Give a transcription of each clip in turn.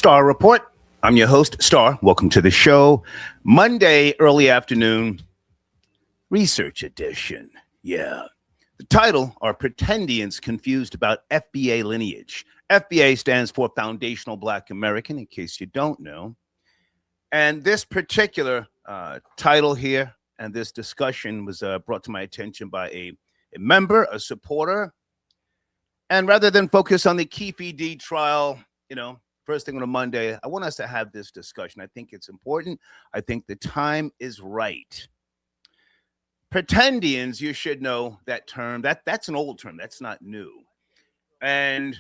Star Report. I'm your host, Star. Welcome to the show. Monday, early afternoon, research edition. Yeah. The title are Pretendians Confused About FBA Lineage. FBA stands for Foundational Black American, in case you don't know. And this particular title here and this discussion was brought to my attention by a member, a supporter. And rather than focus on the Keefe D trial, first thing on a Monday, I want us to have this discussion. I think it's important. I think the time is right. Pretendians, you should know that term. That's an old term. That's not new. And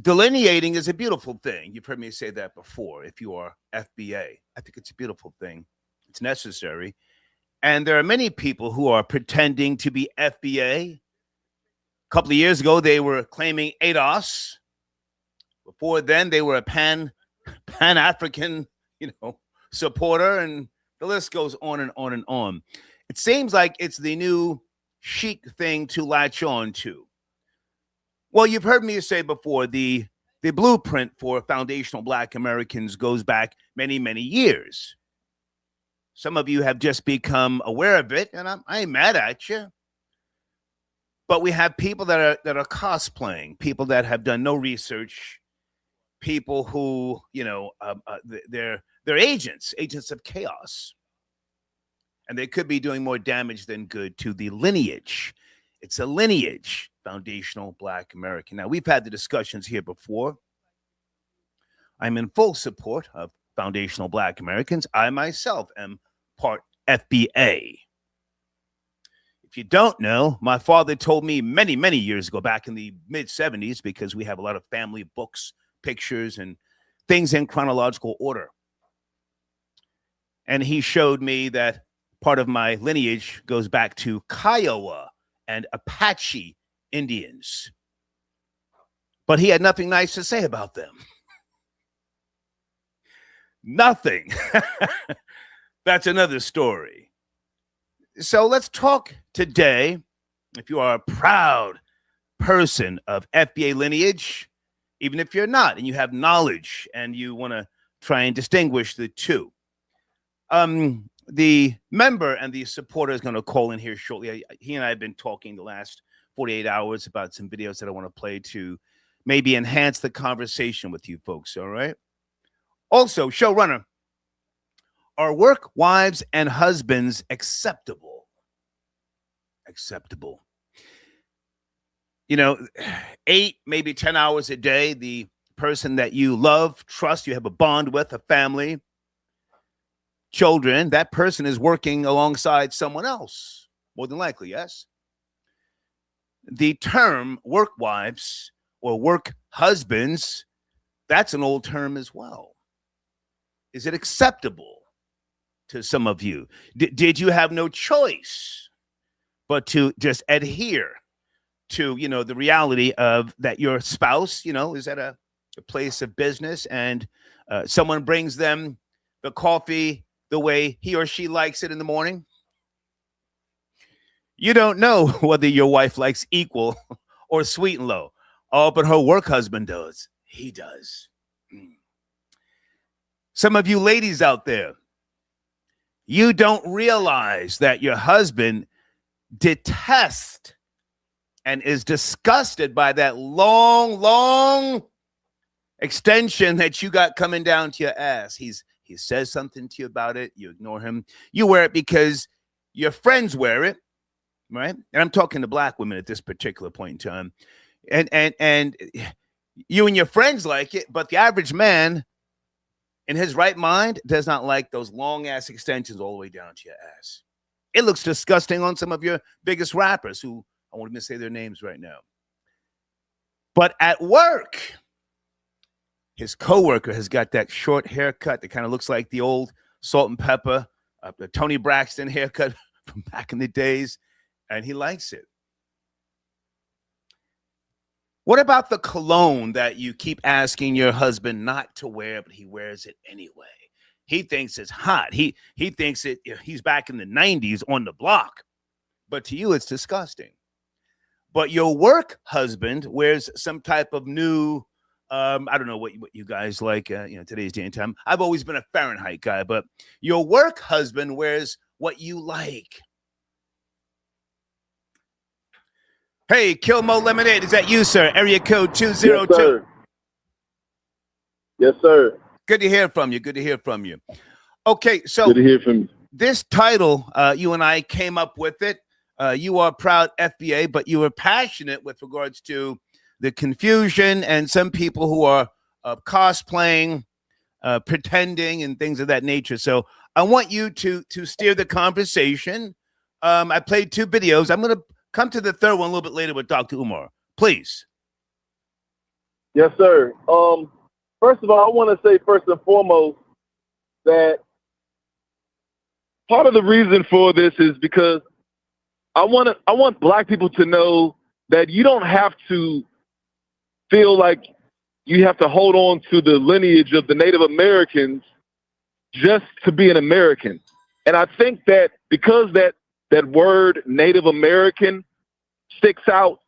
delineating is a beautiful thing. You've heard me say that before. If you are FBA, I think it's a beautiful thing. It's necessary. And there are many people who are pretending to be FBA. A couple of years ago, they were claiming ADOS. Before then, they were a Pan-African, supporter, and the list goes on and on and on. It seems like it's the new chic thing to latch on to. Well, you've heard me say before, the blueprint for foundational Black Americans goes back many, many years. Some of you have just become aware of it, and I ain't mad at you. But we have people that are cosplaying, people that have done no research, people who, they're agents of chaos. And they could be doing more damage than good to the lineage. It's a lineage, foundational Black American. Now, we've had the discussions here before. I'm in full support of foundational Black Americans. I myself am part FBA. If you don't know, my father told me many, many years ago, back in the mid-70s, because we have a lot of family books, pictures, and things in chronological order. And he showed me that part of my lineage goes back to Kiowa and Apache Indians. But he had nothing nice to say about them. Nothing. That's another story. So let's talk today. If you are a proud person of FBA lineage, even if you're not, and you have knowledge and you want to try and distinguish the two. The member and the supporter is going to call in here shortly. He and I have been talking the last 48 hours about some videos that I want to play to maybe enhance the conversation with you folks, all right? Also, showrunner, are work wives and husbands acceptable? Acceptable. 8, maybe 10 hours a day, the person that you love, trust, you have a bond with, a family, children, that person is working alongside someone else, more than likely, yes? The term work wives or work husbands, that's an old term as well. Is it acceptable to some of you? Did you have no choice but to just adhere to, the reality of that your spouse, is at a place of business and someone brings them the coffee the way he or she likes it in the morning? You don't know whether your wife likes equal or sweet and low. Oh, but her work husband does. He does. Some of you ladies out there, you don't realize that your husband detests and is disgusted by that long extension that you got coming down to your ass. He says something to you about it. You ignore him. You wear it because your friends wear it, right? And I'm talking to Black women at this particular point in time. And you and your friends like it, but the average man in his right mind does not like those long-ass extensions all the way down to your ass. It looks disgusting on some of your biggest rappers who I won't even say their names right now. But at work, his coworker has got that short haircut that kind of looks like the old Salt and Pepper, the Tony Braxton haircut from back in the days, and he likes it. What about the cologne that you keep asking your husband not to wear, but he wears it anyway? He thinks it's hot. He thinks he's back in the 90s on the block. But to you, it's disgusting. But your work husband wears some type of new I don't know what you guys like, today's day and time. I've always been a Fahrenheit guy, but your work husband wears what you like. Hey, Kilmo Lemonade, is that you, sir? Area code 202. Yes, sir. Yes, sir. Good to hear from you. Good to hear from you. Okay, so good to hear from you. This title, you and I came up with it. You are proud FBA, but you were passionate with regards to the confusion and some people who are cosplaying, pretending, and things of that nature. So I want you to steer the conversation. I played 2 videos. I'm going to come to the third one a little bit later with Dr. Umar. Please. Yes, sir. First of all, I want to say first and foremost that part of the reason for this is because I want Black people to know that you don't have to feel like you have to hold on to the lineage of the Native Americans just to be an American. And I think that because that word Native American sticks out,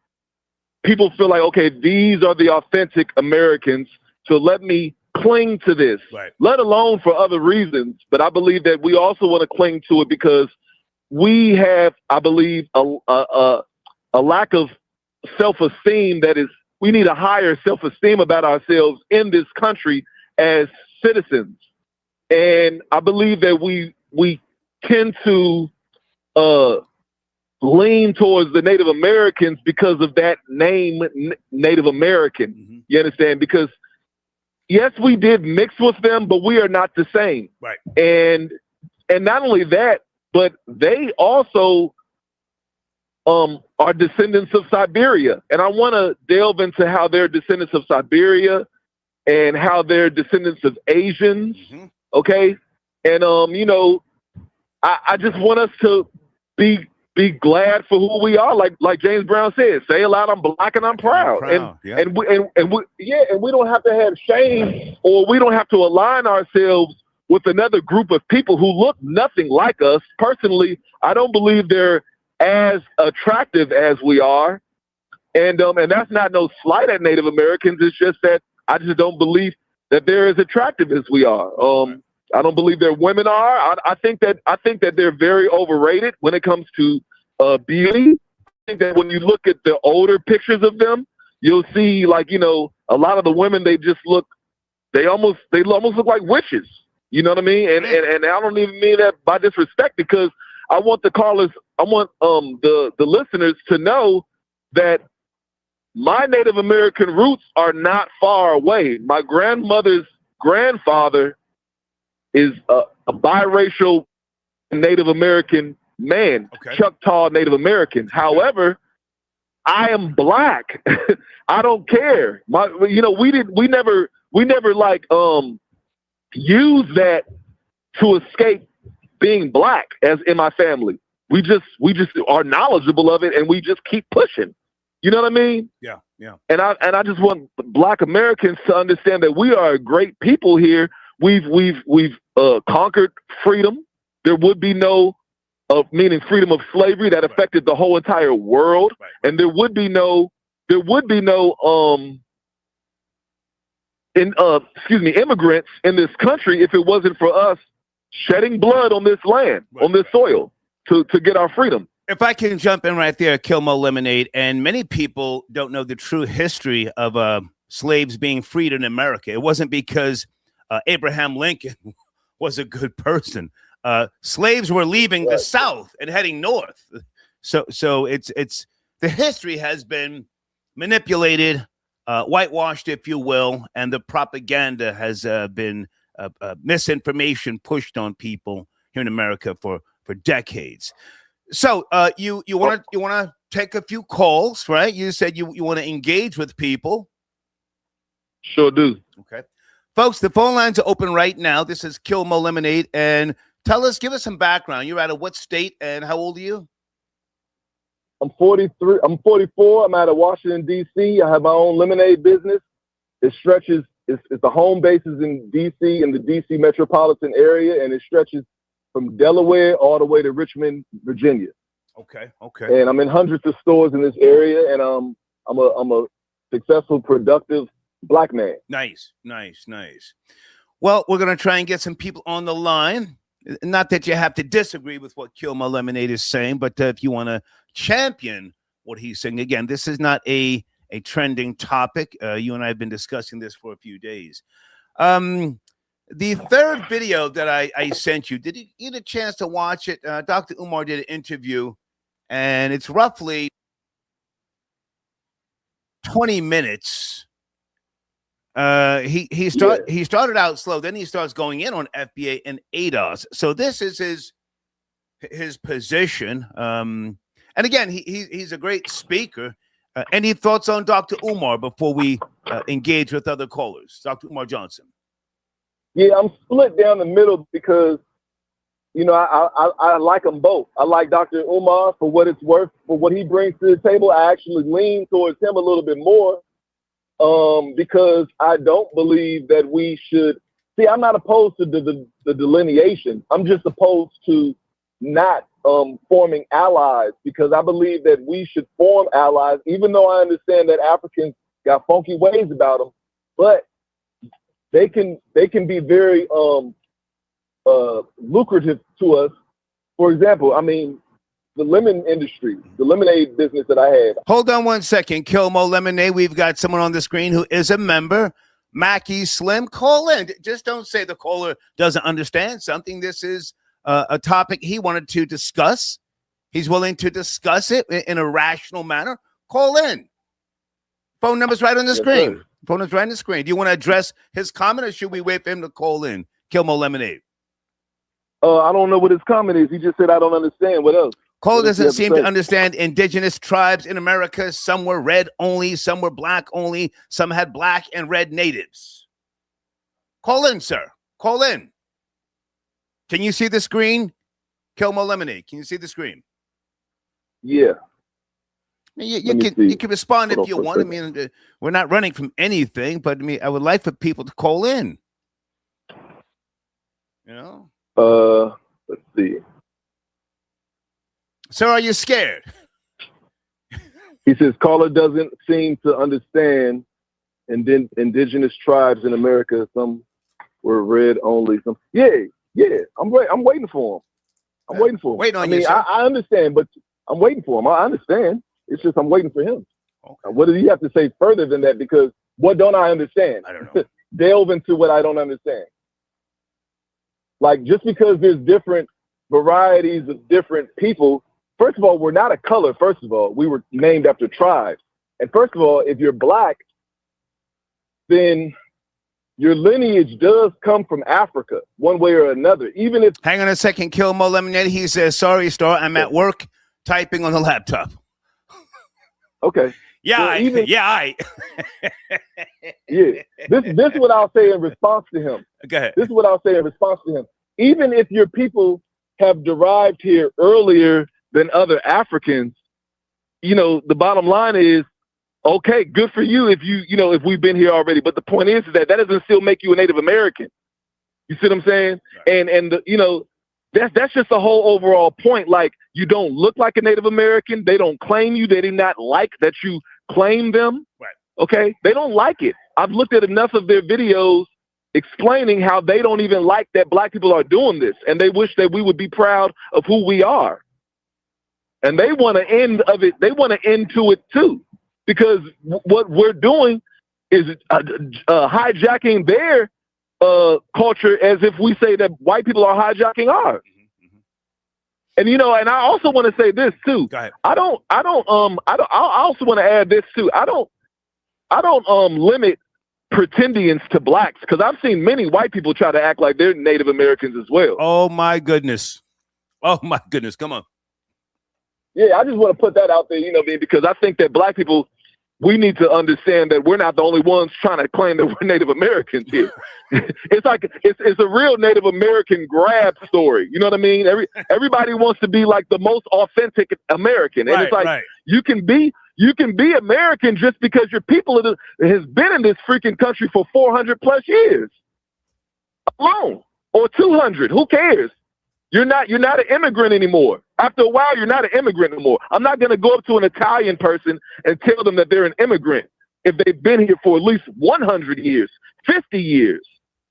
people feel like, okay, these are the authentic Americans, so let me cling to this, right, let alone for other reasons. But I believe that we also want to cling to it because we have, I believe, a lack of self-esteem that is, we need a higher self-esteem about ourselves in this country as citizens. And I believe that we tend to lean towards the Native Americans because of that name, Native American. Mm-hmm. You understand? Because yes, we did mix with them, but we are not the same. Right. And not only that, but they also are descendants of Siberia. And I want to delve into how they're descendants of Siberia and how they're descendants of Asians. Mm-hmm. Okay. And, I just want us to be glad for who we are. Like James Brown said, say aloud, I'm Black and I'm proud. And we don't have to have shame, or we don't have to align ourselves with another group of people who look nothing like us. Personally, I don't believe they're as attractive as we are. And that's not no slight at Native Americans. It's just that I just don't believe that they're as attractive as we are. I don't believe their women are. I think that they're very overrated when it comes to beauty. I think that when you look at the older pictures of them, you'll see, like, a lot of the women, they almost look like witches. You know what I mean? And I don't even mean that by disrespect, because I want the callers, I want the listeners to know that my Native American roots are not far away. My grandmother's grandfather is a biracial Native American man, okay. Choctaw Native American. However, I am Black. I don't care. We never like use that to escape being Black as in my family. We just are knowledgeable of it, and we just keep pushing. You know what I mean? Yeah, yeah. And I just want Black Americans to understand that we are a great people here. We've conquered freedom. There would be no meaning freedom of slavery that affected the whole entire world, and there would be no immigrants in this country if it wasn't for us shedding blood on this land, on this soil, to get our freedom. If I can jump in right there, Kilmo Lemonade, and many people don't know the true history of slaves being freed in America. It wasn't because Abraham Lincoln was a good person. Slaves were leaving the South and heading north. So it's the history has been manipulated, whitewashed, if you will, and the propaganda has been misinformation pushed on people here in America for decades. So you want to take a few calls, right? You said you want to engage with people. Sure do. Okay. Folks, the phone lines are open right now. This is Kilmo Lemonade. And give us some background. You're out of what state and how old are you? I'm 43. I'm 44. I'm out of Washington, D.C. I have my own lemonade business. It stretches, it's the home base is in D.C., in the D.C. metropolitan area, and it stretches from Delaware all the way to Richmond, Virginia. Okay. And I'm in hundreds of stores in this area, and I'm a successful, productive black man. Nice. Well, we're going to try and get some people on the line. Not that you have to disagree with what Kill My Lemonade is saying, but if you want to champion what he's saying, again, this is not a trending topic. You and I have been discussing this for a few days. The third video that I sent you, did you get a chance to watch it? Dr. Umar did an interview, and it's roughly 20 minutes. He started out slow, then he starts going in on FBA and ADOS. So this is his position. And again, he's a great speaker. Any thoughts on Dr. Umar before we engage with other callers? Dr. Umar Johnson. Yeah, I'm split down the middle because, you know, I like them both. I like Dr. Umar for what it's worth, for what he brings to the table. I actually lean towards him a little bit more because I don't believe that we should. See, I'm not opposed to the delineation. I'm just opposed to not forming allies, because I believe that we should form allies, even though I understand that Africans got funky ways about them, but they can be very lucrative to us. For example, I mean, the lemon industry, the lemonade business that I had. Hold on one second. Kilmo Lemonade, we've got someone on the screen who is a member. Mackie Slim, call in. Just don't say the caller doesn't understand something. This is a topic he wanted to discuss. He's willing to discuss it in a rational manner. Call in. Phone number's right on the screen. Sir. Phone is right on the screen. Do you want to address his comment, or should we wait for him to call in? Kilmo Lemonade. I don't know what his comment is. He just said, I don't understand. What else? Cole doesn't seem to understand indigenous tribes in America. Some were red only, some were black only, some had black and red natives. Call in, sir. Call in. Can you see the screen? Kilmo Lemonade, can you see the screen? Yeah. You can respond if you want. I mean, we're not running from anything, but I mean, I would like for people to call in. You know? Let's see. Sir, are you scared? He says, caller doesn't seem to understand indigenous tribes in America. Some were red only. Some, yeah. I'm waiting for him. I'm waiting for him. Wait on I mean, you, I understand, but I'm waiting for him. I understand. It's just I'm waiting for him. Okay. What does he have to say further than that? Because what don't I understand? I don't know. Delve into what I don't understand. Like, just because there's different varieties of different people, first of all, we're not a color. First of all, we were named after tribes. And first of all, if you're black, then your lineage does come from Africa, one way or another. Even if— Hang on a second, Kilmo Lemonade. He says, sorry, Star, I'm at work typing on the laptop. Okay. Yeah, well, yeah. This is what I'll say in response to him. Go ahead. This is what I'll say in response to him. Even if your people have derived here earlier than other Africans, you know, the bottom line is, okay, good for you if if we've been here already. But the point is that doesn't still make you a Native American. You see what I'm saying? Right. That's just the whole overall point. Like, you don't look like a Native American. They don't claim you. They do not like that you claim them. Right. Okay? They don't like it. I've looked at enough of their videos explaining how they don't even like that black people are doing this, and they wish that we would be proud of who we are. And they want to end of it. They want to end to it too, because what we're doing is hijacking their culture, as if we say that white people are hijacking ours. Mm-hmm. And and I also want to say this too. Go ahead. I also want to add this too. I don't limit Pretendians to blacks, because I've seen many white people try to act like they're Native Americans as well. Oh my goodness. Come on. Yeah, I just want to put that out there, because I think that black people, we need to understand that we're not the only ones trying to claim that we're Native Americans here. It's like it's a real Native American grab story. You know what I mean? Everybody wants to be like the most authentic American, and it's like you can be American just because your people has been in this freaking country for 400 plus years alone, or 200. Who cares? You're not an immigrant anymore. After a while, you're not an immigrant anymore. I'm not going to go up to an Italian person and tell them that they're an immigrant. if they've been here for at least 100 years, 50 years.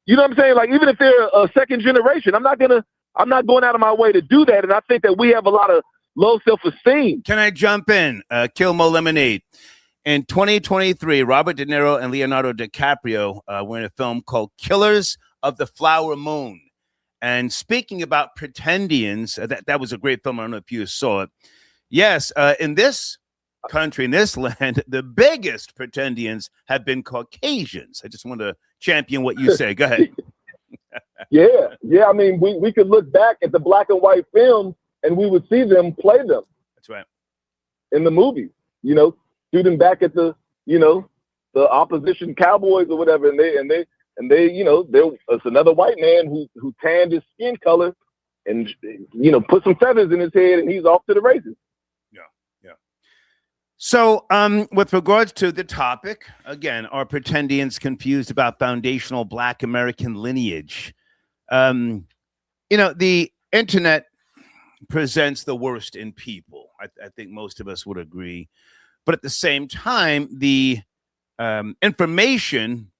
You know what I'm saying? Like, even if they're a second generation, I'm not going out of my way to do that. And I think that we have a lot of low self-esteem. Can I jump in? Kill Mo Lemonade. In 2023, Robert De Niro and Leonardo DiCaprio were in a film called Killers of the Flower Moon. And speaking about Pretendians, that was a great film. I don't know if you saw it. Yes, in this country, in this land, the biggest Pretendians have been Caucasians. I just want to champion what you say. Go ahead. Yeah. I mean, we could look back at the black and white films and we would see them play them. That's right. In the movies, you know, shoot them back at the, you know, the opposition cowboys or whatever, and they, you know, there's another white man who tanned his skin color and, you know, put some feathers in his head, and he's off to the races. Yeah. So, with regards to the topic, again, are Pretendians confused about foundational Black American lineage? You know, the internet presents the worst in people. I think most of us would agree. But at the same time, the information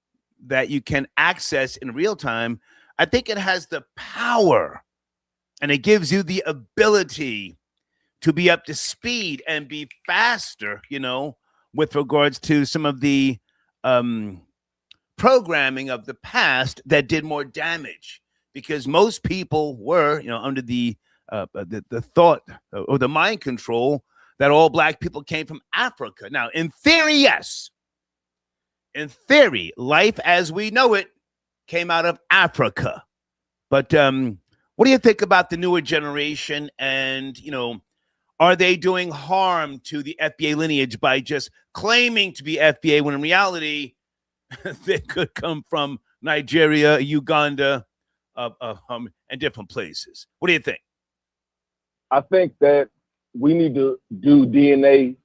that you can access in real time, I think it has the power, and it gives you the ability to be up to speed and be faster, you know, with regards to some of the programming of the past that did more damage, because most people were, you know, under the thought or the mind control that all Black people came from Africa. Now, in theory, yes. In theory, life as we know it came out of Africa. But what do you think about the newer generation? And, you know, are they doing harm to the FBA lineage by just claiming to be FBA when in reality they could come from Nigeria, Uganda, and different places? What do you think? I think that we need to do DNA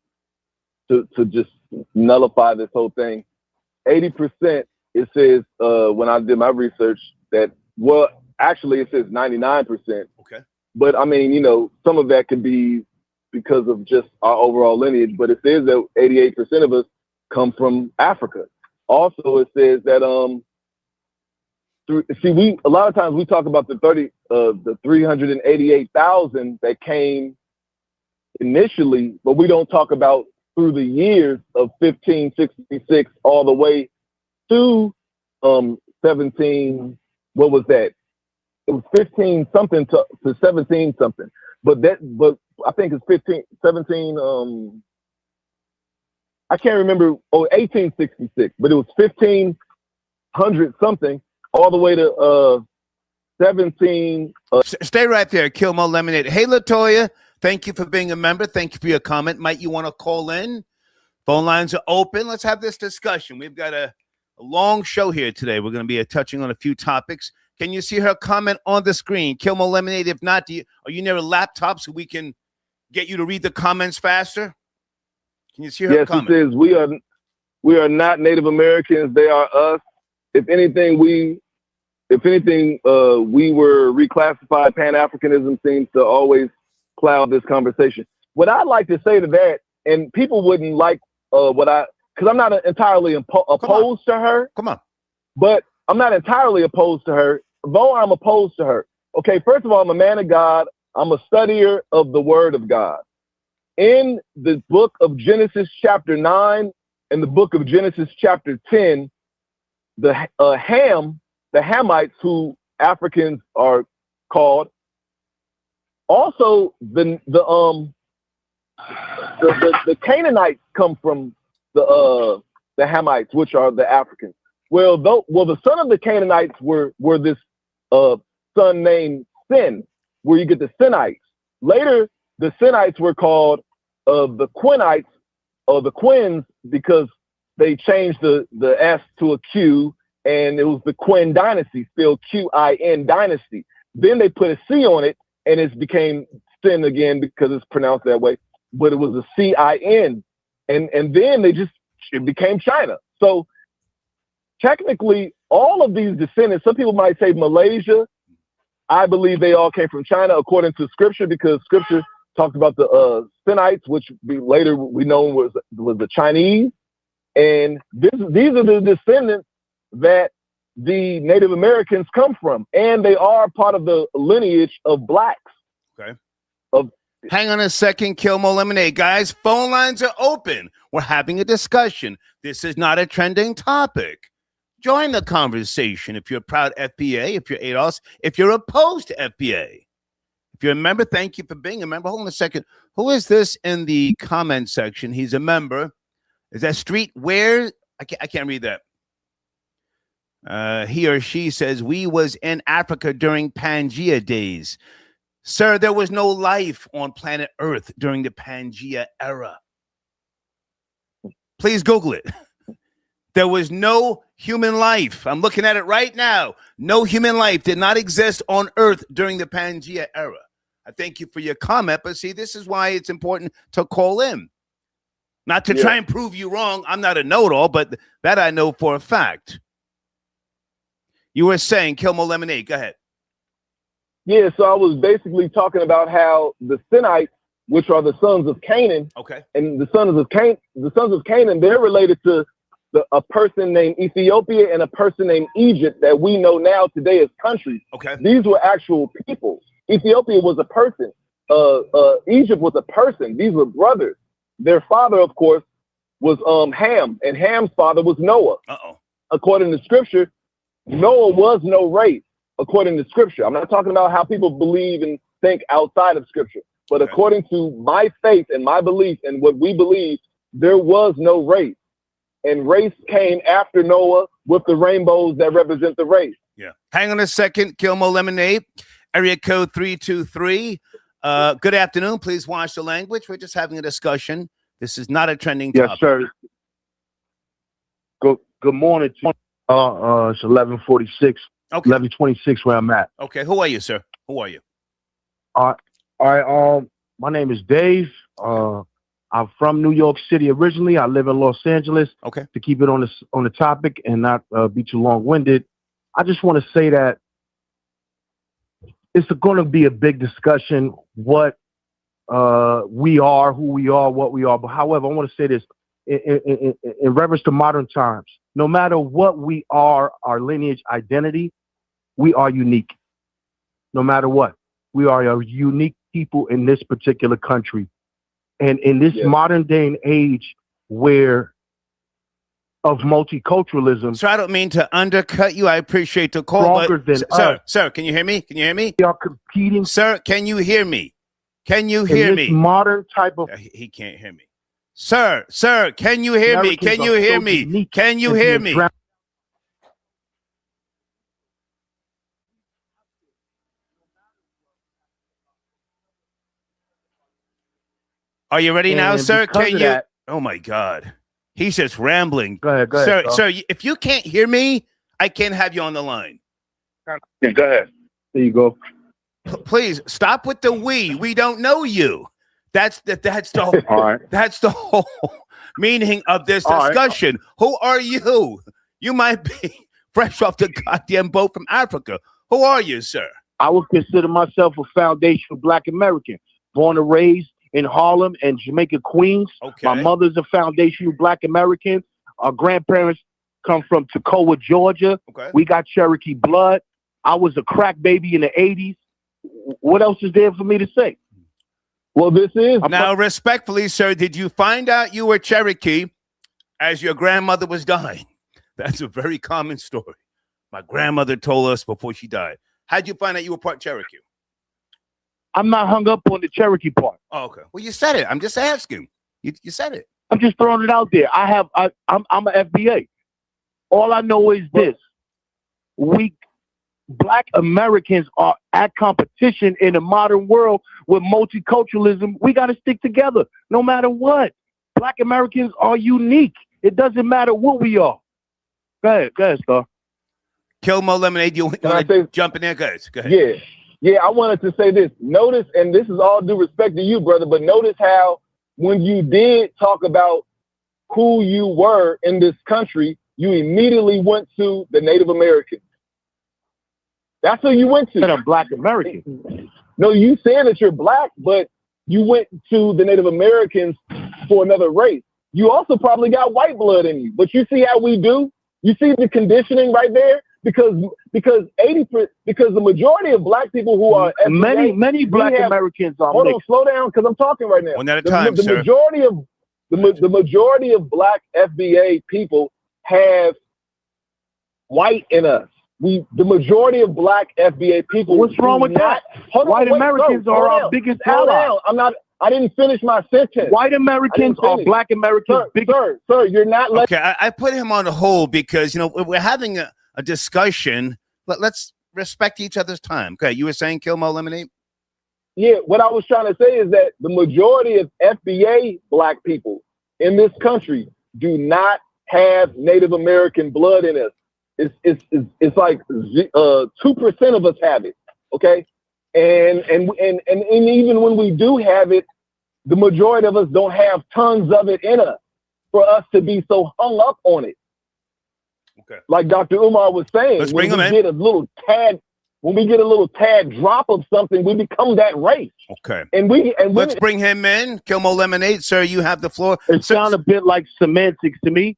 to just nullify this whole thing. 80%, it says, when I did my research, that, well, actually it says 99%. Okay. But I mean, you know, some of that could be because of just our overall lineage, but it says that 88% of us come from Africa. Also, it says that, a lot of times we talk about the 388,000 that came initially, but we don't talk about through the years of 1566 all the way to 17. What was that? It was 15 something to 17 something. But I think it's 17. I can't remember. 1866. But it was 1500 something all the way to 17. Stay right there, Kill Mo Lemonade. Hey, Latoya. Thank you for being a member. Thank you for your comment. Might you want to call in? Phone lines are open. Let's have this discussion. We've got a long show here today. We're going to be touching on a few topics. Can you see her comment on the screen? Kill Mo Lemonade. If not, are you near a laptop so we can get you to read the comments faster? Can you see her comment? Yes, it says we are not Native Americans. They are us. If anything, we were reclassified. Pan-Africanism seems to always cloud this conversation. What I'd like to say to that, and people wouldn't like because I'm not entirely opposed to her. Come on. But I'm not entirely opposed to her, though I'm opposed to her. Okay, first of all, I'm a man of God. I'm a studier of the Word of God. In the book of Genesis chapter 9 and the book of Genesis chapter 10, the Hamites, who Africans are called, also the Canaanites come from the Hamites, which are the Africans. Well, the son of the Canaanites were this son named Sin, where you get the Sinites. Later, the Sinites were called the Quinites or the Quins because they changed the S to a Q, and it was the Quin dynasty, spelled Q-I-N dynasty. Then they put a C on it, and it became Sin again because it's pronounced that way. But it was a C-I-N, and then it became China. So technically, all of these descendants, some people might say Malaysia. I believe they all came from China according to Scripture, because Scripture talks about the Sinites, which later we know was the Chinese. And these are the descendants that the Native Americans come from, and they are part of the lineage of blacks. Okay. Hang on a second, Kilmo Lemonade. Guys, phone lines are open. We're having a discussion. This is not a trending topic. Join the conversation if you're a proud FBA, if you're ADOS, if you're opposed to FBA. If you're a member, thank you for being a member. Hold on a second. Who is this in the comment section? He's a member. Is that Street Where? I can't read that. He or she says, we was in Africa during Pangea days. Sir, there was no life on planet Earth during the Pangea era. Please Google it. There was no human life. I'm looking at it right now. No human life did not exist on Earth during the Pangea era. I thank you for your comment, but see, this is why it's important to call in. Not to try and prove you wrong. I'm not a know-it-all, but that I know for a fact. You were saying, Kilmo Lemonade, go ahead. Yeah, so I was basically talking about how the Sinites, which are the sons of Canaan, and the sons of Canaan, they're related to a person named Ethiopia and a person named Egypt that we know now today as countries. Okay. These were actual people. Ethiopia was a person. Egypt was a person. These were brothers. Their father, of course, was Ham, and Ham's father was Noah. According to Scripture, Noah was no race. According to Scripture, I'm not talking about how people believe and think outside of Scripture, but according to my faith and my belief and what we believe, there was no race. And race came after Noah with the rainbows that represent the race. Yeah. Hang on a second, Kilmo Lemonade, area code 323. Good afternoon. Please watch the language. We're just having a discussion. This is not a trending topic. Yes, sir. Good morning. It's 11:46. Okay. 11:26 where I'm at. Okay. Who are you, sir? Who are you? All right. My name is Dave. I'm from New York City originally. I live in Los Angeles. Okay. To keep it on the topic and not be too long-winded, I just want to say that it's going to be a big discussion what we are, who we are, what we are. But however, I want to say this in reference to modern times. No matter what we are, our lineage identity, we are unique. No matter what, we are a unique people in this particular country. And in this modern day and age of multiculturalism. Sir, I don't mean to undercut you. I appreciate the call. Sir, can you hear me? Can you hear me? We are competing. Sir, can you hear me? Can you hear me? Modern type of. He can't hear me. Sir, can you hear me? Can you hear me? Can you hear me? Are you ready now, sir? Can you? Oh my God, he's just rambling. Go ahead, sir. If you can't hear me, I can't have you on the line. Yeah, go ahead. There you go. Please stop with the we. We don't know you. That's the whole, all right. That's the whole meaning of this discussion. Right. Who are you? You might be fresh off the goddamn boat from Africa. Who are you, sir? I would consider myself a foundational Black American, born and raised in Harlem and Jamaica, Queens. Okay. My mother's a foundational Black American. Our grandparents come from Toccoa, Georgia. Okay. We got Cherokee blood. I was a crack baby in the 80s. What else is there for me to say? Well, this is... Now, respectfully, sir, did you find out you were Cherokee as your grandmother was dying? That's a very common story. My grandmother told us before she died. How'd you find out you were part Cherokee? I'm not hung up on the Cherokee part. Oh, okay. Well, you said it. I'm just asking. You said it. I'm just throwing it out there. I'm an FBA. All I know is this. Black Americans are at competition in a modern world with multiculturalism. We got to stick together no matter what. Black Americans are unique. It doesn't matter what we are. Go ahead, Star. Kilmo Lemonade, you want to jump in there, guys? Go ahead. Yeah, I wanted to say this. Notice, and this is all due respect to you, brother, but notice how when you did talk about who you were in this country, you immediately went to the Native Americans. That's who you went to. I'm a Black American. No, you said that you're Black, but you went to the Native Americans for another race. you also probably got white blood in you. But you see how we do? You see the conditioning right there? Because the majority of black people who are FBA, many black Americans are hold mixed. on, slow down, because I'm talking right now. One at a time, the sir. majority of black FBA people have white in us. The majority of black FBA people. What's wrong with that? White Americans are our biggest allies. I didn't finish my sentence. White Americans are black Americans. Sir, you're not. Okay, I put him on hold because we're having a discussion. Let's respect each other's time. Okay, you were saying kill, mo, eliminate. Yeah, what I was trying to say is that the majority of FBA black people in this country do not have Native American blood in us. It's like 2% of us have it. Okay, and even when we do have it, the majority of us don't have tons of it in us for us to be so hung up on it. Okay. Like Dr. Umar was saying, Let's bring him in. When we get a little tad drop of something, we become that race. Okay. Let's bring him in. Kill, mo, eliminate. Sir, you have the floor. It sounds a bit like semantics to me.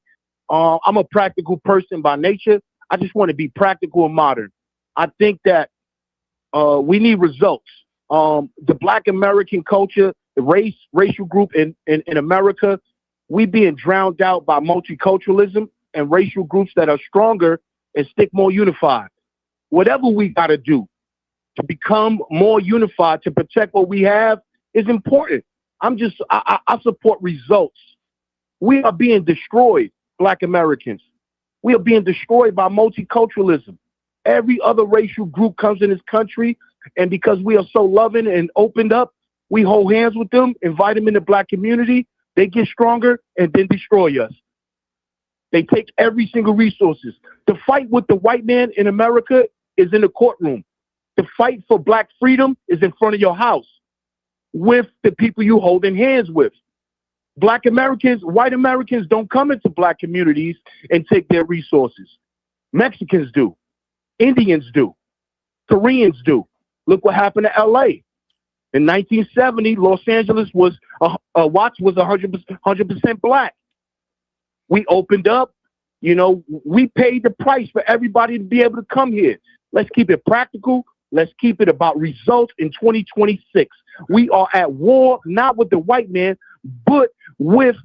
I'm a practical person by nature. I just want to be practical and modern. I think that we need results. The Black American culture, the racial group in America, we being drowned out by multiculturalism and racial groups that are stronger and stick more unified. Whatever we got to do to become more unified, to protect what we have is important. I support results. We are being destroyed, Black Americans. We are being destroyed by multiculturalism. Every other racial group comes in this country, and because we are so loving and opened up, we hold hands with them, invite them in the Black community. They get stronger and then destroy us. They take every single resources. The fight with the white man in America is in the courtroom. The fight for Black freedom is in front of your house with the people you holding hands with. Black Americans, white Americans don't come into Black communities and take their resources. Mexicans do. Indians do. Koreans do. Look what happened to LA. In 1970, Los Angeles was Watts was 100% Black. We opened up, we paid the price for everybody to be able to come here. Let's keep it practical. Let's keep it about results in 2026. We are at war, not with the white man, but with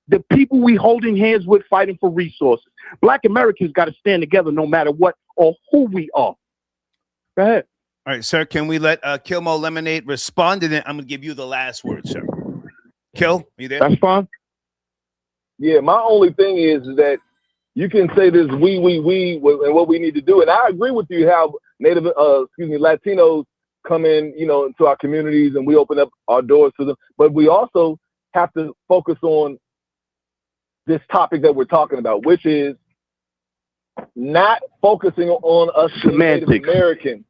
the people we holding hands with fighting for resources. Black Americans got to stand together no matter what or who we are. Go ahead. All right, sir, can we let Kill, mo, eliminate respond? And then I'm going to give you the last word, sir. Kill, you there? That's fine. Yeah, my only thing is that you can say this we, and what we need to do. And I agree with you how Latinos come in, into our communities and we open up our doors to them. But we also have to focus on this topic that we're talking about, which is not focusing on us Native American.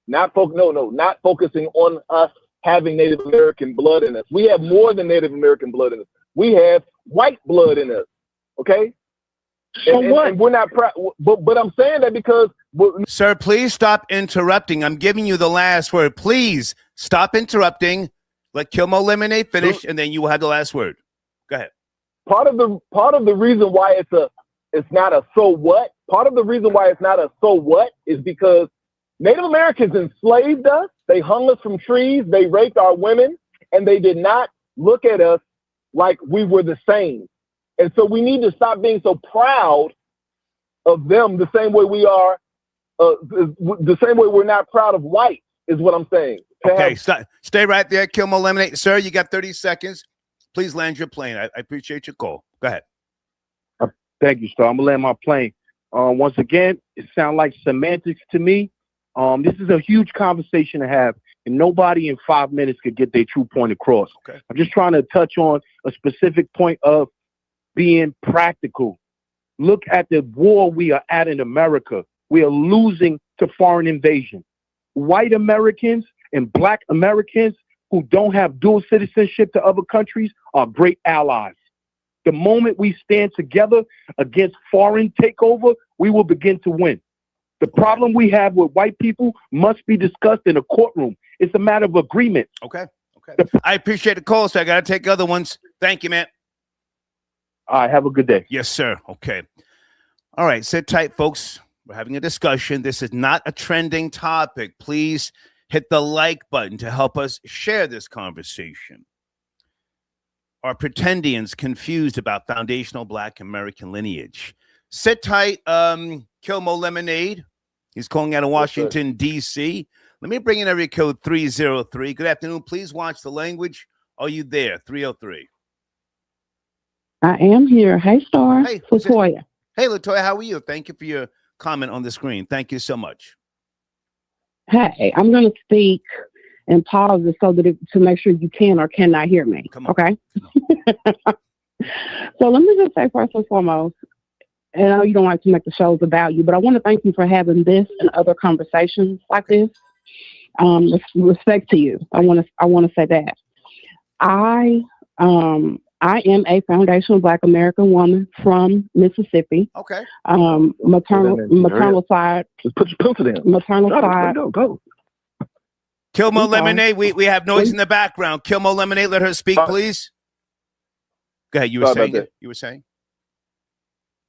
Not focusing on us having Native American blood in us. We have more than Native American blood in us. We have white blood in us. Okay. And we're not proud. But I'm saying that because. Sir, please stop interrupting. I'm giving you the last word. Please stop interrupting. Let Kill, mo, eliminate finish, and then you will have the last word. Go ahead. Part of the reason why it's not a so what. Part of the reason why it's not a so what is because Native Americans enslaved us. They hung us from trees. They raped our women, and they did not look at us like we were the same. And so we need to stop being so proud of them the same way we are, the same way we're not proud of white, is what I'm saying. Okay, stay right there. Kill, mo, eliminate. Sir, you got 30 seconds. Please land your plane. I appreciate your call. Go ahead. Thank you, sir. I'm going to land my plane. Once again, it sounds like semantics to me. This is a huge conversation to have, and nobody in 5 minutes could get their true point across. Okay. I'm just trying to touch on a specific point of being practical. Look at the war we are at in America. We are losing to foreign invasion. White Americans and Black Americans who don't have dual citizenship to other countries are great allies. The moment we stand together against foreign takeover, we will begin to win. The problem we have with white people must be discussed in a courtroom. It's a matter of agreement. Okay. I appreciate the call, so I got to take other ones. Thank you, man. All right, have a good day. Yes, sir. Okay. All right, sit tight, folks. We're having a discussion. This is not a trending topic. Please hit the like button to help us share this conversation. Are Pretendians confused about foundational Black American lineage? Sit tight, Kilmo Lemonade. He's calling out of Washington, D.C. Let me bring in area code 303. Good afternoon. Please watch the language. Are you there? 303. I am here. Hey, Star. Hey, Latoya. Hey, Latoya, how are you? Thank you for your comment on the screen. Thank you so much. Hey, I'm going to speak and pause it so that to make sure you can or cannot hear me. Come on. Okay? So let me just say first and foremost, and I know you don't like to make the shows about you, but I want to thank you for having this and other conversations like this. Respect to you. I want to say that. I am a foundational Black American woman from Mississippi. Okay. Maternal side. Just put your pencil in. Maternal side. Go. Kilmo Lemonade, we have noise in the background. Kilmo Lemonade, let her speak, please. Go ahead. You were saying?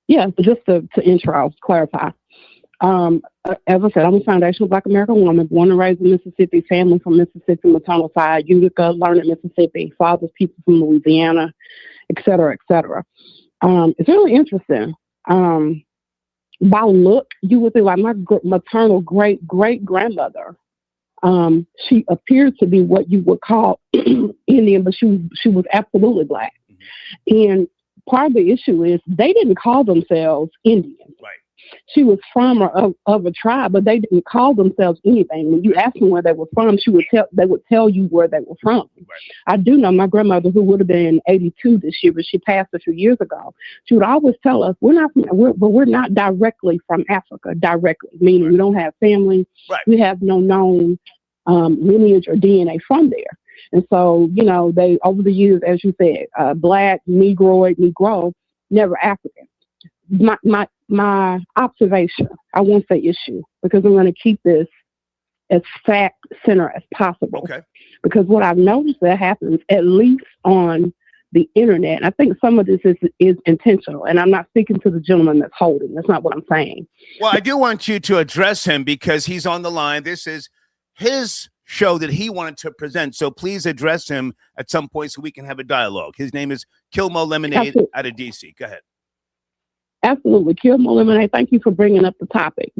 Yeah, just to intro, clarify. As I said, I'm a foundational Black American woman, born and raised in Mississippi, family from Mississippi, maternal side, Utica, learned in Mississippi, father's people from Louisiana, et cetera, et cetera. It's really interesting. By look, you would think like my maternal great-great-grandmother. She appeared to be what you would call Indian, but she was absolutely Black. And part of the issue is they didn't call themselves Indian. Right. She was from of a tribe, but they didn't call themselves anything. When you asked them where they were from, they would tell you where they were from. Right. I do know my grandmother, who would have been 82 this year, but she passed a few years ago. She would always tell us, we're not directly from Africa, meaning right. We don't have family. Right. We have no known lineage or DNA from there. And so, they, over the years, as you said, Black, Negro, never African. My observation, I won't say issue, because I'm going to keep this as fact-centered as possible. Okay. Because what I've noticed that happens, at least on the internet, and I think some of this is intentional, and I'm not speaking to the gentleman that's holding. That's not what I'm saying. Well, I do want you to address him because he's on the line. This is his show that he wanted to present. So please address him at some point so we can have a dialogue. His name is Kilmo Lemonade out of DC. Go ahead. Absolutely. Kilmo Lemonade, thank you for bringing up the topic.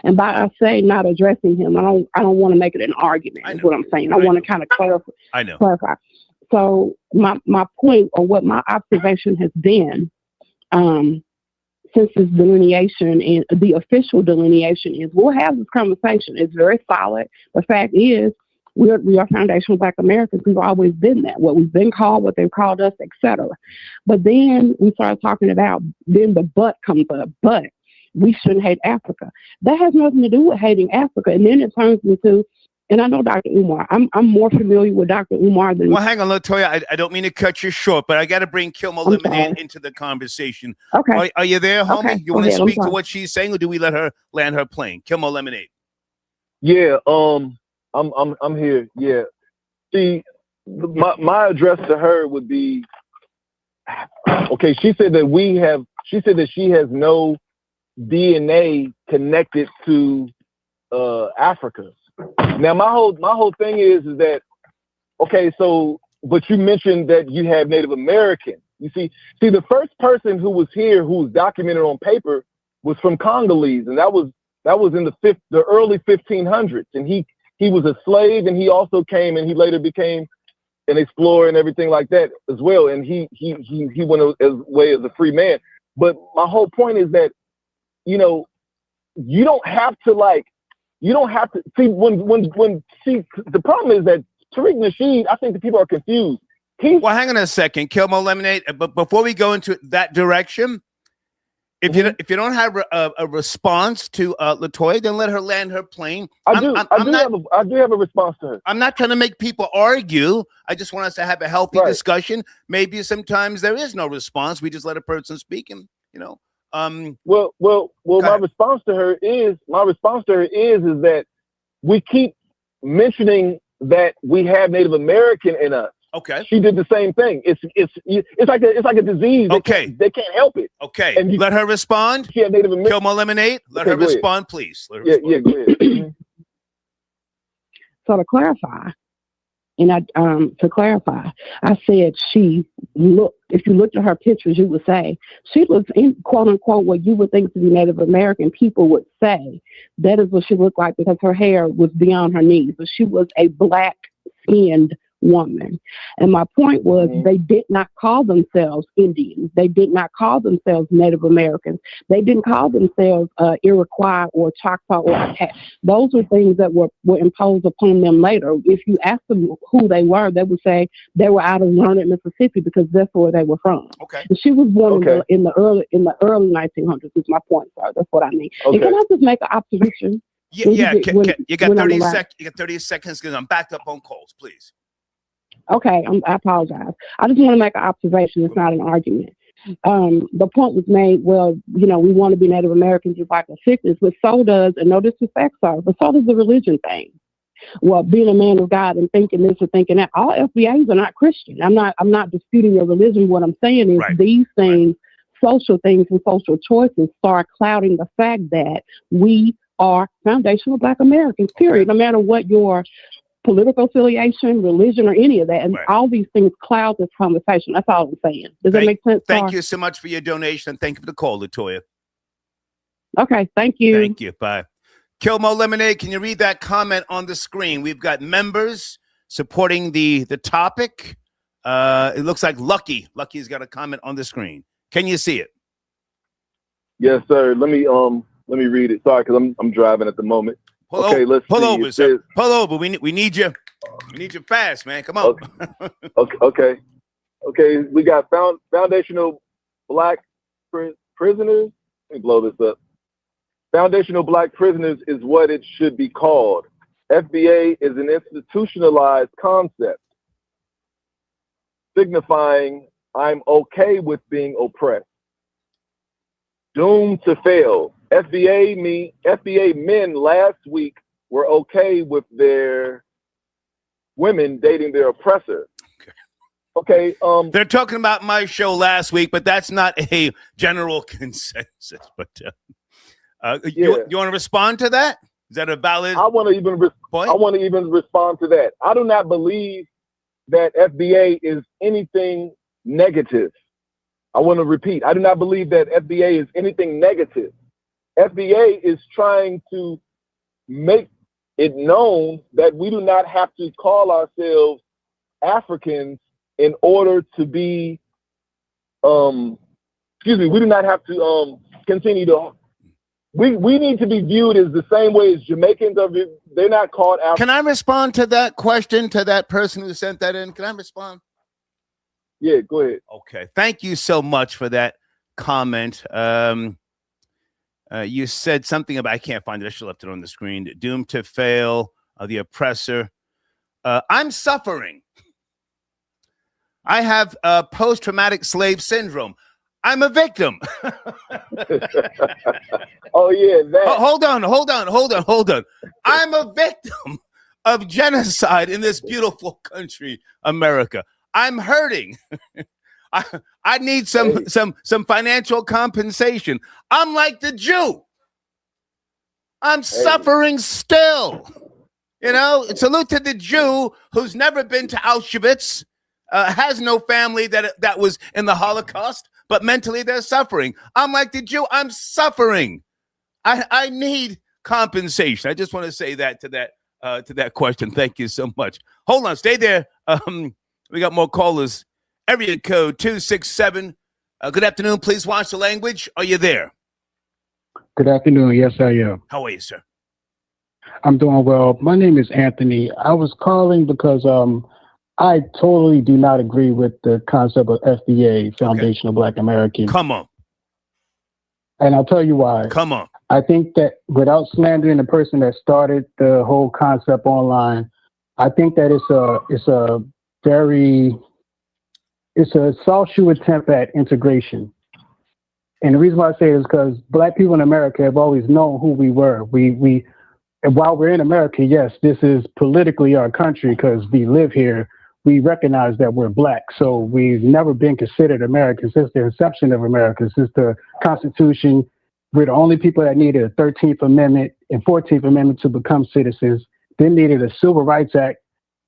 And by I say not addressing him, I don't want to make it an argument, is what I'm saying. I want to kind of clarify. I know. Clarify. So my point, or what my observation has been, since this delineation and the official delineation is, we'll have this conversation. It's very solid. The fact is, we are foundational Black Americans. We've always been that. What we've been called, what they've called us, etc. But then we start talking about, then the but comes up. But we shouldn't hate Africa. That has nothing to do with hating Africa. And then it turns into, and I know Dr. Umar. I'm more familiar with Dr. Umar than. Well, hang on, Latoya. I don't mean to cut you short, but I got to bring Kilmo Lemonade into the conversation. Okay. Are you there, homie? Okay. You want to speak to what she's saying, or do we let her land her plane? Kilmo Lemonade. Yeah. I'm here. Yeah. See, my address to her would be, okay. She said that she has no DNA connected to Africa. Now my whole thing is that, okay, so, but you mentioned that you have Native American. You see, the first person who was here, who was documented on paper, was from Congolese, and that was in the early 1500s, and he was a slave, and he also came, and he later became an explorer and everything like that as well, and he went away as a free man. But my whole point is that, you don't have to see the problem is that Tariq Nasheed, I think the people are confused. Well, hang on a second, Kilmo Lemonade. But before we go into that direction, if you don't have a response to Latoya, then let her land her plane. I do have a response to her. I'm not trying to make people argue. I just want us to have a healthy discussion. Maybe sometimes there is no response. We just let a person speak, and Well, my response to her is that we keep mentioning that we have Native American in us. Okay. She did the same thing. It's like a disease. Okay. They can't help it. Okay. And let her respond. She had Native American. Kill more lemonade. Let her respond, please. Let her respond. Yeah, go ahead. So to clarify, I said she looked. If you looked at her pictures, you would say she looks in quote unquote what you would think to be Native American. People would say that is what she looked like because her hair was beyond her knees, but she was a black skinned woman. And my point was they did not call themselves Indians. They did not call themselves Native Americans. They didn't call themselves Iroquois or Choctaw or Apache. Those were things that were imposed upon them later. If you ask them who they would say they were out of Learned, Mississippi, because that's where they were from. Okay. And she was born in the early 1900s. Is my point, sir. That's what I mean. Okay. And can I just make an observation? Yeah. You got 30 seconds. You got 30 seconds because I'm backed up on calls. Please. Okay, I apologize. I just want to make an observation. It's not an argument. The point was made, well, we want to be Native Americans just like a sickness, but so does, and no disrespect, sir, but so does the religion thing. Well, being a man of God and thinking this or thinking that, all FBAs are not Christian. I'm not disputing your religion. What I'm saying is these things, social things and social choices start clouding the fact that we are foundational Black Americans, period, no matter what your political affiliation, religion, or any of that. And all these things cloud this conversation. That's all I'm saying. Does that make sense? Thank you so much for your donation. And thank you for the call, Latoya. Okay, thank you. Thank you. Bye. Kilmo Lemonade, can you read that comment on the screen? We've got members supporting the topic. It looks like Lucky. Lucky's got a comment on the screen. Can you see it? Yes, sir. Let me read it. Sorry, because I'm driving at the moment. Pull over, sir. Pull over. We need you. We need you fast, man. Come on. Okay. We got foundational Black prisoners. Let me blow this up. Foundational Black prisoners is what it should be called. FBA is an institutionalized concept signifying I'm okay with being oppressed. Doomed to fail. FBA men last week were okay with their women dating their oppressor. Okay. They're talking about my show last week, but that's not a general consensus. But you want to respond to that? Is that a valid? I want to even respond to that. I do not believe that FBA is anything negative. I want to repeat. I do not believe that FBA is anything negative. FBA is trying to make it known that we do not have to call ourselves Africans in order to be, we do not have to continue to, we need to be viewed as the same way as Jamaicans are. They're not called Africans. Can I respond to that question, to that person who sent that in? Can I respond? Yeah, go ahead. Okay. Thank you so much for that comment. You said something about, I can't find it. I should have left it on the screen. Doomed to fail, the oppressor. I'm suffering. I have post-traumatic slave syndrome. I'm a victim. Oh, yeah. Hold on. I'm a victim of genocide in this beautiful country, America. I'm hurting. I need some financial compensation. I'm like the Jew. I'm suffering still. Salute to the Jew who's never been to Auschwitz, has no family that was in the Holocaust, but mentally they're suffering. I'm like the Jew. I'm suffering. I need compensation. I just want to say that to that question. Thank you so much. Hold on, stay there. We got more callers. Area code 267. Good afternoon. Please watch the language. Are you there? Good afternoon. Yes, I am. How are you, sir? I'm doing well. My name is Anthony. I was calling because I totally do not agree with the concept of FBA, Foundational Black American. Come on. And I'll tell you why. Come on. I think that without slandering the person that started the whole concept online, I think that it's a social attempt at integration. And the reason why I say it is because Black people in America have always known who we were. And while we're in America, yes, this is politically our country because we live here. we recognize that we're black. So we've never been considered Americans since the inception of America, since the Constitution. We're the only people that needed a 13th Amendment and 14th Amendment to become citizens, then needed a Civil Rights Act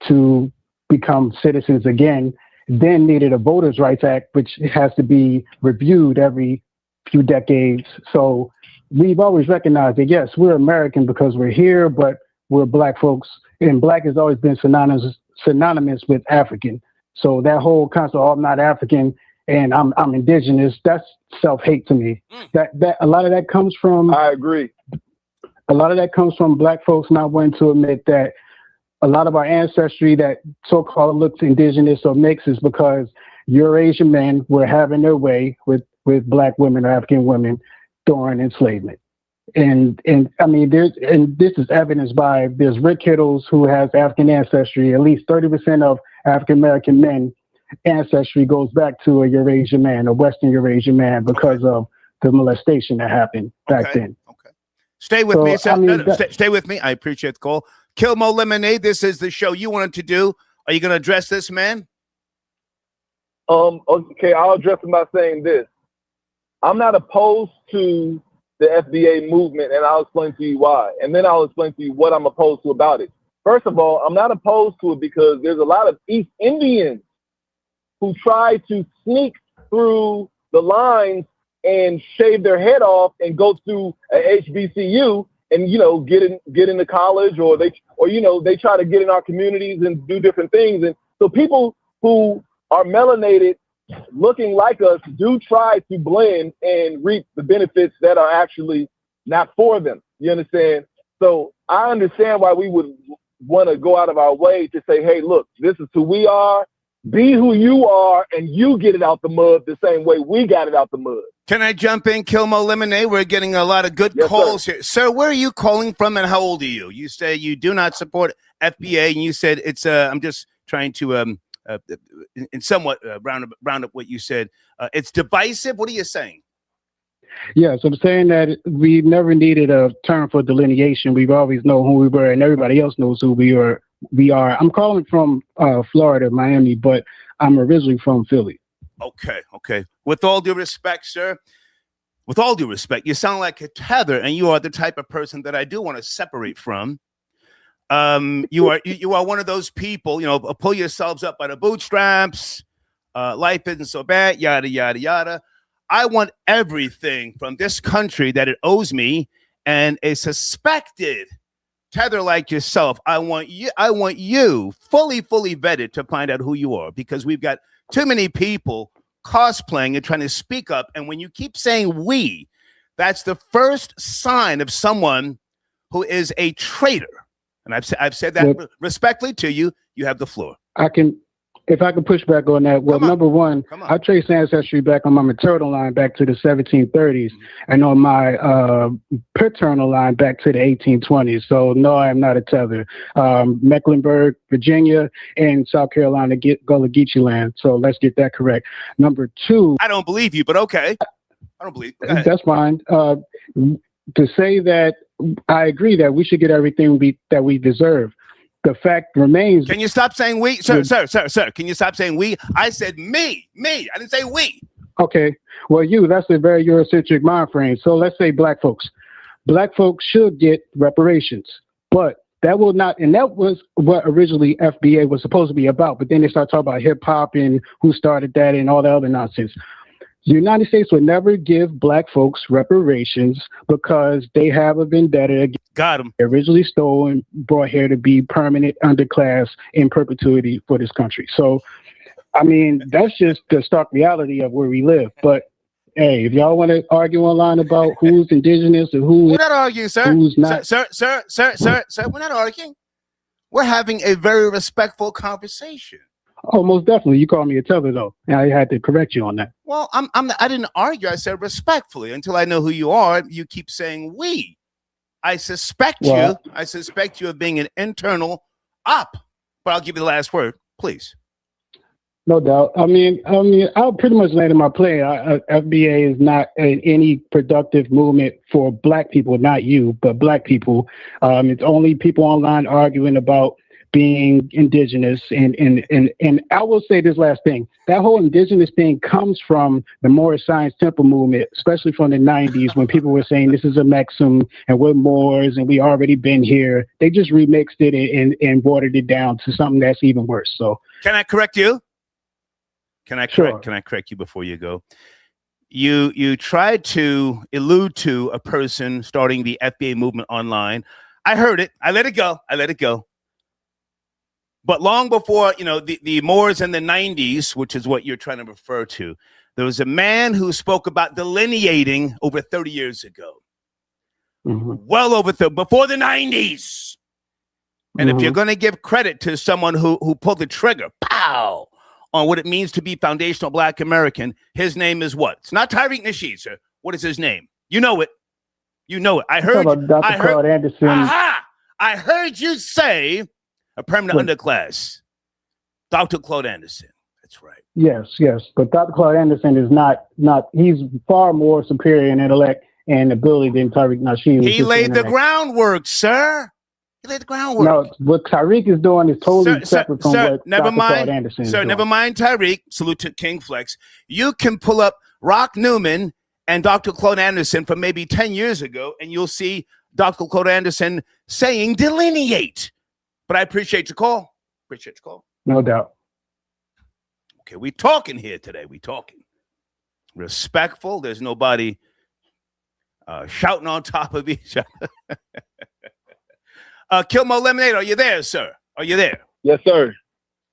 to become citizens again, then needed a Voters' Rights Act, which has to be reviewed every few decades. So we've always recognized that, yes, we're American because we're here, but we're black folks, and black has always been synonymous with African. So that whole concept of, oh, I'm not African and I'm indigenous, that's self-hate to me. That a lot of that comes from, I agree. A lot of that comes from black folks not wanting to admit that a lot of our ancestry that so-called looks indigenous or mixed is because Eurasian men were having their way with black women or African women during enslavement. And I mean, this is evidenced by, there's Rick Kittles who has African ancestry. At least 30% of African-American men ancestry goes back to a Eurasian man, a Western Eurasian man, because of the molestation that happened back then. Okay. Stay with me. I mean, stay with me. I appreciate the call. Kilmo Lemonade, this is the show you wanted to do. Are you going to address this, man? Okay, I'll address it by saying this. I'm not opposed to the FBA movement, and I'll explain to you why. And then I'll explain to you what I'm opposed to about it. First of all, I'm not opposed to it because there's a lot of East Indians who try to sneak through the lines and shave their head off and go through a HBCU and, you know, get into college, or they try to get in our communities and do different things. And so people who are melanated looking like us do try to blend and reap the benefits that are actually not for them. You understand? So I understand why we would want to go out of our way to say, hey, look, this is who we are. Be who you are, and you get it out the mud the same way we got it out the mud. Can I jump in, Kilmo Lemonade? We're getting a lot of good calls here. Sir, where are you calling from, and how old are you? You say you do not support FBA, and you said it's I'm just trying to in somewhat round up what you said. It's divisive. What are you saying? Yes, I'm saying that we've never needed a term for delineation. We've always known who we were, and everybody else knows who we are. I'm calling from Florida, Miami, but I'm originally from Philly. Okay. With all due respect, sir, with all due respect, you sound like a tether, and you are the type of person that I do want to separate from. You are one of those people, you know, pull yourselves up by the bootstraps. Life isn't so bad, yada, yada, yada. I want everything from this country that it owes me, and a suspected tether like yourself, I want you fully vetted to find out who you are, because we've got too many people cosplaying and trying to speak up. And when you keep saying we, that's the first sign of someone who is a traitor. And I've said that respectfully to you. You have the floor. If I can push back on that. Well, number one, I trace ancestry back on my maternal line back to the 1730s, and on my paternal line back to the 1820s. So no, I am not a tether. Mecklenburg, Virginia, and South Carolina, Gullah Geechee land. So let's get that correct. Number two, I don't believe you, but okay. I don't believe. That's fine. To say that I agree that we should get everything that we deserve. The fact remains. Can you stop saying we? Sir, can you stop saying we? I said me. I didn't say we. Okay. Well, that's a very Eurocentric mind frame. So let's say black folks. Black folks should get reparations, but that will not, and that was what originally FBA was supposed to be about. But then they start talking about hip hop and who started that and all that other nonsense. The United States would never give black folks reparations because they have a vendetta against them. Originally stolen, brought here to be permanent underclass in perpetuity for this country. So, I mean, that's just the stark reality of where we live. But hey, if y'all want to argue online about who's indigenous and we're not arguing, sir. Who's not, sir, we're not arguing. We're having a very respectful conversation. Oh, most definitely. You called me a tether, though, and I had to correct you on that. Well, I didn't argue. I said respectfully. Until I know who you are, you keep saying we. I suspect you. I suspect you of being an internal op. But I'll give you the last word, please. No doubt. I mean, I'll pretty much land in my plane. FBA is not any productive movement for black people, not you, but black people. It's only people online arguing about being indigenous. And I will say this last thing. That whole indigenous thing comes from the Moorish Science Temple movement, especially from the 90s when people were saying this is a Mexum and we're Moors and we already been here. They just remixed it and watered it down to something that's even worse. So can I correct you? Can I correct you before you go? You tried to allude to a person starting the FBA movement online. I heard it. I let it go. But long before, the Moors in the 90s, which is what you're trying to refer to, there was a man who spoke about delineating over 30 years ago. Well over before the 90s. And if you're going to give credit to someone who pulled the trigger, pow, on what it means to be foundational Black American, his name is what? It's not Tariq Nasheed, sir. What is his name? You know it. I heard Claude Anderson. Aha! I heard you say a permanent underclass. Dr. Claude Anderson. That's right. Yes. But Dr. Claude Anderson is not he's far more superior in intellect and ability than Tariq Nasheed. He laid the groundwork, sir. He laid the groundwork. No, what Tariq is doing is totally separate from what Dr. Claude Anderson is doing. Never mind Tariq. Salute to King Flex. You can pull up Rock Newman and Dr. Claude Anderson from maybe 10 years ago, and you'll see Dr. Claude Anderson saying delineate. But I appreciate your call. No doubt. Okay, we talking here today. We talking. Respectful. There's nobody shouting on top of each other. Kilmo Lemonade, are you there, sir? Are you there? Yes, sir.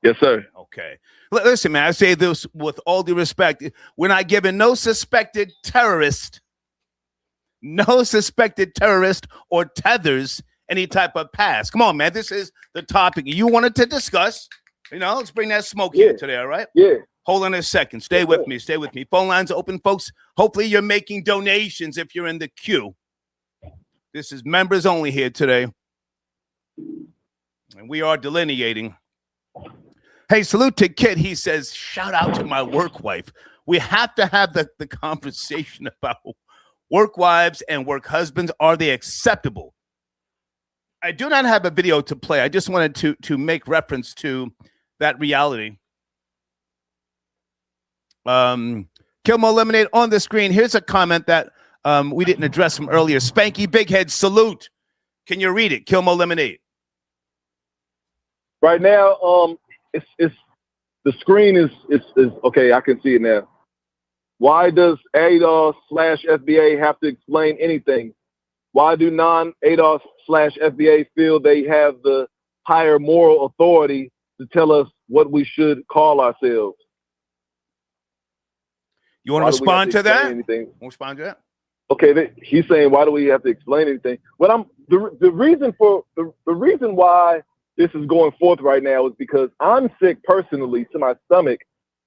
Okay. Listen, man, I say this with all due respect. We're not giving no suspected terrorist or tethers any type of pass. Come on, man. This is the topic you wanted to discuss. Let's bring that smoke here today, all right? Yeah. Hold on a second. Stay with me. Phone lines are open, folks. Hopefully you're making donations if you're in the queue. This is members only here today. And we are delineating. Hey, salute to Kit. He says, shout out to my work wife. We have to have the conversation about work wives and work husbands. Are they acceptable? I do not have a video to play. I just wanted to make reference to that reality. Kilmo Lemonade on the screen. Here's a comment that we didn't address from earlier. Spanky Big Head, salute. Can you read it? Kilmo Lemonade. Right now, it's the screen is okay. I can see it now. Why does ADOS/FBA have to explain anything? Why do non-ADOS/FBA feel they have the higher moral authority to tell us what we should call ourselves? You want to respond to that? Respond to that? Okay, he's saying, why do we have to explain anything? Well, the reason why this is going forth right now is because I'm sick personally to my stomach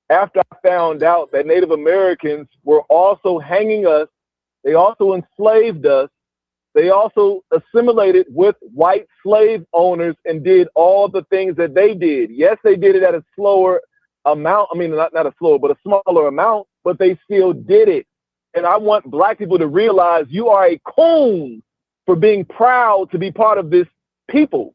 after I found out that Native Americans were also hanging us. They also enslaved us. They also assimilated with white slave owners and did all the things that they did. Yes, they did it at a slower amount. I mean, not a slower, but a smaller amount, but they still did it. And I want Black people to realize you are a coon for being proud to be part of this people.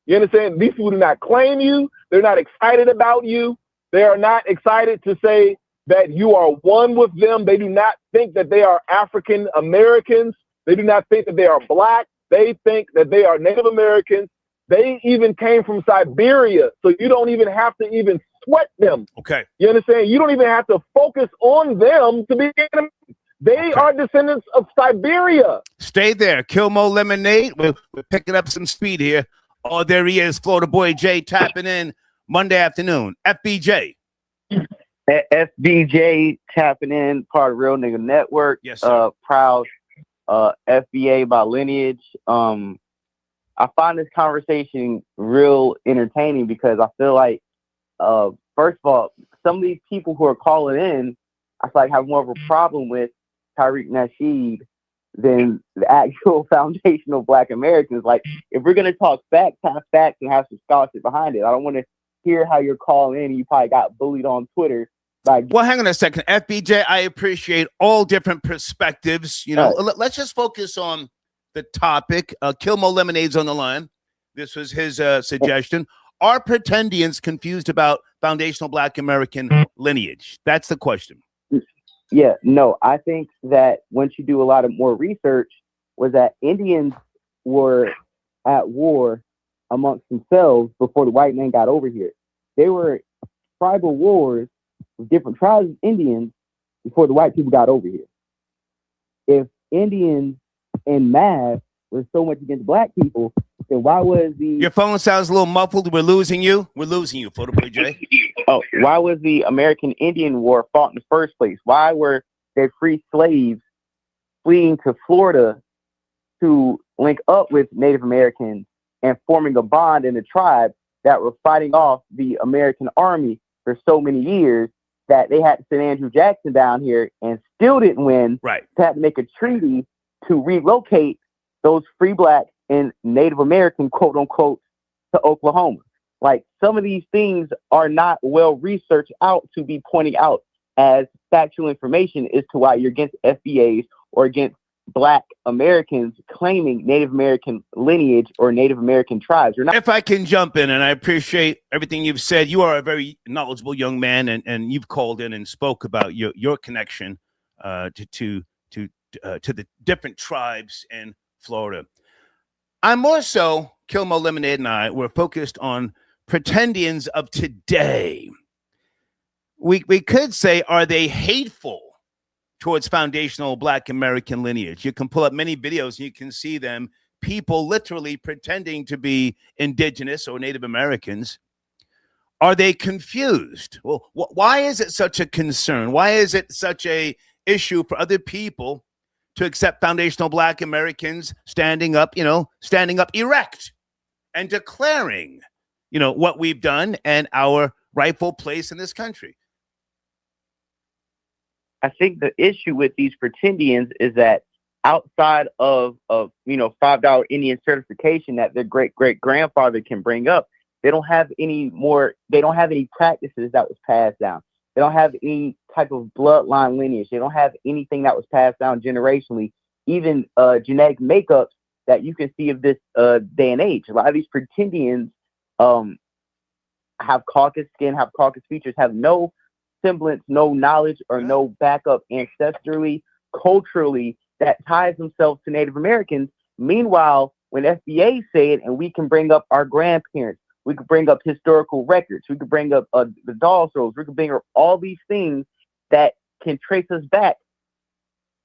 You understand? These people do not claim you. They're not excited about you. They are not excited to say that you are one with them. They do not think that they are African Americans. They do not think that they are Black. They think that they are Native Americans. They even came from Siberia. So you don't even have to even sweat them. Okay. You understand? You don't even have to focus on them to be. They are descendants of Siberia. Stay there. Kilmo Lemonade. We're picking up some speed here. Oh, there he is. Florida Boy J tapping in Monday afternoon. FBJ. FBJ tapping in, part of Real Nigga Network. Yes, sir. Proud FBA by lineage. I find this conversation real entertaining because I feel like, first of all, some of these people who are calling in, I feel like have more of a problem with Tariq Nasheed than the actual foundational Black Americans. Like, if we're gonna talk facts, have facts and have some scholarship behind it. I don't want to hear how you're calling in. You probably got bullied on Twitter. Well, hang on a second, FBJ. I appreciate all different perspectives. Let's just focus on the topic. Kilmo Lemonade's on the line. This was his suggestion. Are Pretendians confused about foundational Black American lineage? That's the question. Yeah, no, I think that once you do a lot of more research, was that Indians were at war amongst themselves before the white man got over here. They were tribal wars with different tribes of Indians before the white people got over here. If Indians en masse were so much against Black people, then why was the... Your phone sounds a little muffled. We're losing you. We're losing you, Photo Boy J. Oh, why was the American Indian War fought in the first place? Why were there free slaves fleeing to Florida to link up with Native Americans and forming a bond in the tribe that were fighting off the American army for so many years that they had to send Andrew Jackson down here and still didn't win? Right. They had to make a treaty to relocate those free Black and Native American, quote unquote, to Oklahoma. Like, some of these things are not well researched out to be pointing out as factual information as to why you're against FBAs or against Black Americans claiming Native American lineage or Native American tribes. You're not. If I can jump in, and I appreciate everything you've said. You are a very knowledgeable young man, and you've called in and spoke about your connection to the different tribes in Florida. I'm more so, Kilmo Lemonade and I, we're focused on Pretendians of today. We could say, are they hateful towards foundational Black American lineage? You can pull up many videos and you can see them, people literally pretending to be indigenous or Native Americans. Are they confused? Well, why is it such a concern? Why is it such a issue for other people to accept foundational Black Americans standing up erect and declaring, what we've done and our rightful place in this country? I think the issue with these Pretendians is that outside of $5 Indian certification that their great-great-grandfather can bring up, they don't have any practices that was passed down. They don't have any type of bloodline lineage. They don't have anything that was passed down generationally, even genetic makeups that you can see of this day and age. A lot of these Pretendians have caucus skin, have caucus features, have no semblance, no knowledge, or no backup ancestrally, culturally, that ties themselves to Native Americans. Meanwhile, when FBA say it, and we can bring up our grandparents, we could bring up historical records, we could bring up the doll shows, we could bring up all these things that can trace us back,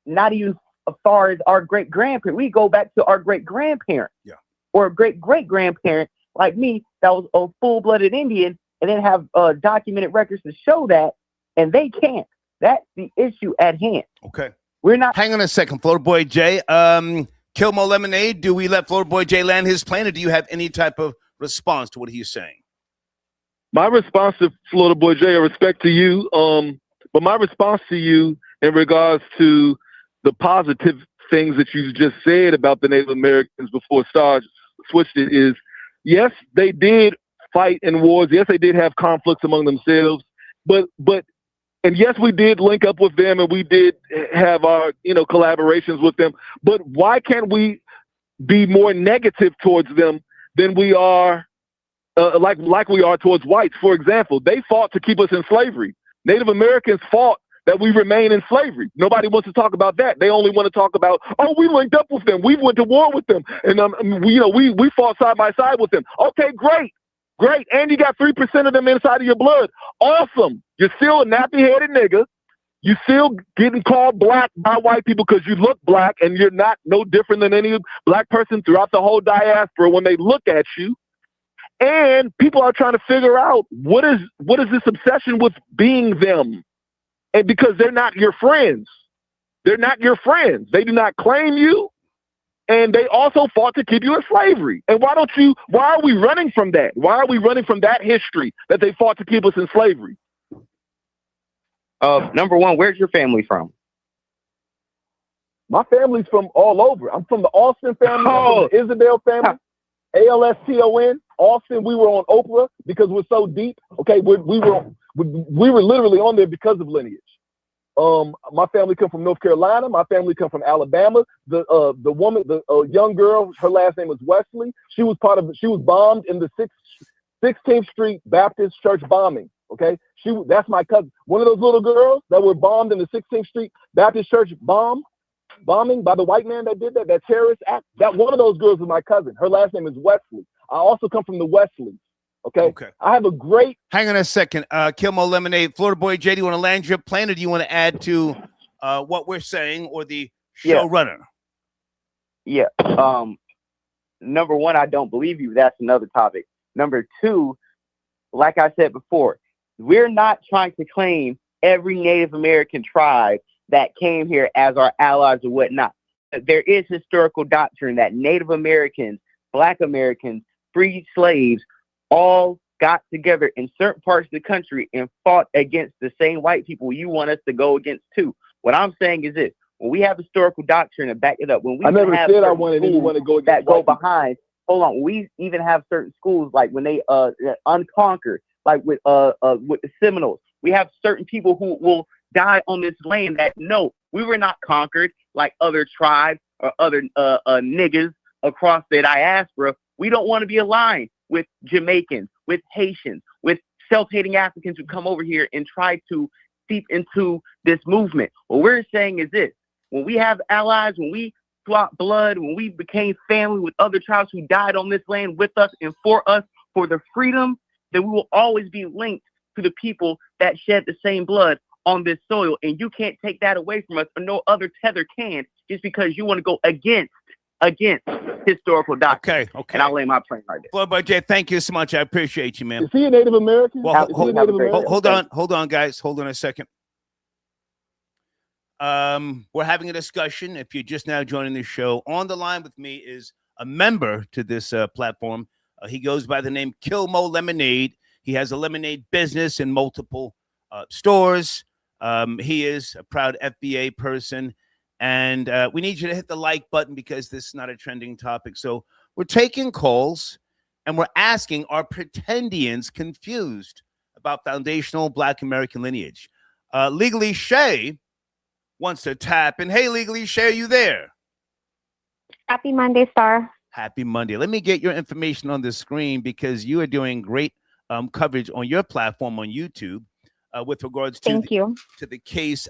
not even as far as our great-grandparent. We go back to our great-grandparent, or a great-great-grandparent like me that was a full-blooded Indian, and then have documented records to show that, and they can't. That's the issue at hand. Okay. We're not. Hang on a second, Florida Boy J. Kilmo Lemonade, do we let Florida Boy J land his plane, or do you have any type of response to what he's saying? My response to Florida Boy J, I respect to you, but my response to you in regards to the positive things that you just said about the Native Americans before Star switched it is, yes, they did fight in wars. Yes, they did have conflicts among themselves, and yes, we did link up with them, and we did have our, collaborations with them. But why can't we be more negative towards them than we are, like we are towards whites? For example, they fought to keep us in slavery. Native Americans fought that we remain in slavery. Nobody wants to talk about that. They only want to talk about, we linked up with them, we went to war with them, and we fought side by side with them. Okay, great. And you got 3% of them inside of your blood. Awesome. You're still a nappy-headed nigga. You're still getting called Black by white people because you look Black, and you're not no different than any Black person throughout the whole diaspora when they look at you. And people are trying to figure out what is this obsession with being them? And because they're not your friends. They're not your friends. They do not claim you. And they also fought to keep you in slavery. And why are we running from that? Why are we running from that history that they fought to keep us in slavery? Number one, where's your family from? My family's from all over. I'm from the Austin family, I'm from the Isabel family, ALSTON, Austin. We were on Oprah because we're so deep. Okay, we were literally on there because of lineage. My family come from North Carolina. My family come from Alabama. The woman, the young girl, her last name was Wesley. She was bombed in the 16th Street Baptist Church bombing. Okay, that's my cousin. One of those little girls that were bombed in the 16th Street Baptist Church bombing by the white man that did that terrorist act. That one of those girls is my cousin. Her last name is Wesley. I also come from the Wesleys. Okay. I have a great. Hang on a second. Kilmo Lemonade, Florida Boy J, do you want to land your plane, or do you want to add to what we're saying, or the showrunner? Yeah. Number one, I don't believe you. That's another topic. Number two, like I said before, we're not trying to claim every Native American tribe that came here as our allies or whatnot. There is historical doctrine that Native Americans, Black Americans, freed slaves all got together in certain parts of the country and fought against the same white people you want us to go against too. What I'm saying is this: when we have historical doctrine and back it up, when we I never have said I wanted anyone to go against that go behind. Hold on, we even have certain schools like when they unconquered, like with the Seminoles. We have certain people who will die on this land that no, we were not conquered like other tribes or other niggas across the diaspora. We don't want to be aligned with Jamaicans, with Haitians, with self-hating Africans who come over here and try to seep into this movement. What we're saying is this: when we have allies, when we swap blood, when we became family with other tribes who died on this land with us and for us for the freedom, then we will always be linked to the people that shed the same blood on this soil. And you can't take that away from us, or no other tether can, just because you want to go against historical doctrine. Okay. And I'll lay my plane right there. Florida Boy J, thank you so much. I appreciate you, man. Is he a Native American? Well, hold on, guys. Hold on a second. We're having a discussion. If you're just now joining the show, on the line with me is a member to this platform. He goes by the name Kilmo Lemonade. He has a lemonade business in multiple stores. He is a proud FBA person. And we need you to hit the like button because this is not a trending topic. So we're taking calls and we're asking, are Pretendians confused about foundational Black American lineage? Legally Shay wants to tap in. Hey, Legally Shay, are you there? Happy Monday, Star. Happy Monday. Let me get your information on the screen because you are doing great coverage on your platform on YouTube with regards to the case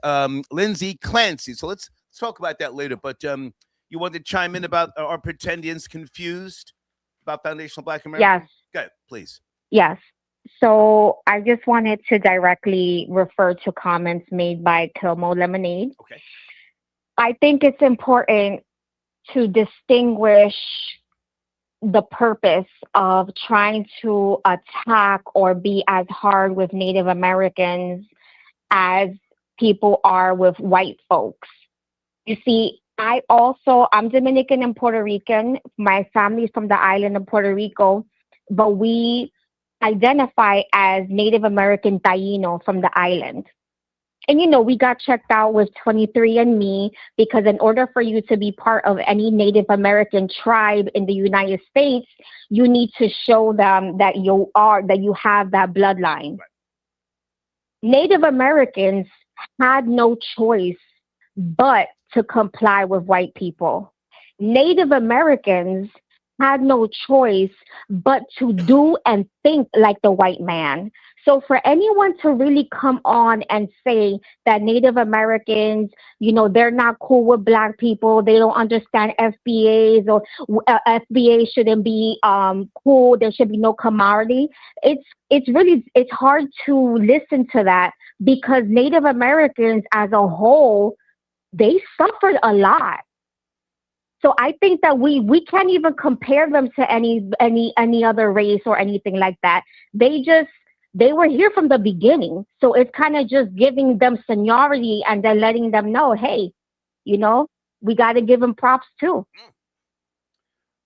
Lindsay Clancy. So let's talk about that later. But you want to chime in about are Pretendians confused about foundational Black America? Yes. Go ahead, please. Yes. So I just wanted to directly refer to comments made by Kilmo Lemonade. Okay. I think it's important to distinguish the purpose of trying to attack or be as hard with Native Americans as people are with white folks. You see, I'm Dominican and Puerto Rican. My family's from the island of Puerto Rico, but we identify as Native American Taíno from the island. And, we got checked out with 23andMe because in order for you to be part of any Native American tribe in the United States, you need to show them that you have that bloodline. Right. Native Americans had no choice but to comply with white people. Native Americans had no choice but to do and think like the white man. So for anyone to really come on and say that Native Americans, they're not cool with Black people, they don't understand FBAs, or FBA shouldn't be cool, there should be no camaraderie. It's hard to listen to that because Native Americans as a whole, they suffered a lot. So I think that we can't even compare them to any other race or anything like that. They were here from the beginning. So it's kind of just giving them seniority and then letting them know, hey, we got to give them props too.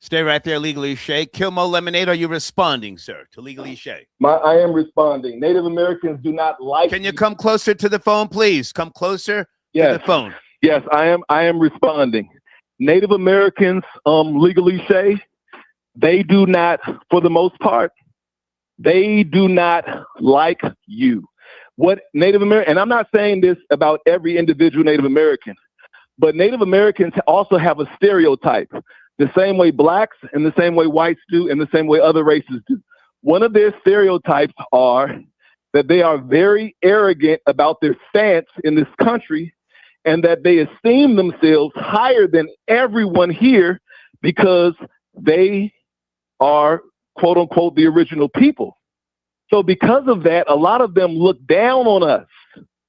Stay right there, Legally Shay. Kilmo Lemonade, are you responding, sir, to Legally Shay? I am responding. Native Americans do not like. Can you come closer to the phone, please? Come closer to the phone. Yes, I am responding. Native Americans, Legally Shay, they do not, for the most part, they do not like you. what Native American, and I'm not saying this about every individual Native American, but Native Americans also have a stereotype, the same way blacks and the same way whites do and the same way other races do. One of their stereotypes are that they are very arrogant about their stance in this country and that they esteem themselves higher than everyone here because they are, quote unquote, the original people. So because of that, a lot of them look down on us.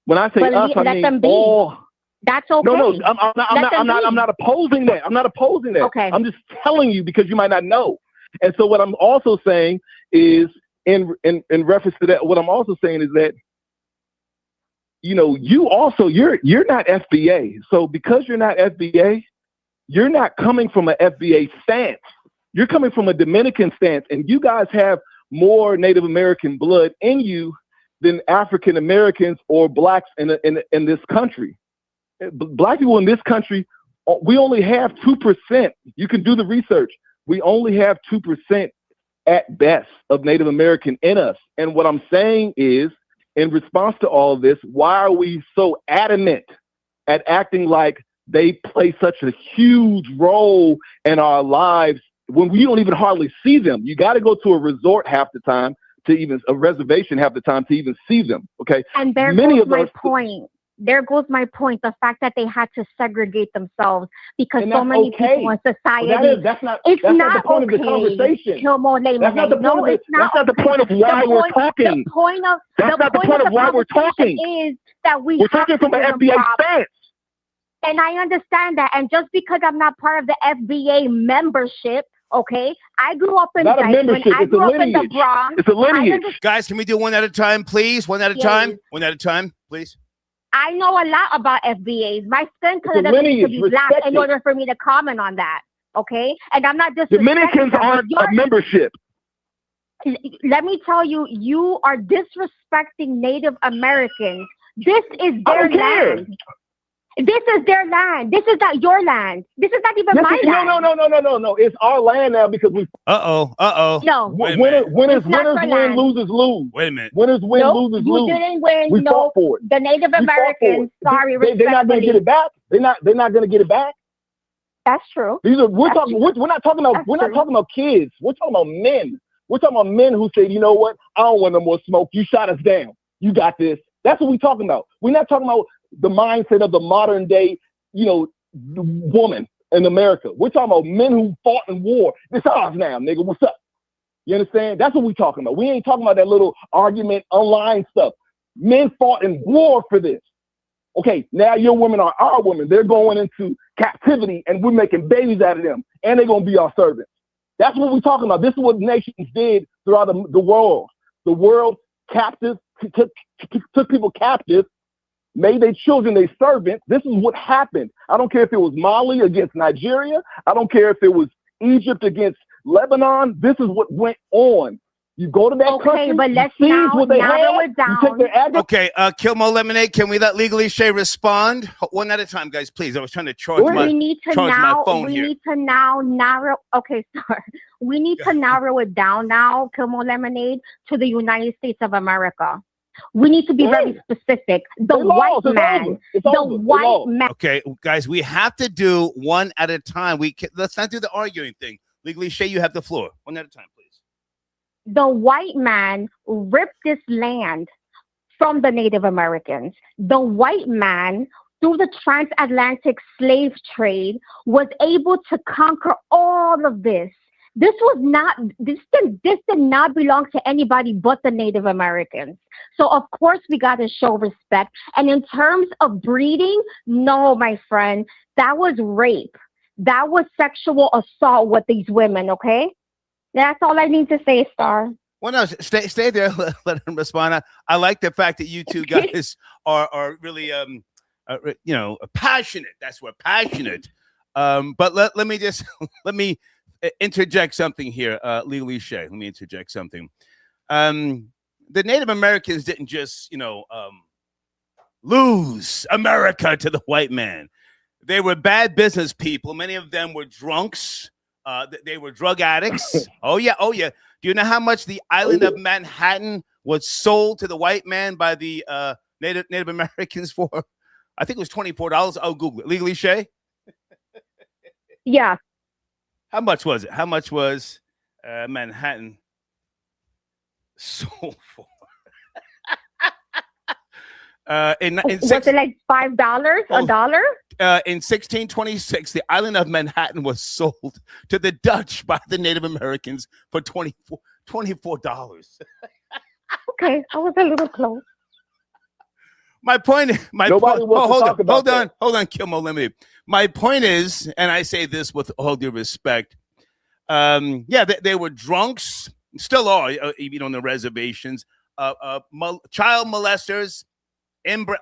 When I say us, I mean all. That's okay. No, I'm not opposing that. I'm not opposing that. Okay. I'm just telling you because you might not know. And so what I'm also saying is, in reference to that, what I'm also saying is that, you know, you're not FBA. So because you're not FBA, you're not coming from an FBA stance. You're coming from a Dominican stance, and you guys have more Native American blood in you than African Americans or blacks in this country. Black people in this country, we only have 2%. You can do the research. We only have 2% at best of Native American in us. And what I'm saying is, in response to all of this, why are we so adamant at acting like they play such a huge role in our lives when we don't even hardly see them? You got to go to a resort half the time to even a reservation half the time to even see them. Okay. And there goes my point. There goes my point. The fact that they had to segregate themselves because so many people in society. That's not the point of the conversation. That's not the point of why we're talking. That's not the point of why we're talking. Is that we're talking from an FBA stance. And I understand that. And just because I'm not part of the FBA membership, okay, I grew up in not a membership. It's a lineage. In the Bronx. It's a lineage. Guys, can we do one at a time, please? One at a time. One at a time, please. I know a lot about FBAs. My skin color doesn't need to be black in order for me to comment on that. Okay, and I'm not disrespecting. Dominicans aren't a membership. Let me tell you, you are disrespecting Native Americans. This is their land. This is their land. This is not your land. This is not even my land. No. It's our land now because we. No. Winners win, losers lose. Wait a minute. Winners win, losers lose. You didn't win. We fought for it. The Native Americans. Sorry, they're not going to get it back. They're not going to get it back. That's true. We're not talking about kids. We're talking about men. We're talking about men who say, you know what? I don't want no more smoke. You shot us down. You got this. That's what we're talking about. We're not talking about the mindset of the modern day, woman in America. We're talking about men who fought in war. It's ours now, nigga. What's up? You understand? That's what we're talking about. We ain't talking about that little argument online stuff. Men fought in war for this. Okay, now your women are our women. They're going into captivity and we're making babies out of them. And they're going to be our servants. That's what we're talking about. This is what nations did throughout the world. The world captive, took people captive, made their children their servants. This is what happened. I don't care if it was Mali against Nigeria. I don't care if it was Egypt against Lebanon. This is what went on. You go to that country, but let's what they have, down. You take their address. Okay, Kilmo Lemonade, can we let Legally Shay respond? One at a time, guys, please. I was trying to charge my phone here. We need to now narrow. Okay, sorry. We need to narrow it down now, Kilmo Lemonade, to the United States of America. We need to be very specific. The white man. Okay, guys, we have to do one at a time. Let's not do the arguing thing. Legally Shay, you have the floor. One at a time, please. The white man ripped this land from the Native Americans. The white man, through the transatlantic slave trade, was able to conquer all of this. This did not belong to anybody but the Native Americans. So of course we got to show respect. And in terms of breeding, no, my friend, that was rape. That was sexual assault with these women. Okay, that's all I need to say, Star. Well, no, stay there. Let him respond. I like the fact that you two guys are really passionate. That's what passionate. But let me interject something here, Legally Shay. Let me interject something. The Native Americans didn't just, lose America to the white man. They were bad business people. Many of them were drunks. They were drug addicts. Oh yeah. Do you know how much the island of Manhattan was sold to the white man by the Native Americans for, I think it was $24. Oh, Google it. Legally Shay? Yeah. How much was it? How much was Manhattan sold for? Was it like $5, a dollar? In 1626, the island of Manhattan was sold to the Dutch by the Native Americans for $24. Okay, I was a little close. My point. Hold on, Kilmo. Let me. My point is, and I say this with all due respect. They were drunks, still are, even on the reservations. Child molesters,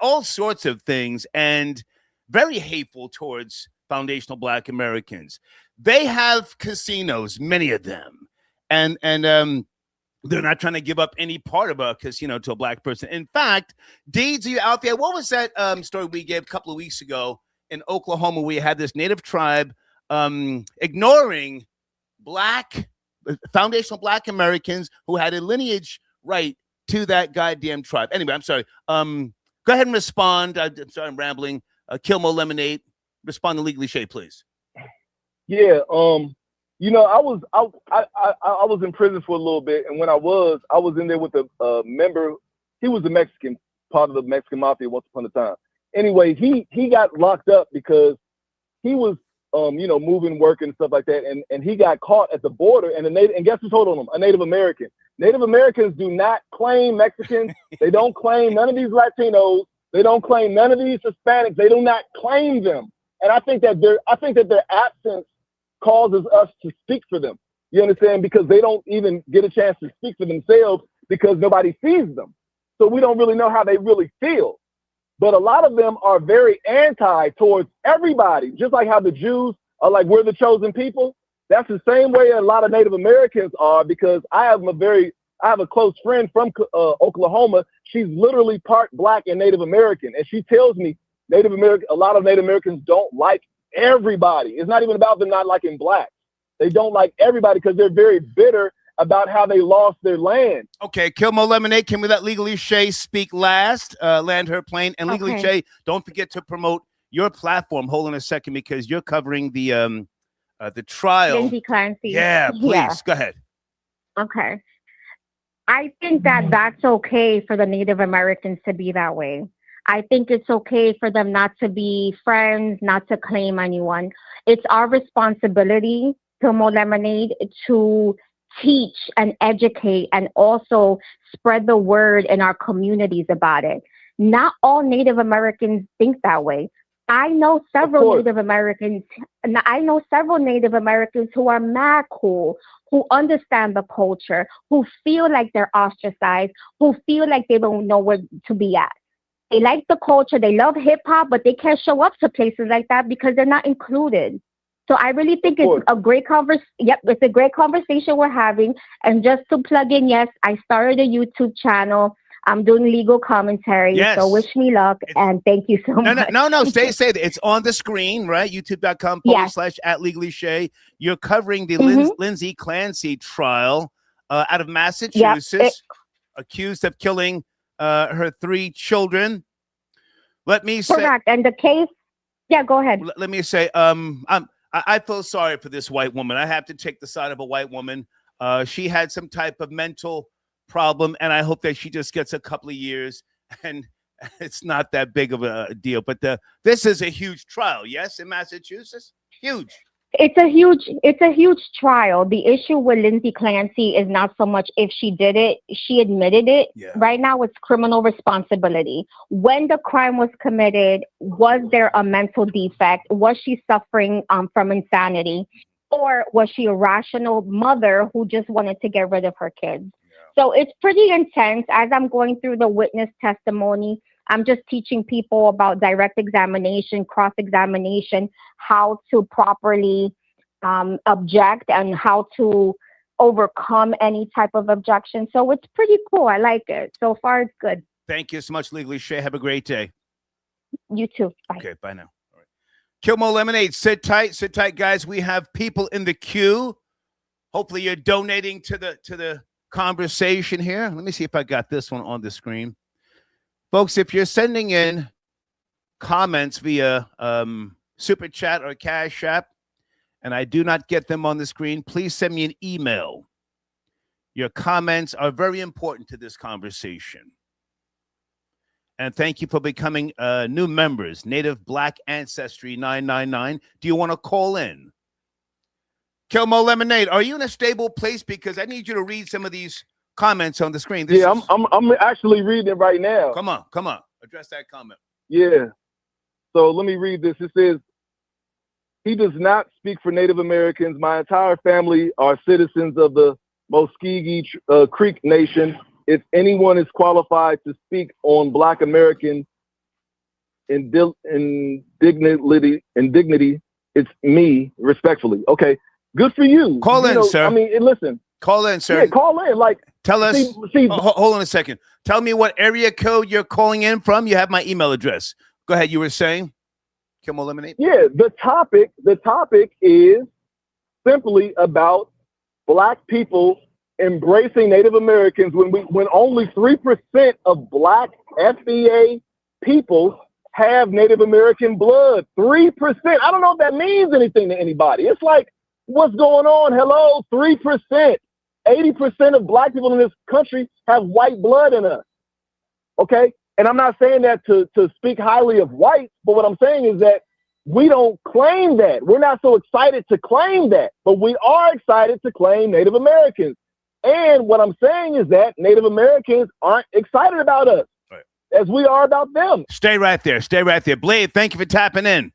all sorts of things, and very hateful towards foundational Black Americans. They have casinos, many of them, and they're not trying to give up any part of a casino to a Black person. In fact, Deeds, are you out there? What was that story we gave a couple of weeks ago in Oklahoma? We had this Native tribe ignoring foundational Black Americans who had a lineage right to that goddamn tribe. Anyway, I'm sorry. Go ahead and respond. I'm sorry, I'm rambling. Kilmo Lemonade, respond to Legally Shay, please. Yeah. I was in prison for a little bit, and when I was in there with a member. He was a Mexican, part of the Mexican mafia once upon a time. Anyway, he got locked up because he was moving, working, stuff like that, and he got caught at the border. And guess who told on him? A Native American. Native Americans do not claim Mexicans. They don't claim none of these Latinos. They don't claim none of these Hispanics. They do not claim them. And I think that their absence causes us to speak for them. You understand? Because they don't even get a chance to speak for themselves because nobody sees them. So we don't really know how they really feel. But a lot of them are very anti towards everybody, just like how the Jews are like, we're the chosen people. That's the same way a lot of Native Americans are, because I have a close friend from Oklahoma. She's literally part Black and Native American. And she tells me a lot of Native Americans don't like everybody. It's not even about them not liking Blacks. They don't like everybody because they're very bitter about how they lost their land. Okay, Kilmo Lemonade, can we let Legally Shay speak last? Land her plane. And Legally Shay, don't forget to promote your platform. Hold on a second, because you're covering the trial. Lindsay Clancy. Yeah, please, go ahead. Okay. I think that that's okay for the Native Americans to be that way. I think it's okay for them not to be friends, not to claim anyone. It's our responsibility, Kilmo Lemonade, to teach and educate and also spread the word in our communities about it. Not all Native Americans think that way. I know several Native Americans who are mad cool, who understand the culture, who feel like they're ostracized, who feel like they don't know where to be at. They like the culture, they love hip hop, but they can't show up to places like that because they're not included. So I really think it's a great it's a great conversation we're having. And just to plug in, yes, I started a YouTube channel. I'm doing legal commentary. Yes. So wish me luck and thank you so much. No. Say it's on the screen, right? YouTube.com/@LegallyShay. You're covering the Lindsay Clancy trial out of Massachusetts, accused of killing her 3 children. Let me say. Correct. And the case. Yeah, go ahead. Let me say. I feel sorry for this white woman. I have to take the side of a white woman. She had some type of mental problem, and I hope that she just gets a couple of years, and it's not that big of a deal. But this is a huge trial, yes, in Massachusetts? Huge. It's a huge trial. The issue with Lindsay Clancy is not so much if she did it, she admitted it. Yeah. Right now it's criminal responsibility. When the crime was committed, was there a mental defect? Was she suffering from insanity? Or was she a rational mother who just wanted to get rid of her kids? Yeah. So it's pretty intense. As I'm going through the witness testimony, I'm just teaching people about direct examination, cross-examination, how to properly object and how to overcome any type of objection. So it's pretty cool. I like it. So far, it's good. Thank you so much, Legally Shay. Have a great day. You too. Bye. Okay, bye now. All right. Kilmo Lemonade, sit tight, guys. We have people in the queue. Hopefully, you're donating to the conversation here. Let me see if I got this one on the screen. Folks, if you're sending in comments via Super Chat or Cash App, and I do not get them on the screen, please send me an email. Your comments are very important to this conversation. And thank you for becoming new members. Native Black Ancestry 999. Do you want to call in? Kilmo Lemonade, are you in a stable place? Because I need you to read some of these comments on the screen. I'm actually reading it right now. Come on. Address that comment. Yeah. So let me read this. It says, he does not speak for Native Americans. My entire family are citizens of the Muskogee Creek Nation. If anyone is qualified to speak on Black American indignity, it's me, respectfully. Okay, good for you. Call in, sir. I mean, listen. Call in, sir. Yeah, call in. Like, tell us. Hold on a second. Tell me what area code you're calling in from. You have my email address. Go ahead. You were saying, Kim Eliminate. Yeah, the topic is simply about Black people embracing Native Americans when only 3% of Black FBA people have Native American blood. 3%. I don't know if that means anything to anybody. It's like, what's going on? Hello, 3%. 80% of Black people in this country have white blood in us. Okay? And I'm not saying that to speak highly of whites, but what I'm saying is that we don't claim that. We're not so excited to claim that, but we are excited to claim Native Americans. And what I'm saying is that Native Americans aren't excited about us as we are about them. Stay right there. Blade, thank you for tapping in.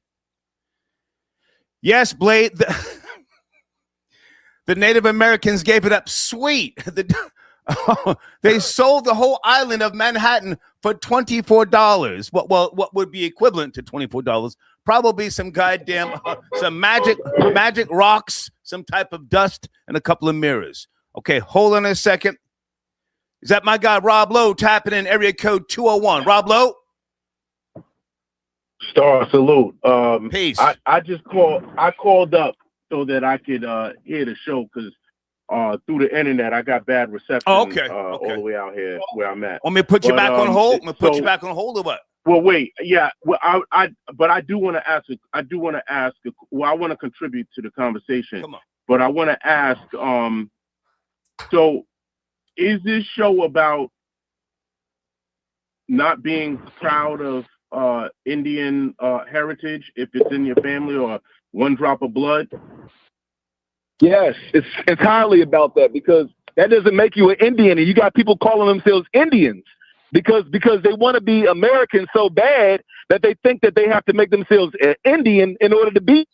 Yes, Blade, the Native Americans gave it up sweet. They sold the whole island of Manhattan for $24. What would be equivalent to $24? Probably some goddamn, some magic rocks, some type of dust, and a couple of mirrors. Okay, hold on a second. Is that my guy Rob Lowe tapping in area code 201? Rob Lowe? Star salute. Peace. I called up so that I could hear the show because through the internet I got bad reception. Oh, okay. All the way out here where I'm at. Want me to put you back on hold? Put you back on hold or what? Well, wait. Yeah. Well, I do want to ask. Well, I want to contribute to the conversation. Come on. But I want to ask. So, is this show about not being proud of Indian heritage if it's in your family or one drop of blood? Yes, it's entirely about that because that doesn't make you an Indian. And you got people calling themselves Indians because they want to be American so bad that they think that they have to make themselves an Indian in order to be.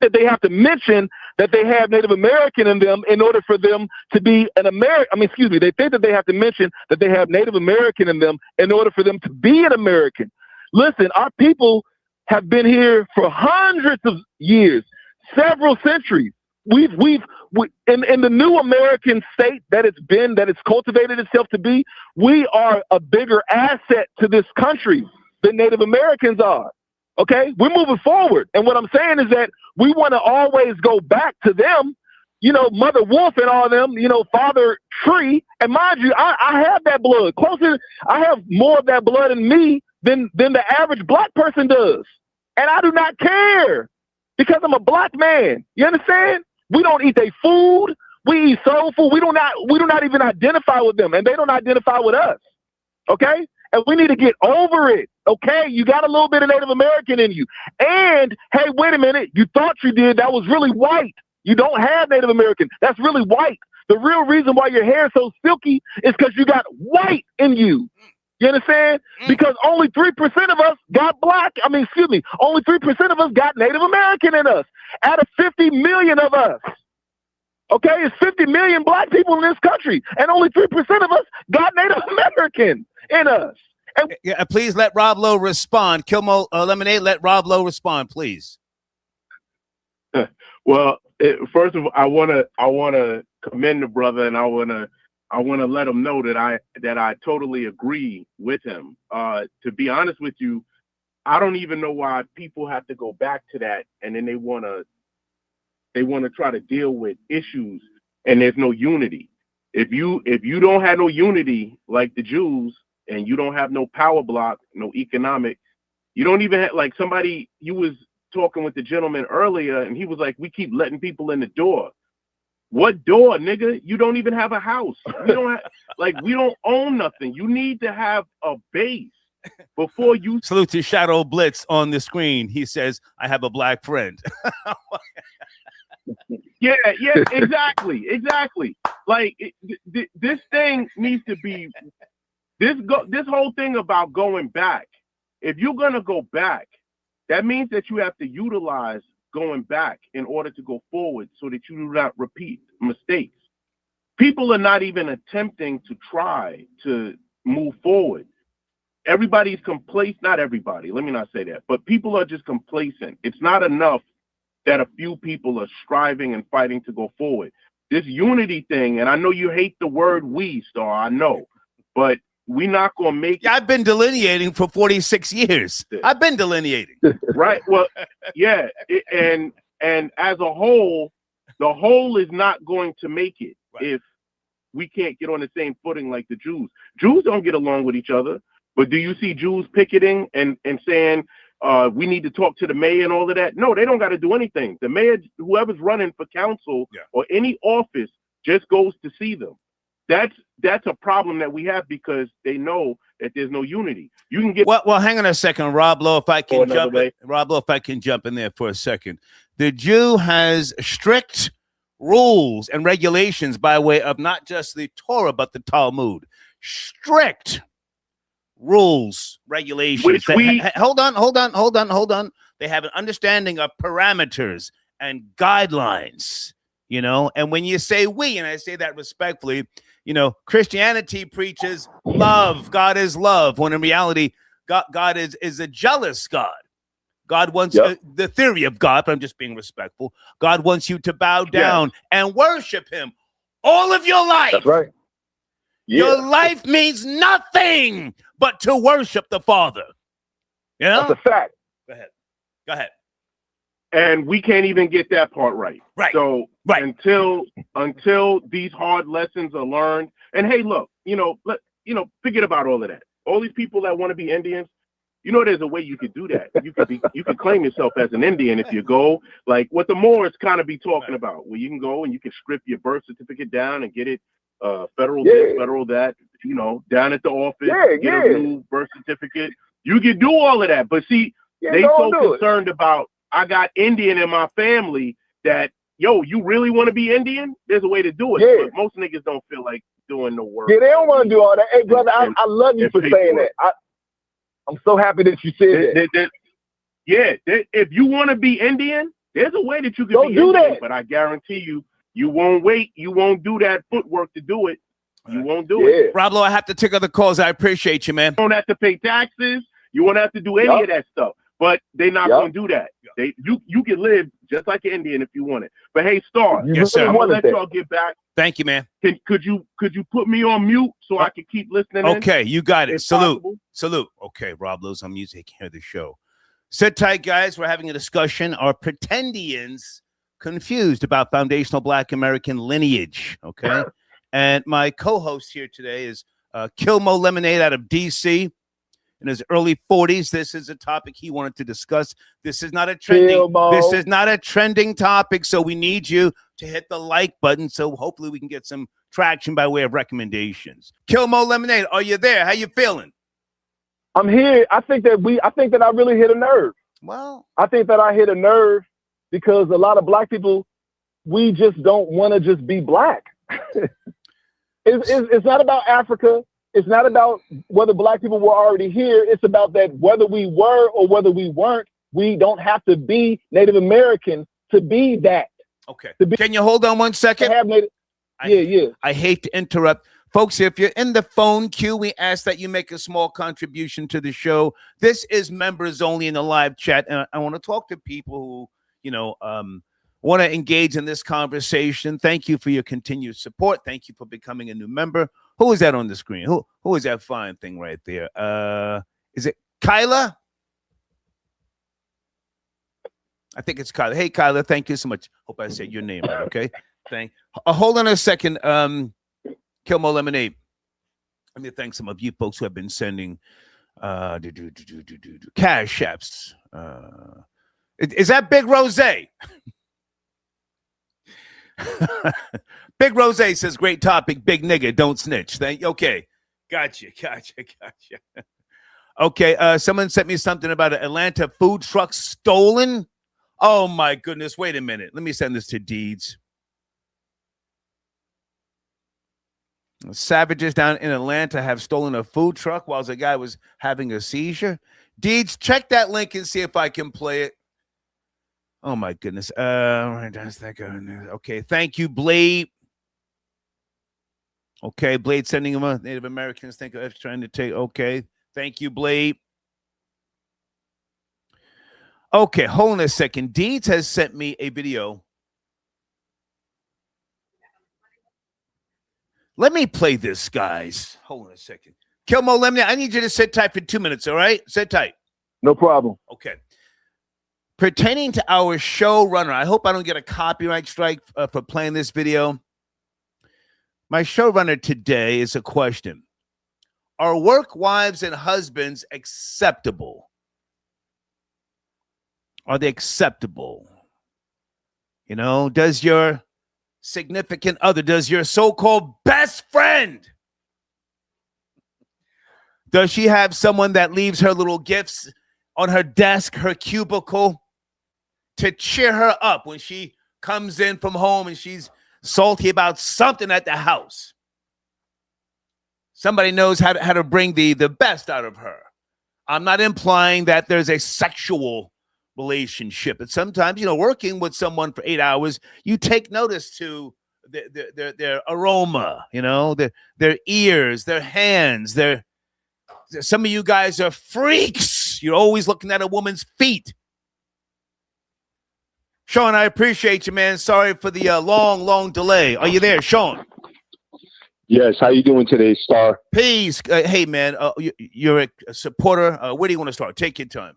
That they have to mention that they have Native American in them in order for them to be an American. They think that they have to mention that they have Native American in them in order for them to be an American. Listen, our people have been here for hundreds of years, several centuries. We in the new American state that it's cultivated itself to be, we are a bigger asset to this country than Native Americans are. Okay, we're moving forward. And what I'm saying is that we want to always go back to them, Mother Wolf and all them, Father Tree. And mind you, I have that blood. I have more of that blood in me than the average Black person does. And I do not care because I'm a Black man. You understand? We don't eat their food. We eat soul food. We do not even identify with them, and they don't identify with us. Okay? And we need to get over it. Okay, you got a little bit of Native American in you. And, hey, wait a minute. You thought you did. That was really white. You don't have Native American. That's really white. The real reason why your hair is so silky is because you got white in you. You understand? Because only 3% of us got Black. Only 3% of us got Native American in us out of 50 million of us. Okay, it's 50 million Black people in this country, and only 3% of us got Native American in us. Yeah, please let Rob Lowe respond. Kilmo Lemonade, let Rob Lowe respond, please. Well, first of all, I want to commend the brother, and I want to let him know that I totally agree with him. To be honest with you, I don't even know why people have to go back to that, and then they want to try to deal with issues, and there's no unity. If you don't have no unity like the Jews, and you don't have no power block, no economic, you don't even have, like, somebody, you was talking with the gentleman earlier, and he was like, we keep letting people in the door. What door, nigga? You don't even have a house. We don't have, like, we don't own nothing. You need to have a base before you. Salute to Shadow Blitz on the screen. He says, I have a black friend. Yeah, exactly. Like, this thing needs to be, this whole thing about going back. If you're going to go back, that means that you have to utilize going back in order to go forward so that you do not repeat mistakes. People are not even attempting to try to move forward. Everybody's complacent. Not everybody, let me not say that, but people are just complacent. It's not enough that a few people are striving and fighting to go forward. This unity thing, and I know you hate the word we, Star, I know, but we're not going to make it. I've been delineating for 46 years. I've been delineating. Right. Well, yeah. And as a whole, the whole is not going to make it if we can't get on the same footing like the Jews. Jews don't get along with each other. But do you see Jews picketing and saying, we need to talk to the mayor and all of that? No, they don't got to do anything. The mayor, whoever's running for council or any office, just goes to see them. That's a problem that we have because they know that there's no unity. You can get well. Hang on a second, Rob Lowe. If I can jump in, Rob Lowe, if I can jump in there for a second. The Jew has strict rules and regulations by way of not just the Torah but the Talmud. Strict rules, regulations. Which hold on. They have an understanding of parameters and guidelines. You know, and when you say we, and I say that respectfully, you know, Christianity preaches love. God is love. When in reality, God is a jealous God. God wants the theory of God, but I'm just being respectful. God wants you to bow down and worship him all of your life. That's right. Yeah. Your life means nothing but to worship the Father. You know? That's a fact. Go ahead. And we can't even get that part right. Right. So until these hard lessons are learned, and hey, look, forget about all of that. All these people that want to be Indians, there's a way you could do that. You could claim yourself as an Indian if you go, like what the Moors kind of be talking about, where you can go and you can strip your birth certificate down and get it federal this, federal that, down at the office, get a new birth certificate. You can do all of that, but see, they so concerned about, I got Indian in my family that, you really want to be Indian? There's a way to do it. Yeah. But most niggas don't feel like doing the work. Yeah, they don't want to do all that. Hey, brother, I love you for saying that. I'm so happy that you said that. If you want to be Indian, there's a way that you can be Indian. But I guarantee you won't wait. You won't do that footwork to do it. You won't do it. Rob Lowe, I have to take other calls. I appreciate you, man. You don't have to pay taxes. You won't have to do any of that stuff. But they're not going to do that. You can live just like an Indian if you want it. But hey, Star, yes, sir. I'm gonna let y'all get back. Thank you, man. Could you put me on mute so I can keep listening? Okay, you got it. Salute. Possible. Salute. Okay, Rob Lowe's on music here, the show. Sit tight, guys. We're having a discussion. Are Pretendians confused about foundational Black American lineage? Okay. And my co-host here today is Kilmo Lemonade out of D.C. in his early 40s. This is a topic he wanted to discuss. This is not a trending topic, so we need you to hit the like button so hopefully we can get some traction by way of recommendations. Kilmo Lemonade, are you there? How you feeling? I'm here. I think that I really hit a nerve. Well, I think that I hit a nerve because a lot of Black people, we just don't want to just be Black. It's not about Africa. It's not about whether Black people were already here. It's about that whether we were or whether we weren't, we don't have to be Native American to be that. Okay. Can you hold on one second? I hate to interrupt. Folks, if you're in the phone queue, we ask that you make a small contribution to the show. This is members only in the live chat. And I want to talk to people who, want to engage in this conversation. Thank you for your continued support. Thank you for becoming a new member. Who is that on the screen? Who is that fine thing right there? Is it Kyla? I think it's Kyla. Hey, Kyla, thank you so much. Hope I said your name right, okay? Hold on a second. Kilmo Lemonade. Let me thank some of you folks who have been sending cash apps. Is that Big Rose? Big Rose says, great topic, big nigga, don't snitch. Okay, gotcha. Okay, someone sent me something about an Atlanta food truck stolen. Oh my goodness, wait a minute. Let me send this to Deeds. Savages down in Atlanta have stolen a food truck while the guy was having a seizure. Deeds, check that link and see if I can play it. Oh my goodness. Okay, thank you, Blade. Okay, Blade sending him a Native Americans think of trying to take. Okay, thank you, Blade. Okay, hold on a second. Deeds has sent me a video. Let me play this, guys. Hold on a second. Kilmo Lemon, I need you to sit tight for 2 minutes, all right? Sit tight. No problem. Okay. Pertaining to our showrunner, I hope I don't get a copyright strike for playing this video. My showrunner today is a question. Are work wives and husbands acceptable? Are they acceptable? You know, does your significant other, does your so-called best friend, does she have someone that leaves her little gifts on her desk, her cubicle, to cheer her up when she comes in from home and she's salty about something at the house? Somebody knows how to bring the best out of her. I'm not implying that there's a sexual relationship, but sometimes, you know, working with someone for 8 hours, you take notice to their aroma, you know, their ears, their hands. Some of you guys are freaks. You're always looking at a woman's feet. Sean, I appreciate you, man. Sorry for the long delay. Are you there, Sean? Yes. How you doing today, Star? Peace. Hey, man, you're a supporter. Where do you want to start? Take your time.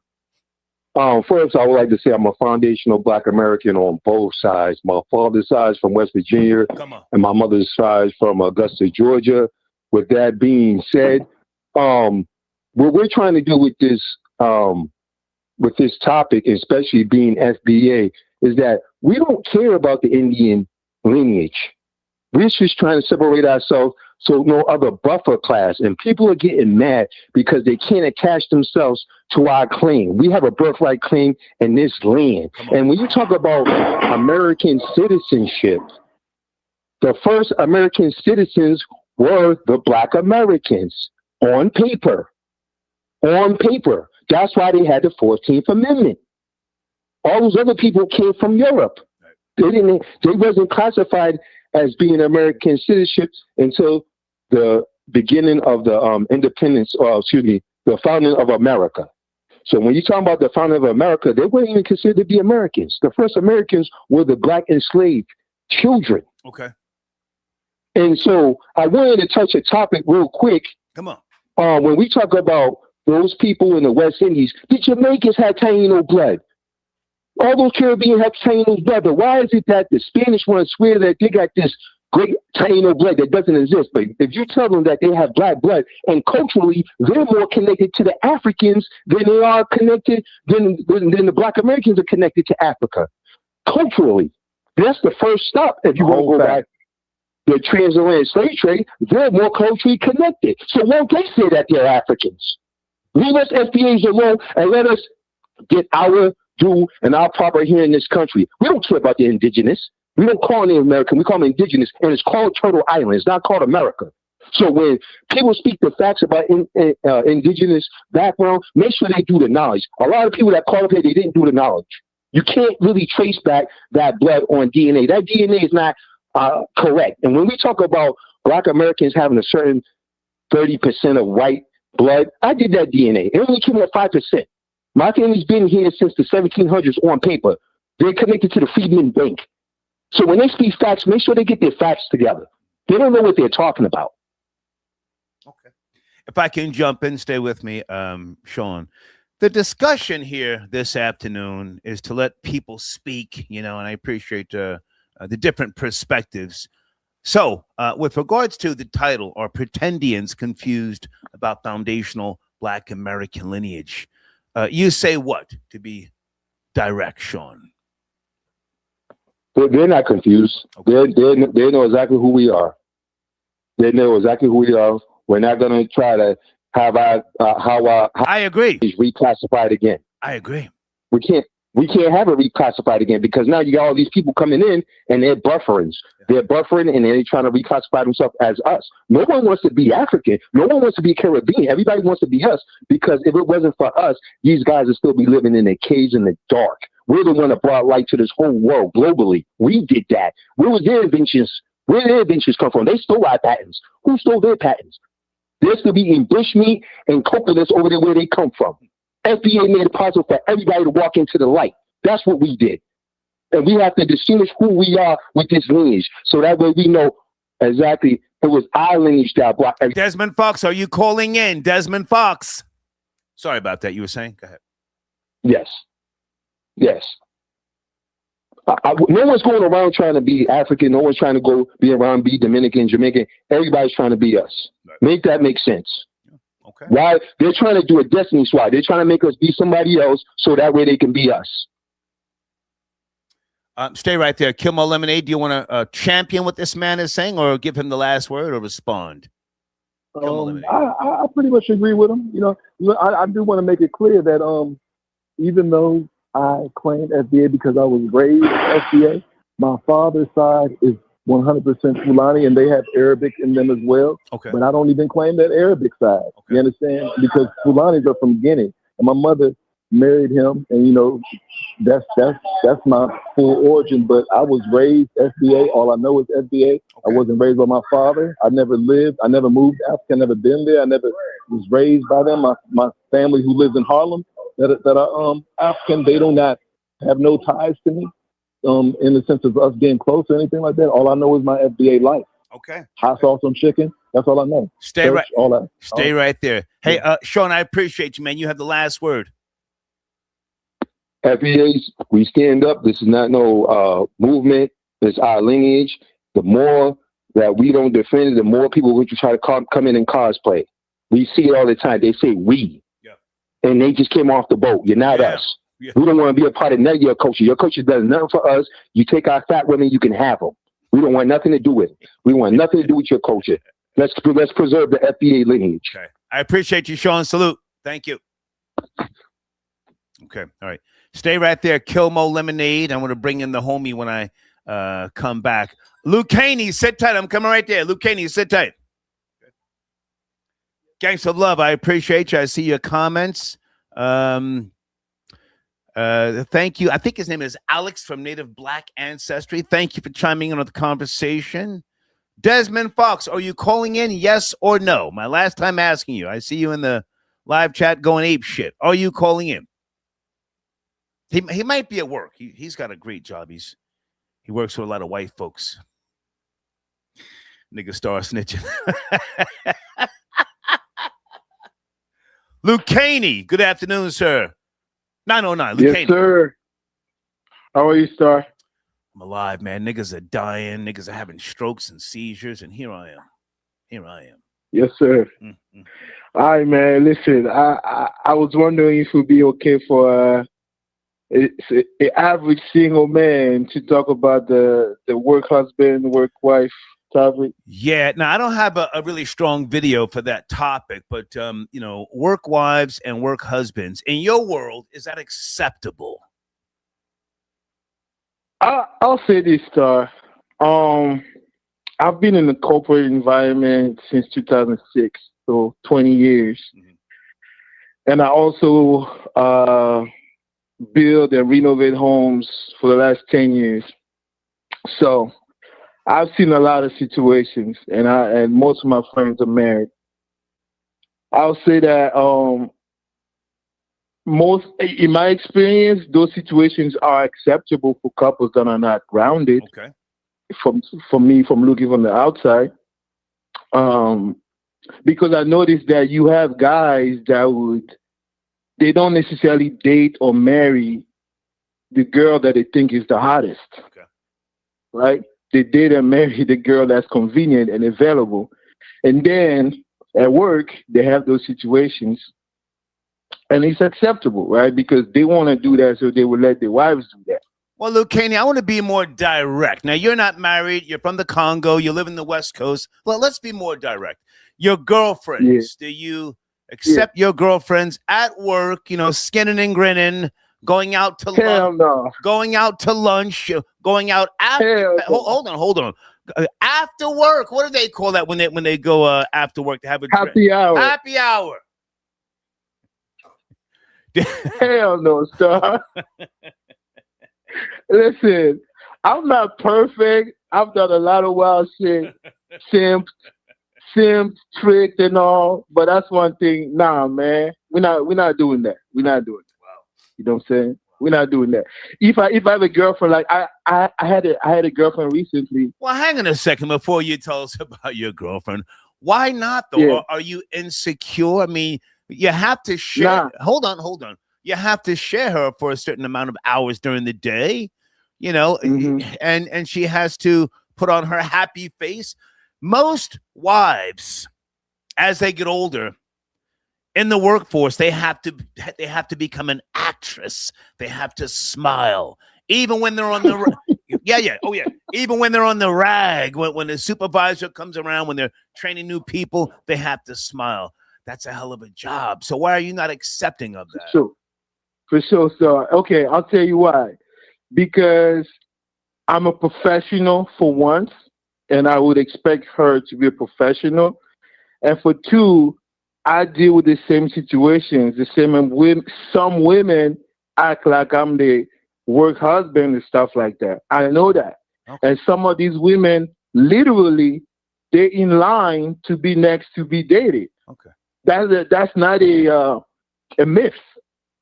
First, I would like to say I'm a foundational Black American on both sides. My father's side is from West Virginia, and my mother's side is from Augusta, Georgia. With that being said, what we're trying to do with this topic, especially being FBA, is that we don't care about the Indian lineage. We're just trying to separate ourselves so no other buffer class. And people are getting mad because they can't attach themselves to our claim. We have a birthright claim in this land. And when you talk about American citizenship, the first American citizens were the Black Americans on paper. On paper. That's why they had the 14th Amendment. All those other people came from Europe. They wasn't classified as being American citizenship until the beginning of the independence, the founding of America. So when you talk about the founding of America, they weren't even considered to be Americans. The first Americans were the Black enslaved children. Okay. And so I wanted to touch a topic real quick. Come on. When we talk about those people in the West Indies, the Jamaicans had Taino blood. All those Caribbean have Taino blood. But why is it that the Spanish want to swear that they got this great Taino blood that doesn't exist? But if you tell them that they have Black blood, and culturally they're more connected to the Africans than they are connected, than the Black Americans are connected to Africa. Culturally, that's the first stop. If you want to go back, the transatlantic slave trade, they're more culturally connected. So won't they say that they're Africans? Leave us FBAs alone and let us get our due and our proper here in this country. We don't care about the indigenous. We don't call them American. We call them indigenous, and it's called Turtle Island. It's not called America. So when people speak the facts about indigenous background, make sure they do the knowledge. A lot of people that call up here, they didn't do the knowledge. You can't really trace back that blood on DNA. That DNA is not correct. And when we talk about Black Americans having a certain 30% of white blood, I did that DNA. It only came at 5%. My family's been here since the 1700s on paper. They're connected to the Freedmen Bank. So when they speak facts, make sure they get their facts together. They don't know what they're talking about. Okay. If I can jump in, stay with me, Sean. The discussion here this afternoon is to let people speak, you know, and I appreciate the different perspectives. So, with regards to the title, are Pretendians confused about foundational Black American lineage? You say what, to be direct, Sean? They're not confused. Okay. They know exactly who we are. They know exactly who we are. We're not going to try to have our I agree. Reclassified again. I agree. We can't have it reclassified again because now you got all these people coming in and they're buffering. They're buffering and they're trying to reclassify themselves as us. No one wants to be African. No one wants to be Caribbean. Everybody wants to be us because if it wasn't for us, these guys would still be living in their caves in the dark. We're the one that brought light to this whole world globally. We did that. Where was their inventions? Where did their inventions come from? They stole our patents. Who stole their patents? They're still be eating bushmeat and coconuts over there where they come from. FBA made it possible for everybody to walk into the light. That's what we did. And we have to distinguish who we are with this lineage. So that way we know exactly it was our lineage that brought everything. Desmond Fox, are you calling in? Desmond Fox. Sorry about that. You were saying? Go ahead. Yes. Yes. No one's going around trying to be African. No one's trying to go be around, be Dominican, Jamaican. Everybody's trying to be us. Right. Make that make sense. Okay. Why? They're trying to do a destiny swap. They're trying to make us be somebody else so that way they can be us. Stay right there. Kilmo Lemonade, do you want to champion what this man is saying or give him the last word or respond? I pretty much agree with him. You know, I do want to make it clear that even though I claim FBA because I was raised FBA, my father's side is 100% Fulani, and they have Arabic in them as well. Okay. But I don't even claim that Arabic side. Okay. You understand? Because Fulanis are from Guinea, and my mother married him, and you know, that's my full origin. But I was raised FBA. All I know is FBA. Okay. I wasn't raised by my father. I never moved to Africa. I never been there. I never was raised by them. My family who lives in Harlem that are African, they do not have no ties to me. In the sense of us being close or anything like that. All I know is my FBA life. Okay. Hot sauce on chicken. That's all I know. Stay right there. Hey, Sean, I appreciate you, man. You have the last word. FBAs, we stand up. This is not no movement. It's our lineage. The more that we don't defend it, the more people will try to come in and cosplay. We see it all the time. They say we. Yeah. And they just came off the boat. You're not us. Yeah. We don't want to be a part of your culture. Your culture does nothing for us. You take our fat women, you can have them. We don't want nothing to do with it. We want nothing to do with your culture. Let's preserve the FBA lineage. Okay. I appreciate you, Sean. Salute. Thank you. Okay. All right. Stay right there. Kilmo Lemonade. I'm going to bring in the homie when I come back. Luke Caney, sit tight. I'm coming right there. Luke Caney, sit tight. Gangs of love. I appreciate you. I see your comments. Thank you. I think his name is Alex from Native Black Ancestry. Thank you for chiming in on the conversation. Desmond Fox, are you calling in? Yes or no? My last time asking you. I see you in the live chat going ape shit. Are you calling in? He might be at work. He's got a great job. He works with a lot of white folks. Nigga star snitching. Luke Caney, good afternoon, sir. 909. Luke yes, Caney. Sir. How are you, Star? I'm alive, man. Niggas are dying. Niggas are having strokes and seizures, and here I am. Yes, sir. Mm-hmm. All right, man. Listen, I was wondering if it would be okay for an average single man to talk about the work husband, work wife topic. Yeah, now I don't have a really strong video for that topic, but work wives and work husbands in your world, is that acceptable? I'll say this, Star. I've been in the corporate environment since 2006, so 20 years, and I also build and renovate homes for the last 10 years. So I've seen a lot of situations, and most of my friends are married. I'll say that in my experience, those situations are acceptable for couples that are not grounded. Okay. For me, from looking from the outside, because I noticed that you have guys that they don't necessarily date or marry the girl that they think is the hottest. Okay. Right? they date and marry the girl that's convenient and available. And then at work, they have those situations, and it's acceptable, right? Because they want to do that, so they will let their wives do that. Well, Lucani, I want to be more direct. Now, you're not married. You're from the Congo. You live in the West Coast. Well, let's be more direct. Your girlfriends, do you accept your girlfriends at work, skinning and grinning, going out to lunch, going out to lunch, going out after? Hold on. After work, what do they call that when they go after work to have a happy hour? Happy hour. Hell no, sir. Listen, I'm not perfect. I've done a lot of wild shit, simped, tricked, and all. But that's one thing. Nah, man, we're not doing that. We're not doing it. Wow. You know what I'm saying? We're not doing that. If I have a girlfriend, like I had a girlfriend recently. Well, hang on a second before you tell us about your girlfriend. Why not though? Yeah. Are you insecure? I mean, you have to share. Hold on. You have to share her for a certain amount of hours during the day, and she has to put on her happy face. Most wives, as they get older in the workforce, they have to become an actress. They have to smile, even when they're on the even when they're on the rag. When the supervisor comes around, when they're training new people, they have to smile. That's a hell of a job. So why are you not accepting of that? For sure, sir. Okay, I'll tell you why. Because I'm a professional for once, and I would expect her to be a professional. And for two, I deal with the same situations. Some women act like I'm the work husband and stuff like that. I know that. Okay. And some of these women, literally, they're in line to be next to be dated. Okay. That's not a myth.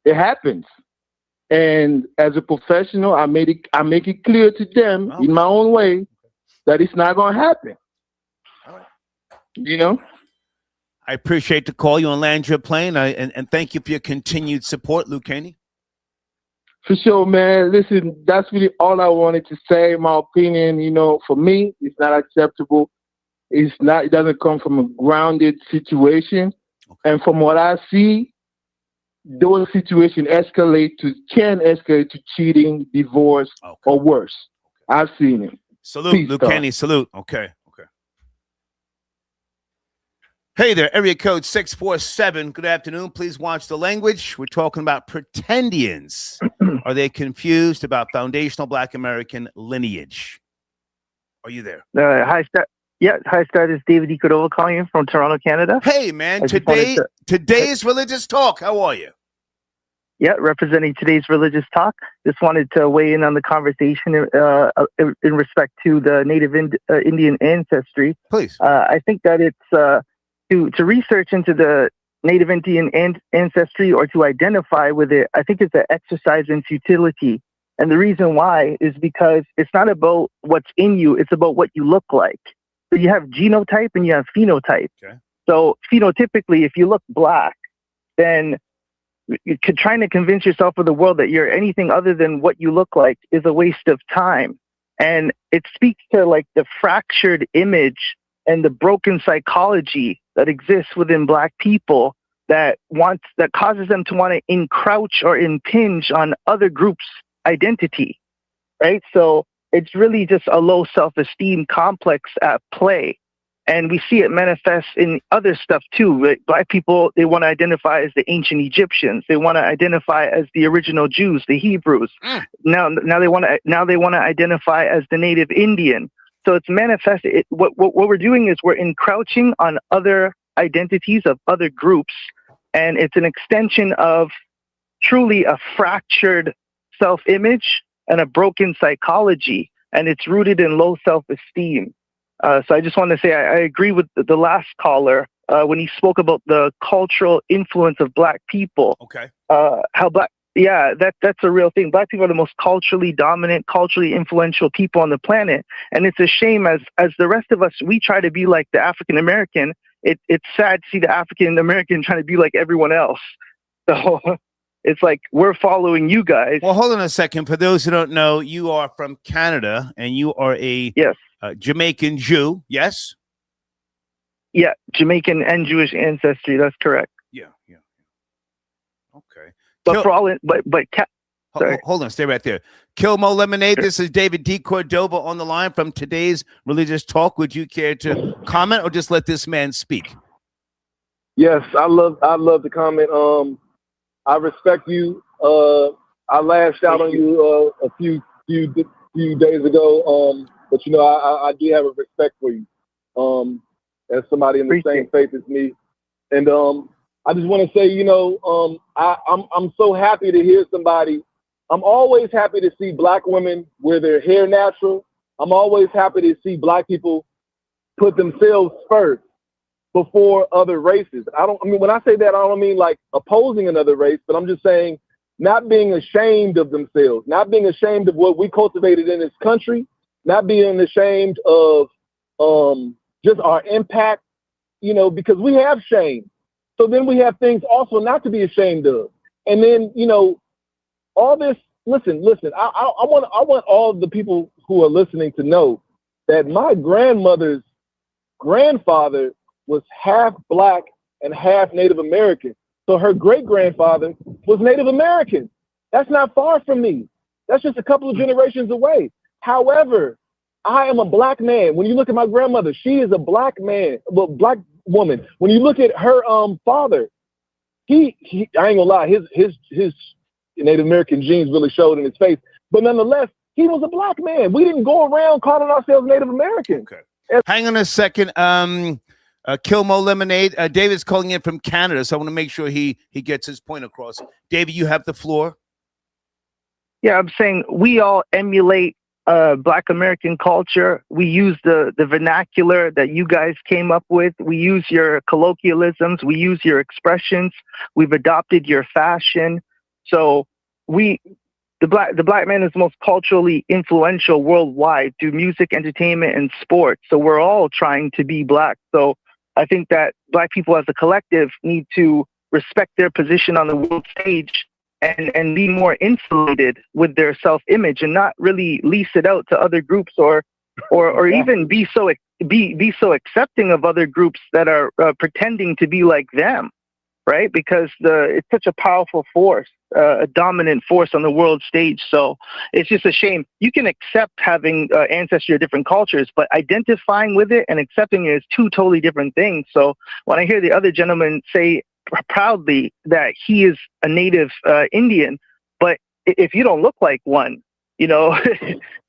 It happens. And as a professional, I make it clear to them in my own way that it's not going to happen. All right. I appreciate the call. You on land your plane. And thank you for your continued support, Lucani. For sure, man. Listen, that's really all I wanted to say. My opinion, for me, it's not acceptable. It doesn't come from a grounded situation. Okay. And from what I see, those situations can escalate to cheating, divorce, or worse. Okay. I've seen it. Salute, Lucani. Salute. Okay. Hey there, area code 647. Good afternoon. Please watch the language. We're talking about Pretendians. Are they confused about foundational Black American lineage? Are you there? Hi, Star. Yeah, hi, Star. This is David E. Cordova calling you from Toronto, Canada. Hey, man. Today's Religious Talk. How are you? Yeah, representing today's Religious Talk. Just wanted to weigh in on the conversation in respect to the Native Indian ancestry. Please. I think that it's to research into the Native Indian ancestry or to identify with it. I think it's an exercise in futility. And the reason why is because it's not about what's in you. It's about what you look like. So you have genotype and you have phenotype. Okay. So phenotypically, if you look Black, then trying to convince yourself or the world that you're anything other than what you look like is a waste of time. And it speaks to like the fractured image and the broken psychology that exists within Black people that causes them to want to encroach or impinge on other groups' identity, right? So it's really just a low self-esteem complex at play. And we see it manifest in other stuff too. Right? Black people, they want to identify as the ancient Egyptians. They want to identify as the original Jews, the Hebrews. Now they want to identify as the Native Indian. So it's manifested. What we're doing is we're encroaching on other identities of other groups, and it's an extension of truly a fractured self-image and a broken psychology, and it's rooted in low self-esteem. So I just want to say I agree with the last caller when he spoke about the cultural influence of Black people. Okay. That's a real thing. Black people are the most culturally dominant, culturally influential people on the planet. And it's a shame as the rest of us, we try to be like the African American. It's sad to see the African American trying to be like everyone else. So It's like we're following you guys. Well, hold on a second. For those who don't know, you are from Canada and you are a Jamaican Jew, yes? Yeah, Jamaican and Jewish ancestry. That's correct. Yeah. Okay. But for all, hold on, stay right there. Kilmo Lemonade, this is David D. Cordova on the line from Today's Religious Talk. Would you care to comment or just let this man speak? Yes, I love to comment. I respect you. I lashed out on you a few days ago. But you know, I do have a respect for you. As somebody in the same faith as me. And I just want to say, you know, I'm so happy to hear somebody. I'm always happy to see Black women wear their hair natural. I'm always happy to see Black people put themselves first before other races. I mean, when I say that, I don't mean like opposing another race, but I'm just saying not being ashamed of themselves, not being ashamed of what we cultivated in this country, not being ashamed of just our impact, you know, because we have shame. So then we have things also not to be ashamed of. And then, you know, all this, listen, I want all the people who are listening to know that my grandmother's grandfather was half Black and half Native American. So her great-grandfather was Native American. That's not far from me. That's just a couple of generations away. However, I am a Black man. When you look at my grandmother, she is a Black man, well, Black woman. When you look at her father, he I ain't gonna lie, his Native American genes really showed in his face. But nonetheless, he was a Black man. We didn't go around calling ourselves Native American. Okay. Hang on a second. Kilmo Lemonade. David's calling in from Canada, so I want to make sure he gets his point across. David, you have the floor. Yeah, I'm saying we all emulate Black American culture. We use the vernacular that you guys came up with. We use your colloquialisms. We use your expressions. We've adopted your fashion. So the black man is the most culturally influential worldwide through music, entertainment, and sports. So we're all trying to be Black. So I think that Black people as a collective need to respect their position on the world stage and be more insulated with their self-image and not really lease it out to other groups or even be so accepting of other groups that are pretending to be like them, right? Because it's such a powerful force, a dominant force on the world stage. So it's just a shame. You can accept having ancestry of different cultures, but identifying with it and accepting it is two totally different things. So when I hear the other gentleman say proudly that he is a native Indian, but if you don't look like one, you know,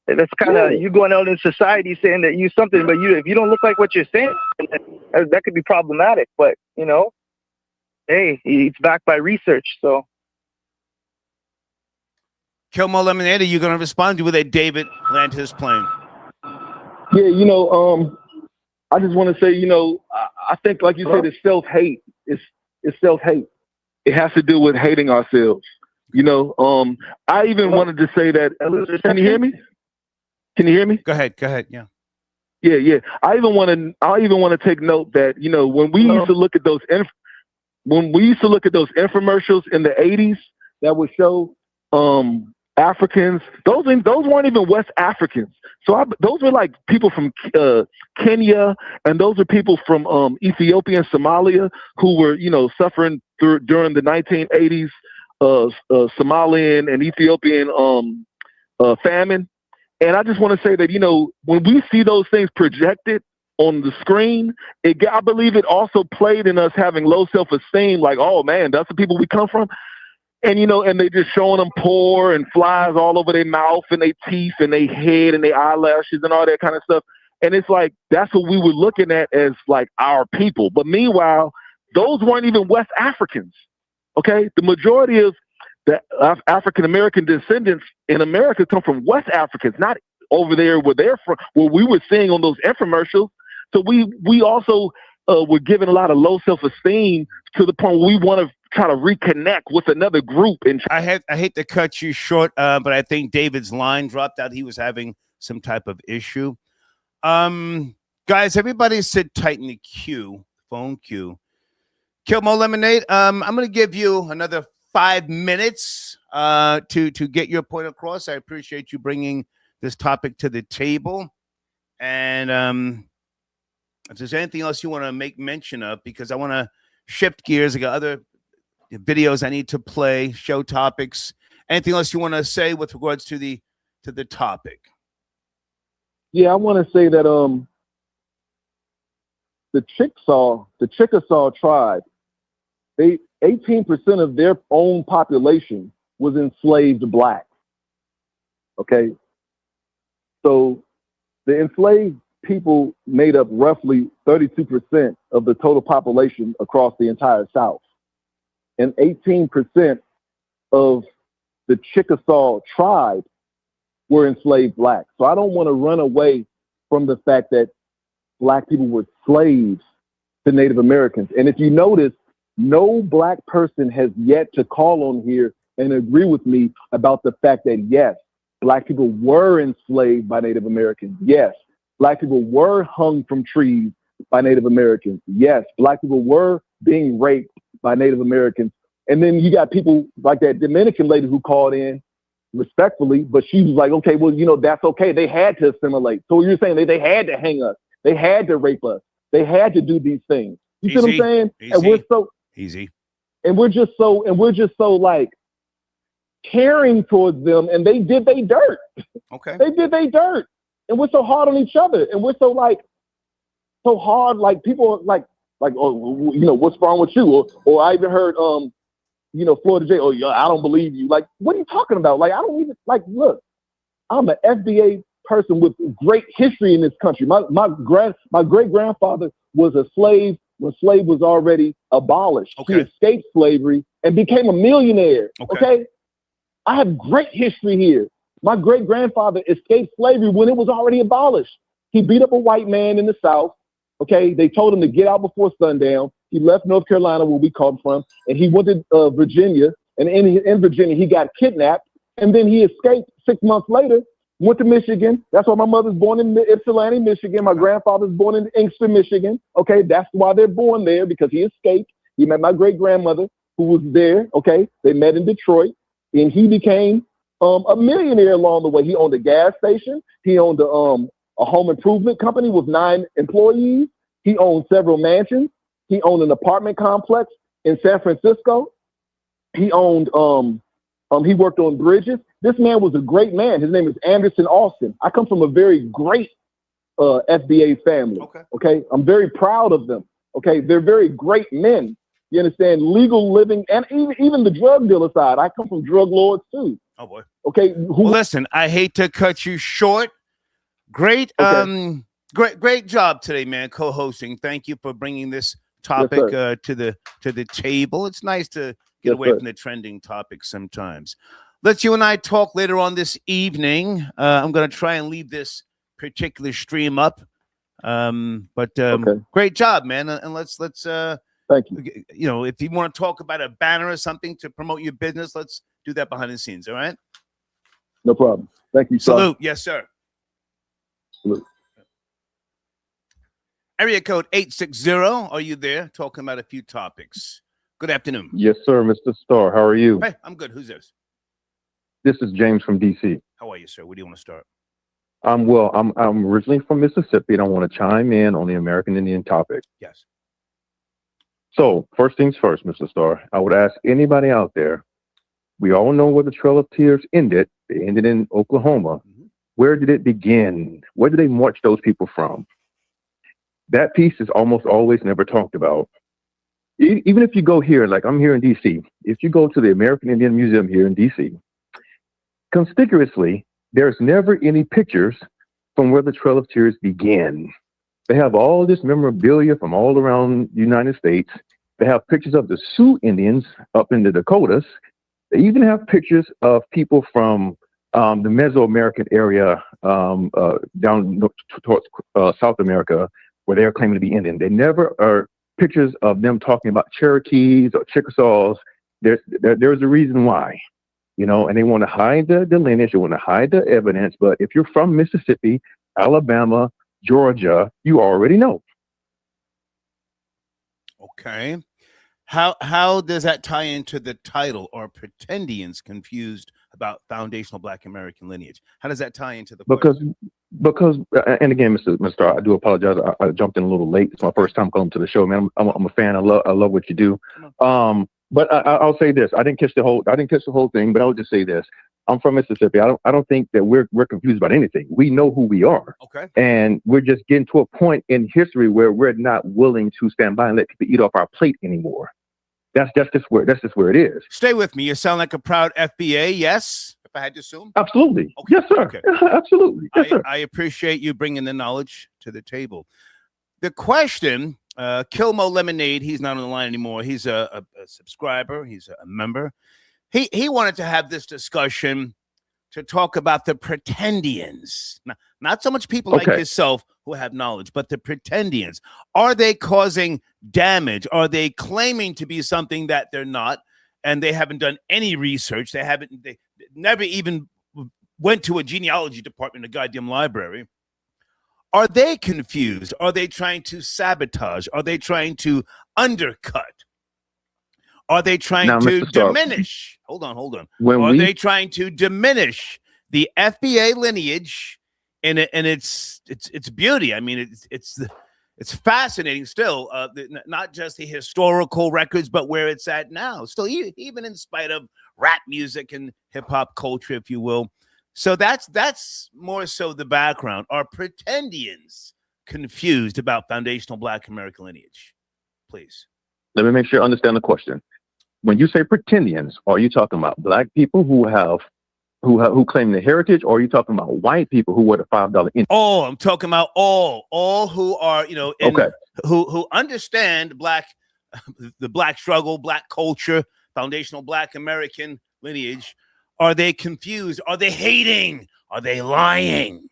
that's kind of you going out in society saying that you something, but if you don't look like what you're saying, that could be problematic. But you know, hey, it's backed by research. So, Kilmo Lemonade, are you going to respond to that? David land his plane. Yeah, you know, I just want to say, you know, I think, like you said, it's self-hate. It's self-hate. It has to do with hating ourselves. You know, I even wanted to say that. Can you hear me? Can you hear me? Go ahead. Yeah. Yeah. I even want to take note that, you know, when we used to look at those infomercials in the 80s that would show Africans, those weren't even West Africans. So those were like people from Kenya, and those are people from Ethiopia and Somalia who were, you know, suffering during the 1980s Somalian and Ethiopian famine. And I just want to say that, you know, when we see those things projected on the screen, I believe it also played in us having low self-esteem, like, oh man, that's the people we come from. And, you know, and they just showing them pore and flies all over their mouth and their teeth and their head and their eyelashes and all that kind of stuff. And it's like, that's what we were looking at as like our people. But meanwhile, those weren't even West Africans. Okay. The majority of the African-American descendants in America come from West Africans, not over there where they're from, where we were seeing on those infomercials. So we also were given a lot of low self-esteem to the point where we want to try to reconnect with another group. And I hate to cut you short, but I think David's line dropped out. He was having some type of issue. Guys, everybody sit tight in the queue, phone queue. Kilmo Lemonade, I'm going to give you another 5 minutes to get your point across. I appreciate you bringing this topic to the table. And if there's anything else you want to make mention of, because I want to shift gears. I got other videos I need to play, show topics. Anything else you want to say with regards to the topic? Yeah, I want to say that the Chickasaw tribe, 18% of their own population was enslaved black. Okay, so the enslaved people made up roughly 32% of the total population across the entire South, and 18% of the Chickasaw tribe were enslaved black. So I don't want to run away from the fact that black people were slaves to Native Americans. And if you notice, no black person has yet to call on here and agree with me about the fact that, yes, black people were enslaved by Native Americans. Yes, black people were hung from trees by Native Americans. Yes, black people were being raped by Native Americans. And then you got people like that Dominican lady who called in respectfully, but she was like, okay, well, that's okay. They had to assimilate. So you're saying they had to hang us. They had to rape us. They had to do these things. You see what I'm saying? Easy. And we're so easy. And we're just so like caring towards them, and they did they dirt. Okay. They did they dirt. And we're so hard on each other. And we're so hard, like people are like, oh, what's wrong with you? Or I even heard Florida J, oh yeah, I don't believe you. Like, what are you talking about? Like, I don't even look, I'm an FBA person with great history in this country. My great grandfather was a slave when slave was already abolished. Okay. He escaped slavery and became a millionaire. Okay. I have great history here. My great grandfather escaped slavery when it was already abolished. He beat up a white man in the South. Okay. They told him to get out before sundown. He left North Carolina, where we come from, and he went to Virginia. And in Virginia, he got kidnapped. And then he escaped 6 months later, went to Michigan. That's why my mother's born in Ypsilanti, Michigan. My grandfather's born in Inkster, Michigan. Okay, that's why they're born there, because he escaped. He met my great-grandmother, who was there. Okay, they met in Detroit, and he became a millionaire along the way. He owned a gas station. He owned a home improvement company with 9 employees. He owned several mansions. He owned an apartment complex in San Francisco. He owned, he worked on bridges. This man was a great man. His name is Anderson Austin. I come from a very great FBA family. Okay. I'm very proud of them. Okay. They're very great men. You understand? Legal living, and even the drug dealer side. I come from drug lords too. Oh boy. Okay. Well, listen, I hate to cut you short. Great, great job today, man, co-hosting. Thank you for bringing this topic to the table. It's nice to get away from the trending topics sometimes. Let's you and I talk later on this evening. I'm going to try and leave this particular stream up. Great job, man. And let's thank you. If you want to talk about a banner or something to promote your business, let's do that behind the scenes. All right. No problem. Thank you. Salute. Sir. Yes, sir. Salute. Area code 860. Are you there? Talking about a few topics. Good afternoon. Yes, sir, Mr. Starr. How are you? Hey, I'm good. Who's this? This is James from DC. How are you, sir? Where do you want to start? I'm originally from Mississippi, and I want to chime in on the American Indian topic. Yes. So, first things first, Mr. Starr. I would ask anybody out there, we all know where the Trail of Tears ended. They ended in Oklahoma. Mm-hmm. Where did it begin? Where did they march those people from? That piece is almost always never talked about. Even if you go here, like I'm here in DC, if you go to the American Indian Museum here in DC, conspicuously, there's never any pictures from where the Trail of Tears began. They have all this memorabilia from all around the United States. They have pictures of the Sioux Indians up in the Dakotas. They even have pictures of people from the Mesoamerican area down towards South America, where they're claiming to be Indian. They never are pictures of them talking about Cherokees or Chickasaws. There's a reason why, and they want to hide the lineage, they want to hide the evidence. But if you're from Mississippi, Alabama, Georgia, you already know. Okay. How does that tie into the title? Are Pretendians confused about foundational Black American lineage? How does that tie into the question? Because and again, Mr. I do apologize. I jumped in a little late. It's my first time coming to the show, man. I'm a fan. I love what you do. But I'll say this. I didn't catch the whole thing, but I'll just say this. I'm from Mississippi. I don't think that we're confused about anything. We know who we are. Okay. And we're just getting to a point in history where we're not willing to stand by and let people eat off our plate anymore. That's just where it is. Stay with me. You sound like a proud FBA. Yes, if I had to assume. Absolutely. Okay. Yes, sir. Okay. Absolutely. Yes, sir. I appreciate you bringing the knowledge to the table. The question, Kilmo Lemonade, he's not on the line anymore. He's a subscriber. He's a member. He wanted to have this discussion to talk about the Pretendians. Not so much people like yourself who have knowledge, but the Pretendians. Are they causing damage? Are they claiming to be something that they're not? And they haven't done any research. They never even went to a genealogy department in a goddamn library. Are they confused? Are they trying to sabotage? Are they trying to undercut? Are they trying to diminish? Hold on. Are they trying to diminish the FBA lineage and its beauty? I mean, it's fascinating still. Not just the historical records, but where it's at now. Still, even in spite of rap music and hip hop culture, if you will. So that's more so the background. Are Pretendians confused about foundational Black American lineage? Please. Let me make sure I understand the question. When you say Pretendians, are you talking about Black people who claim the heritage, or are you talking about white people who were the $5 in? Oh, I'm talking about all who are, who understand the Black struggle, Black culture, foundational Black American lineage. Are they confused? Are they hating? Are they lying?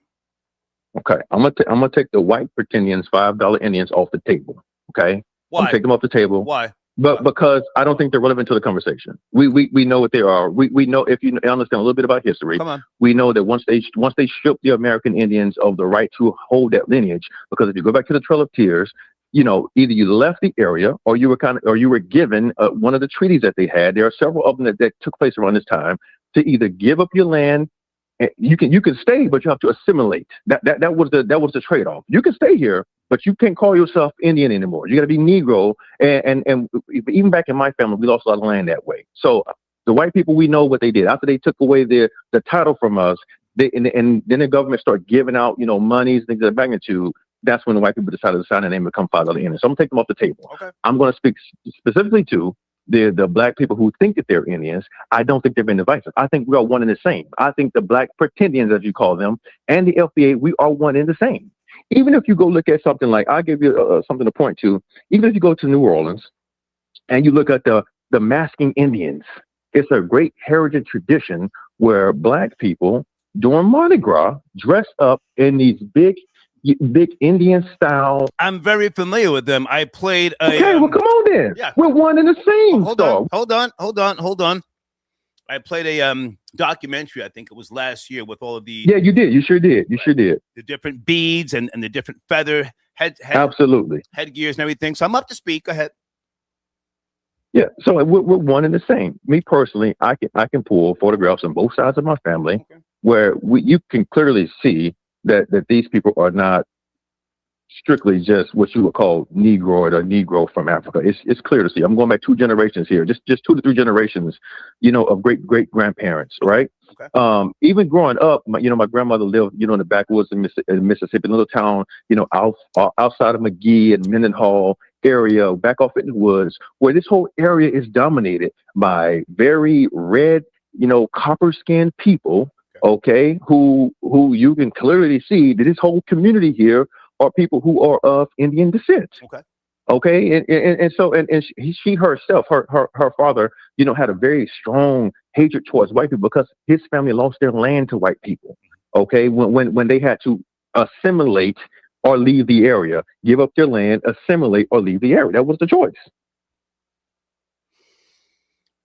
Okay, I'm gonna take the white Pretendians, $5 Indians off the table. Okay, why? I'm take them off the table. Why? But because I don't think they're relevant to the conversation. We know what they are. We know, if you understand a little bit about history, we know that once they stripped the American Indians of the right to hold that lineage, because if you go back to the Trail of Tears, either you left the area or you were given one of the treaties that they had. There are several of them that took place around this time, to either give up your land. You can stay, but you have to assimilate. That was the trade-off. You can stay here, but you can't call yourself Indian anymore. You got to be Negro. And even back in my family, we lost a lot of land that way. So the white people, we know what they did after they took away the title from us. And then the government started giving out monies, things of that magnitude. That's when the white people decided to sign their name and become $5 Indians. So I'm gonna take them off the table. Okay. I'm going to speak specifically to the Black people who think that they're Indians. I don't think they've been divisive. I think we are one and the same. I think the Black Pretendians, as you call them, and the FBA, we are one and the same. Even if you go look at something like, I'll give you something to point to. Even if you go to New Orleans and you look at the masking Indians, it's a great heritage tradition where Black people during Mardi Gras dress up in these big Indian style. I'm very familiar with them. I played a. Okay, well, come on then. Yeah. We're one and the same. Hold on. I played a documentary. I think it was last year with all of the. Yeah, you did. You sure did. You sure did. The different beads and the different feather absolutely headgears and everything. So I'm up to speak. Go ahead. Yeah, so we're one and the same. Me personally, I can pull photographs on both sides of my family where you can clearly see that these people are not strictly just what you would call Negroid or Negro from Africa. It's clear to see. I'm going back 2 generations here, just 2 to 3 generations, of great grandparents, right? Okay. Even growing up, my grandmother lived, in the backwoods in Mississippi, little town, outside of McGee and Mendenhall area, back off in the woods, where this whole area is dominated by very red, copper-skinned people. Okay, who you can clearly see that this whole community here are people who are of Indian descent. Okay, and she herself, her father, had a very strong hatred towards white people because his family lost their land to white people. Okay, when they had to assimilate or leave the area, give up their land, assimilate or leave the area. That was the choice.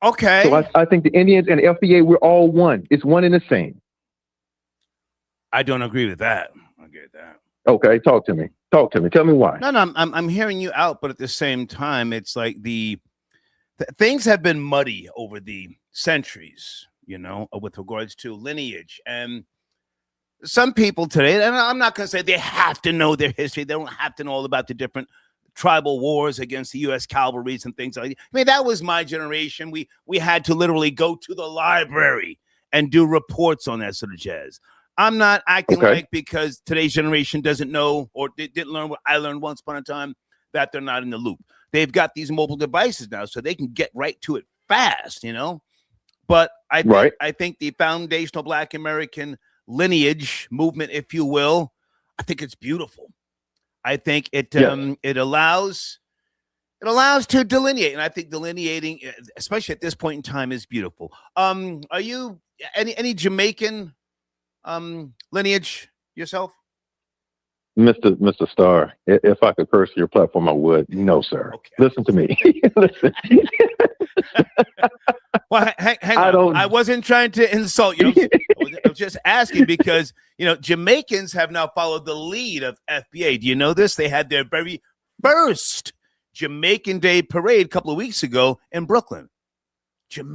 Okay. So I think the Indians and the FBA, we're all one. It's one and the same. I don't agree with that. I get that. Okay, talk to me. Tell me why. No, I'm hearing you out, but at the same time, it's like the things have been muddy over the centuries, you know, with regards to lineage. And some people today, and I'm not going to say they have to know their history. They don't have to know all about the different tribal wars against the U.S. cavalries and things like that. I mean, that was my generation. We had to literally go to the library and do reports on that sort of jazz. I'm not acting like because today's generation doesn't know or didn't learn what I learned once upon a time that they're not in the loop. They've got these mobile devices now, so they can get right to it fast, you know. But I think the foundational Black American lineage movement, if you will, I think it's beautiful. I think it allows to delineate, and I think delineating, especially at this point in time, is beautiful. Are you any Jamaican lineage yourself? Mr. Starr, if I could curse your platform, I would. No, sir. Okay. Listen to me. Listen. Well, hang on. I wasn't trying to insult you. I was just asking because, you know, Jamaicans have now followed the lead of FBA. Do you know this? They had their very first Jamaican Day parade a couple of weeks ago in Brooklyn.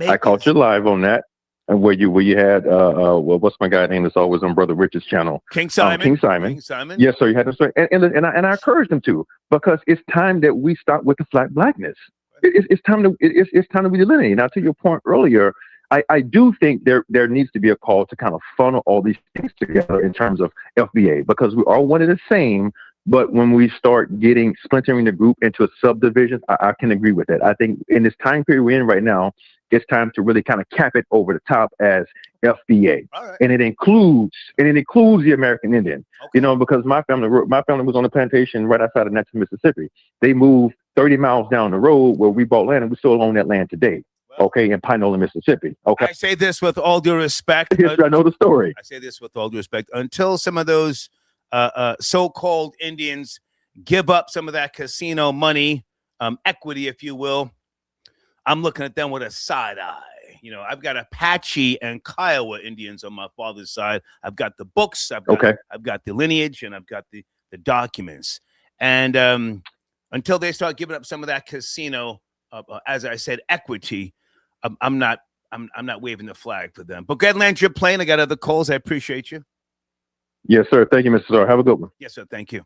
I caught you live on that. And where you had what's my guy name that's always on Brother Rich's channel? King Simon. King Simon. Yes, sir. You had to, and I encouraged him to, because it's time that we stop with the flat blackness. It's time to be delineated. Now, to your point earlier, I do think there needs to be a call to kind of funnel all these things together in terms of FBA, because we are one and the same. But when we start splintering the group into subdivisions, I can agree with that. I think in this time period we're in right now, it's time to really kind of cap it over the top as FBA, and it includes the American Indian. Okay. You know, because my family was on a plantation right outside of Natchez, Mississippi. They moved 30 miles down the road where we bought land, and we still own that land today. Okay, in Pinola, Mississippi. Okay, I say this with all due respect. Yes, I know the story. I say this with all due respect. Until some of those so-called Indians give up some of that casino money, equity, if you will, I'm looking at them with a side eye. You know, I've got Apache and Kiowa Indians on my father's side. I've got the books. I've got the lineage, and I've got the documents. And until they start giving up some of that casino, as I said, equity, I'm not waving the flag for them. But go ahead and land your plane. I got other calls. I appreciate you. Yes, sir. Thank you, Mr. Starr. Have a good one. Yes, sir. Thank you.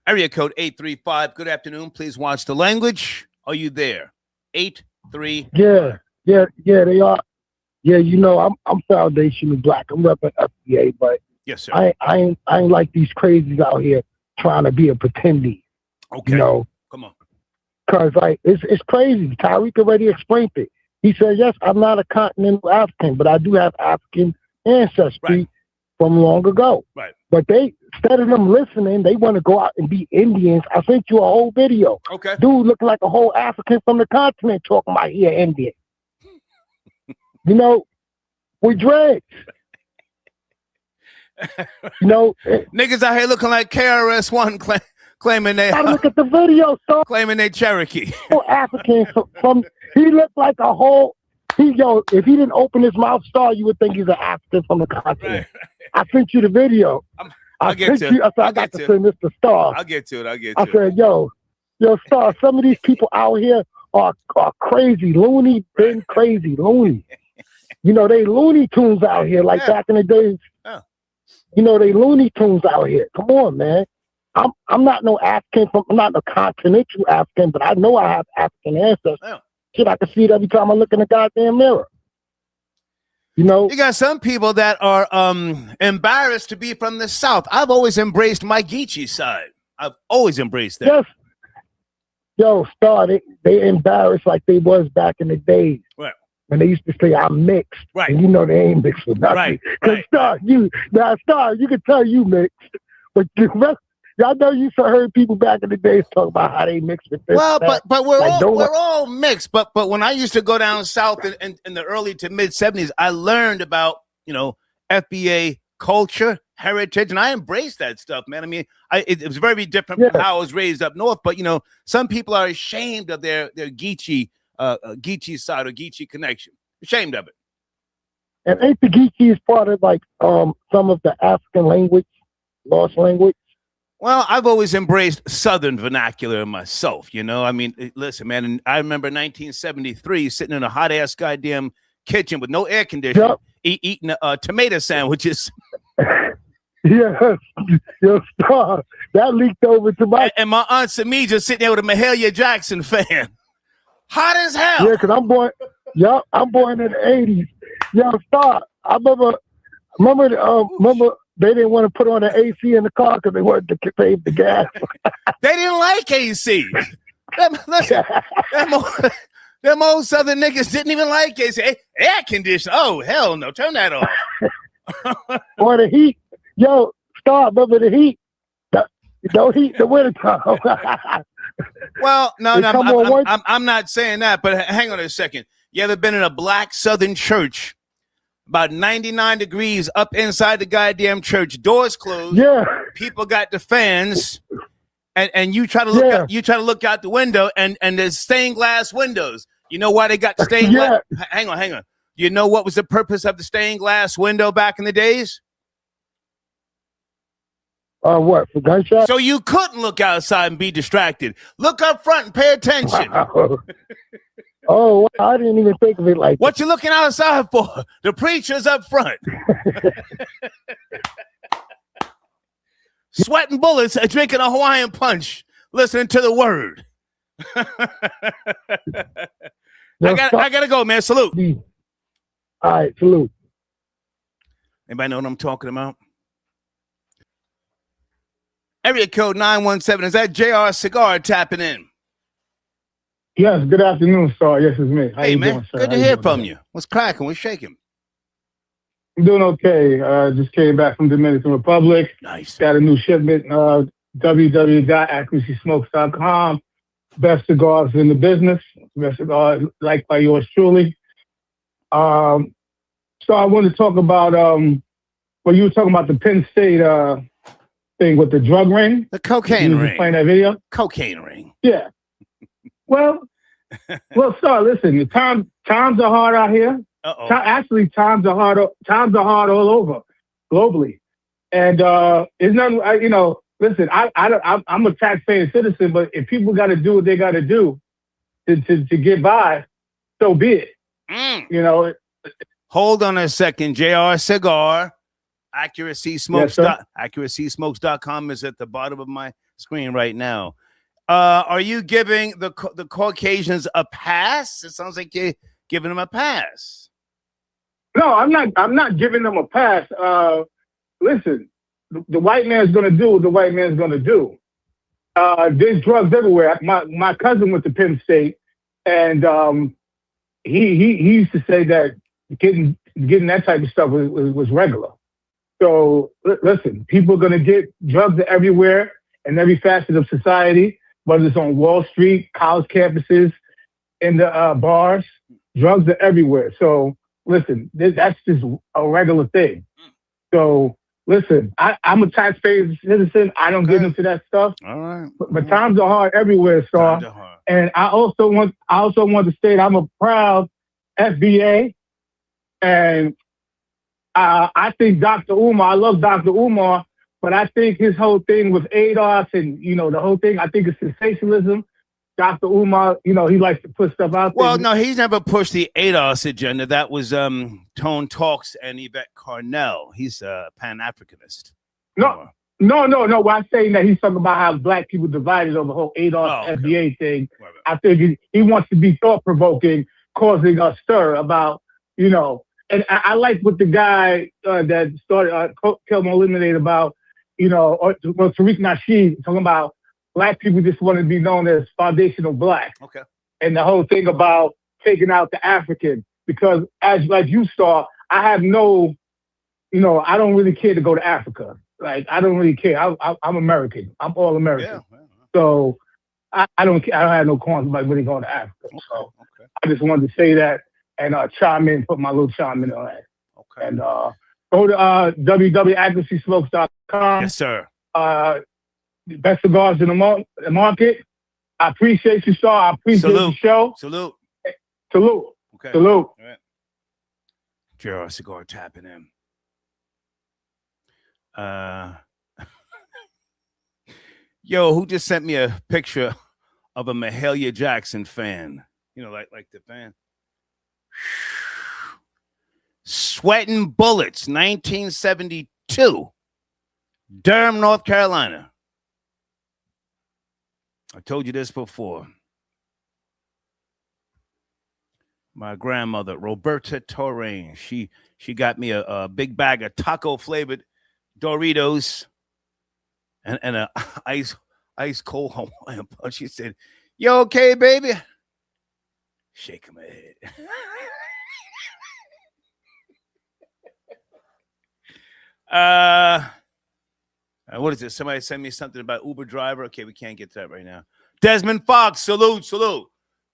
Area code 835. Good afternoon. Please watch the language. Are you there? 835. Yeah, they are. Yeah, you know, I'm foundationally Black. I'm repping FBA, but yes, sir. I ain't like these crazies out here trying to be a Pretendian. Okay. You know, come on. Cause like it's crazy. Tyreek already explained it. He said, yes, I'm not a continental African, but I do have African ancestry from long ago. Right. But instead of them listening, they want to go out and be Indians. I sent you a whole video. Okay. Dude looking like a whole African from the continent talking about he an Indian. You know, we dreads. You know, niggas out here looking like KRS-One claiming they. Gotta look at the video, so claiming they Cherokee. African from he looked like a whole. If he didn't open his mouth, Star, you would think he's an African from the continent. Right. I sent you the video. I got to send this to Star. I'll get to it. I said, yo, Star, some of these people out here are crazy, loony, been crazy, loony. You know, they Looney Tunes out here, like back in the days. Yeah. You know, they Looney Tunes out here. Come on, man. I'm not no African, I'm not no continental African, but I know I have African ancestors. Yeah. Shit, I can see it every time I look in the goddamn mirror. You know, you got some people that are embarrassed to be from the South. I've always embraced my Geechee side. I've always embraced that. Yes. Yo, Star, they embarrassed like they was back in the days. Right. When they used to say I'm mixed. Right. And you know they ain't mixed with nothing. Right. Star, you can tell you mixed. But I know you heard people back in the days talk about how they mixed with this. Well, but we're all mixed. But when I used to go down south in the early to mid 70s, I learned about, you know, FBA culture, heritage, and I embraced that stuff, man. I mean, it was very different from how I was raised up north. But you know, some people are ashamed of their Geechee side or Geechee connection. Ashamed of it. And ain't the Geechee is part of like some of the African language, lost language? Well, I've always embraced Southern vernacular myself. You know, I mean, listen, man. And I remember 1973 sitting in a hot ass goddamn kitchen with no air conditioning, eating tomato sandwiches. Yeah, your star that leaked over to my and my aunt and me just sitting there with a Mahalia Jackson fan, hot as hell. Yeah, because I'm born. Yeah, I'm born in the '80s. Yo, star. I remember they didn't want to put on the AC in the car because they wanted to save the gas. They didn't like AC. Listen, them old Southern niggas didn't even like AC. Air conditioning. Oh, hell no. Turn that off. Or the heat. Yo, star, remember the heat? Don't heat the wintertime. Well, no, I'm not saying that, but hang on a second. You ever been in a black Southern church? About 99 degrees up inside the goddamn church, doors closed. Yeah. People got the fans, and you try to look out, you try to look out the window, and there's stained glass windows. You know why they got the stained glass? Hang on. You know what was the purpose of the stained glass window back in the days? What, for gunshots? So you couldn't look outside and be distracted. Look up front and pay attention. Wow. Oh, I didn't even think of it like what you looking outside for? The preacher's up front. Sweating bullets, drinking a Hawaiian punch, listening to the word. I gotta go, man. Salute. All right, salute. Anybody know what I'm talking about? Area code 917. Is that JR Cigar tapping in? Yes, good afternoon, sir. Yes, it's me. How hey, you man. doing, sir? Good to hear from you. What's cracking? What's shaking? I'm doing okay. Just came back from Dominican Republic. Nice. Got a new shipment, www.accuracysmokes.com. Best cigars in the business. Best cigars liked by yours truly. So I want to talk about, you were talking about the Penn State thing with the drug ring. The cocaine ring. Playing that video? Cocaine ring. Yeah. Well, sir, listen. Times are hard out here. Actually, times are hard all over, globally. And it's not, listen. I'm a taxpaying citizen, but if people got to do what they got to do to get by, so be it. You know. Hold on a second, JR Cigar. AccuracySmokes.com is at the bottom of my screen right now. Are you giving the Caucasians a pass? It sounds like you're giving them a pass. No, I'm not giving them a pass. Listen, the white man's gonna do what the white man's gonna do. There's drugs everywhere. My cousin went to Penn State, and he used to say that getting that type of stuff was regular. So listen, people are gonna get drugs everywhere in every facet of society. Whether it's on Wall Street, college campuses, in the bars, drugs are everywhere. So listen, that's just a regular thing. So listen, I'm a taxpaying citizen. I don't get into that stuff. All right. But times are hard everywhere, Star. And I also want to state I'm a proud FBA, and I think Dr. Umar. I love Dr. Umar. But I think his whole thing with ADOS and, the whole thing, I think it's sensationalism. Dr. Umar, he likes to put stuff out there. Well, no, he's never pushed the ADOS agenda. That was Tone Talks and Yvette Carnell. He's a Pan-Africanist. No. Well, I'm saying that he's talking about how black people divided over the whole ADOS FBA thing. Right. I think he wants to be thought-provoking, causing a stir about, And I like what the guy that started Kelmo Eliminate about, Tariq Nasheed talking about black people just want to be known as foundational black. Okay. And the whole thing about taking out the African, because like you saw, I have no, I don't really care to go to Africa. Like, I don't really care. I'm American. I'm all American. Yeah. So I don't care. I don't have no qualms about really going to Africa. So I just wanted to say that and chime in, put my little chime in on that. Okay. And go to www.accuracysmokes.com. Yes, sir. Best cigars in the market. I appreciate you, sir. I appreciate the show. Salute. Okay. Salute. All right. JR Cigar tapping in. Yo, who just sent me a picture of a Mahalia Jackson fan? You know, like the fan. Sweating Bullets, 1972. Durham, North Carolina. I told you this before. My grandmother, Roberta Torrain, she got me a big bag of taco-flavored Doritos and a ice cold Hawaiian punch. She said, "You okay, baby?" Shaking my head. What is it? Somebody sent me something about Uber driver. Okay, we can't get to that right now. Desmond Fox, salute.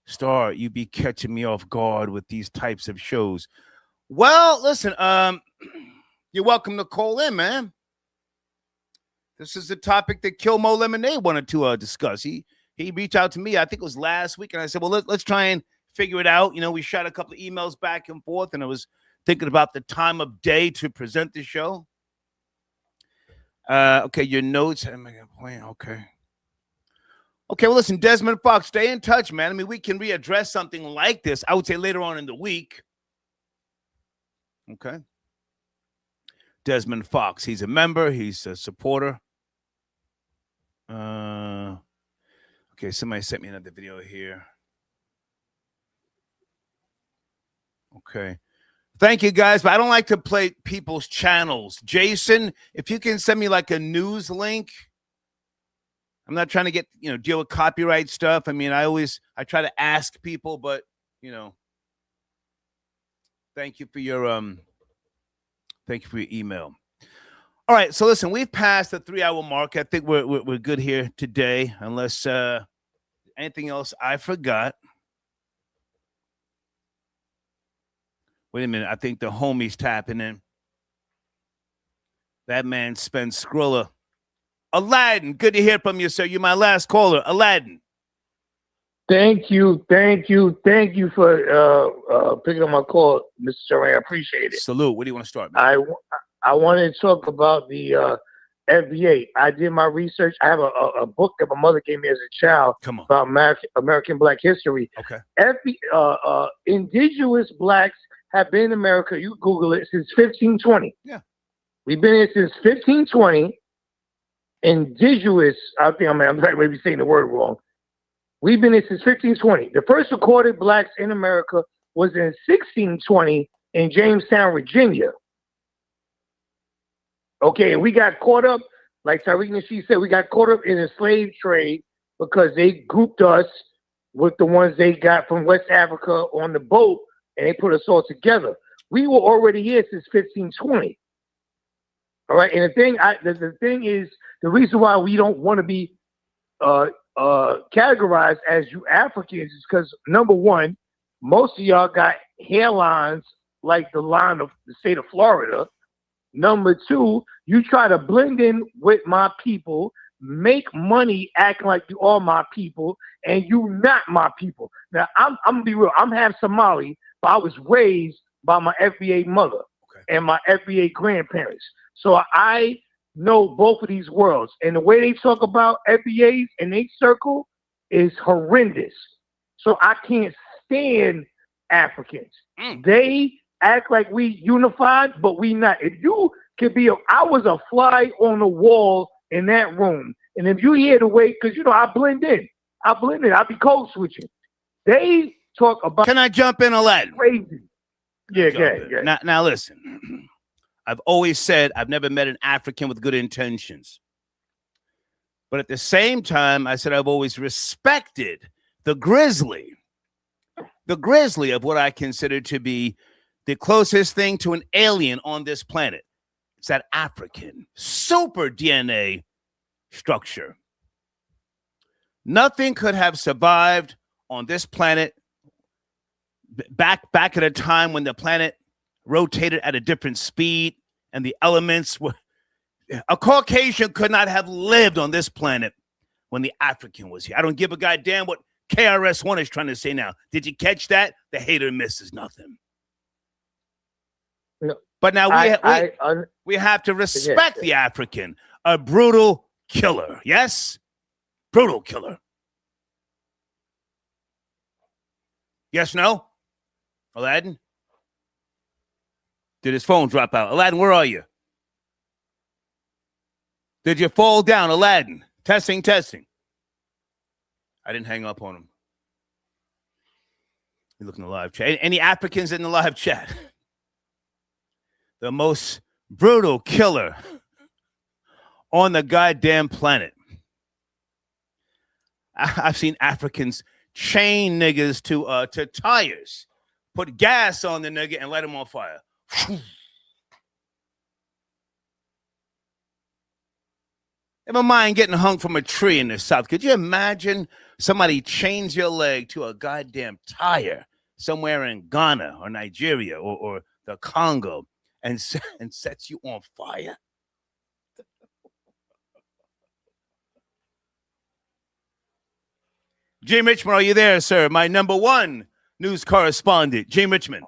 Star, you be catching me off guard with these types of shows. Well, listen, you're welcome to call in, man. This is the topic that Kill Mo Lemonade wanted to discuss. He reached out to me, I think it was last week, and I said, well, let's try and figure it out. You know, we shot a couple of emails back and forth, and I was thinking about the time of day to present the show. Okay, your notes. Okay. Okay, well, listen, Desmond Fox, stay in touch, man. I mean, we can readdress something like this, I would say, later on in the week. Okay. Desmond Fox, he's a member. He's a supporter. Okay, somebody sent me another video here. Okay. Thank you, guys, but I don't like to play people's channels. Jason, if you can send me like a news link. I'm not trying to get, deal with copyright stuff. I mean, I try to ask people, but, thank you for your email. All right, so listen, we've passed the 3-hour mark. I think we're good here today, unless anything else I forgot. Wait a minute, I think the homie's tapping in. That man Spence Skrilla. Aladdin, good to hear from you, sir. You're my last caller. Aladdin. Thank you for picking up my call, Mr. Duran. I appreciate it. Salute. Where do you want to start, man? I wanted to talk about the FBA. I did my research. I have a book that my mother gave me as a child about American Black history. Okay. Indigenous blacks have been in America, you Google it, since 1520. Yeah. We've been here since 1520. Indigenous, I think I'm maybe saying the word wrong. We've been here since 1520. The first recorded blacks in America was in 1620 in Jamestown, Virginia. Okay, and we got caught up, like Tariq Nasheed said, we got caught up in the slave trade because they grouped us with the ones they got from West Africa on the boat, and they put us all together. We were already here since 1520. All right, and the thing is, the reason why we don't want to be categorized as you Africans is because, number one, most of y'all got hairlines like the line of the state of Florida. Number two, you try to blend in with my people, make money acting like you are my people, and you not my people. Now, I'm gonna be real. I'm half Somali, but I was raised by my FBA mother and my FBA grandparents. So I know both of these worlds. And the way they talk about FBAs in their circle is horrendous. So I can't stand Africans. They act like we unified, but we not. If you could be, I was a fly on the wall in that room. And if you hear the way, because, I blend in. I be code switching. They talk about. Can I jump in, Aladdin? Crazy. Yeah. Now listen. I've always said I've never met an African with good intentions. But at the same time, I said I've always respected the grizzly of what I consider to be the closest thing to an alien on this planet. It's that African super DNA structure. Nothing could have survived on this planet back at a time when the planet rotated at a different speed and the elements were. A Caucasian could not have lived on this planet when the African was here. I don't give a goddamn what KRS-One is trying to say now. Did you catch that? The hater misses nothing. No, but now we have to respect the African, a brutal killer. Yes? brutal killer. Yes, no? Aladdin? Did his phone drop out? Aladdin, where are you? Did you fall down, Aladdin? Testing, testing. I didn't hang up on him. You look in the live chat. Any Africans in the live chat? The most brutal killer on the goddamn planet. I've seen Africans chain niggas to tires, put gas on the nigga and light him on fire. Never mind getting hung from a tree in the South. Could you imagine somebody chains your leg to a goddamn tire somewhere in Ghana or Nigeria or the Congo and sets you on fire? Jim Richmond, are you there, sir? My number one news correspondent, Jim Richmond.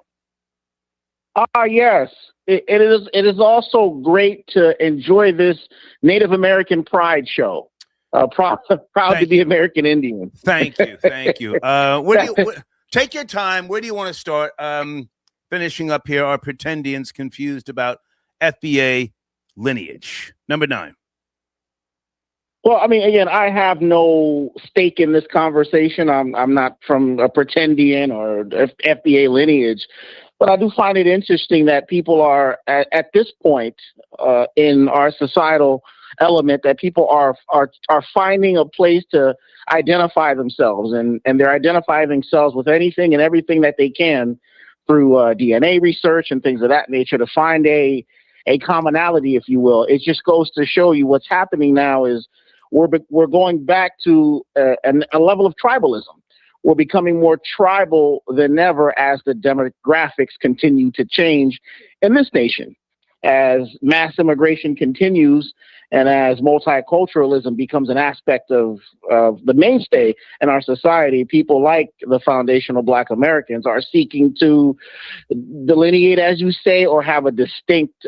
Yes. It is also great to enjoy this Native American Pride show. Proud to be American Indian. Thank you. Take your time. Where do you want to start? Finishing up here, are Pretendians confused about FBA lineage? Number 9. Well, I mean, again, I have no stake in this conversation. I'm not from a Pretendian or FBA lineage, but I do find it interesting that people are at this point in our societal element that people are finding a place to identify themselves, and they're identifying themselves with anything and everything that they can through DNA research and things of that nature to find a commonality, if you will. It just goes to show you what's happening now is we're going back to a level of tribalism. We're becoming more tribal than ever as the demographics continue to change in this nation. As mass immigration continues and as multiculturalism becomes an aspect of the mainstay in our society, people like the foundational Black Americans are seeking to delineate, as you say, or have a distinct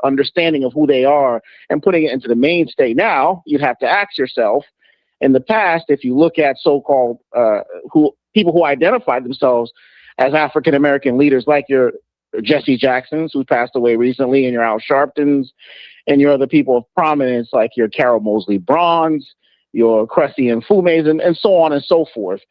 understanding of who they are and putting it into the mainstay. Now, you'd have to ask yourself, in the past, if you look at so-called people who identify themselves as African American leaders, like your Jesse Jacksons, who passed away recently, and your Al Sharptons, and your other people of prominence, like your Carol Moseley Bronze, your Cressy and Fumes, and so on and so forth,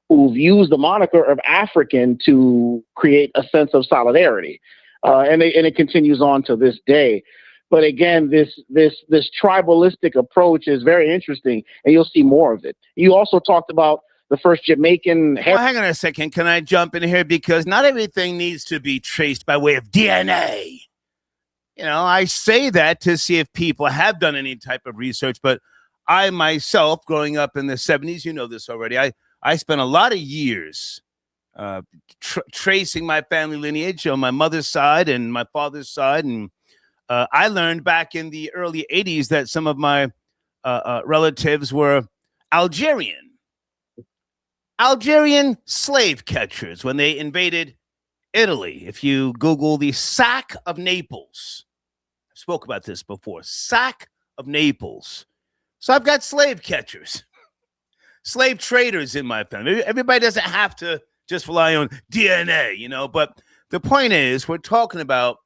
who've used the moniker of African to create a sense of solidarity, and it continues on to this day. But again, this tribalistic approach is very interesting, and you'll see more of it. You also talked about the first Jamaican. Well, hang on a second. Can I jump in here? Because not everything needs to be traced by way of DNA. You know, I say that to see if people have done any type of research, but I myself, growing up in the 70s, you know this already, I spent a lot of years tracing my family lineage on my mother's side and my father's side, and I learned back in the early 80s that some of my relatives were Algerian slave catchers when they invaded Italy. If you Google the sack of Naples, I spoke about this before, sack of Naples. So I've got slave catchers, slave traders in my family. Everybody doesn't have to just rely on DNA, you know, but the point is we're talking about,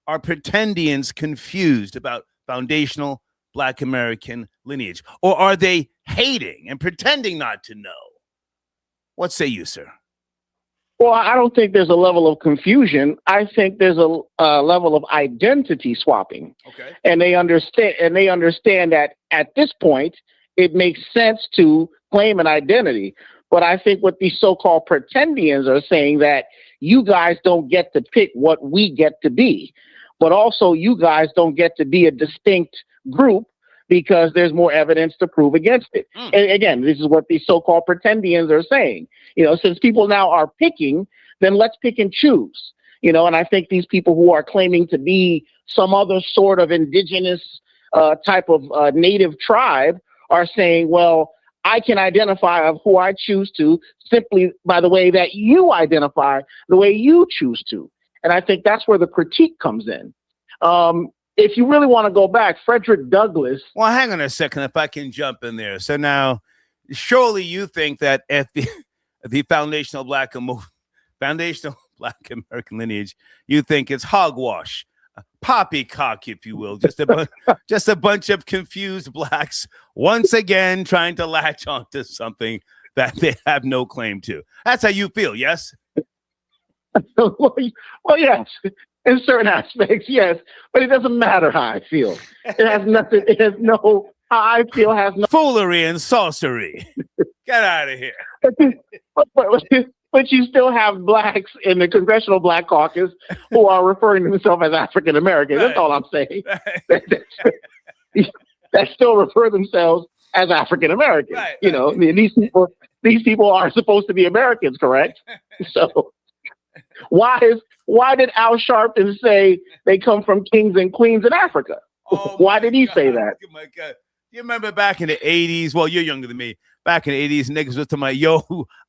are Pretendians confused about foundational Black American lineage? Or are they hating and pretending not to know? What say you, sir? Well, I don't think there's a level of confusion. I think there's a level of identity swapping. Okay. And they understand that at this point, it makes sense to claim an identity. But I think what these so-called Pretendians are saying that you guys don't get to pick what we get to be. But also, you guys don't get to be a distinct group because there's more evidence to prove against it. And again, this is what these so-called Pretendians are saying. You know, since people now are picking, then let's pick and choose. You know, and I think these people who are claiming to be some other sort of indigenous type of native tribe are saying, well, I can identify of who I choose to simply by the way that you identify the way you choose to. And I think that's where the critique comes in. If you really want to go back, Frederick Douglass. Well, hang on a second, if I can jump in there. So now surely you think that if the foundational Black American lineage, you think it's hogwash, poppycock, if you will, just a bunch of confused Blacks once again trying to latch onto something that they have no claim to. That's how you feel, yes? Well, yes, in certain aspects, yes, but it doesn't matter how I feel. It has nothing. It has no. How I feel has no foolery and sorcery. Get out of here. But you still have Blacks in the Congressional Black Caucus who are referring to themselves as African Americans. That's all I'm saying. That still refer themselves as African Americans. You know, I mean, these people are supposed to be Americans, correct? So why did Al Sharpton say they come from kings and queens in Africa? Why did he say that? Oh my God. You remember back in the 80s? Well, you're younger than me. Back in the 80s, niggas was to my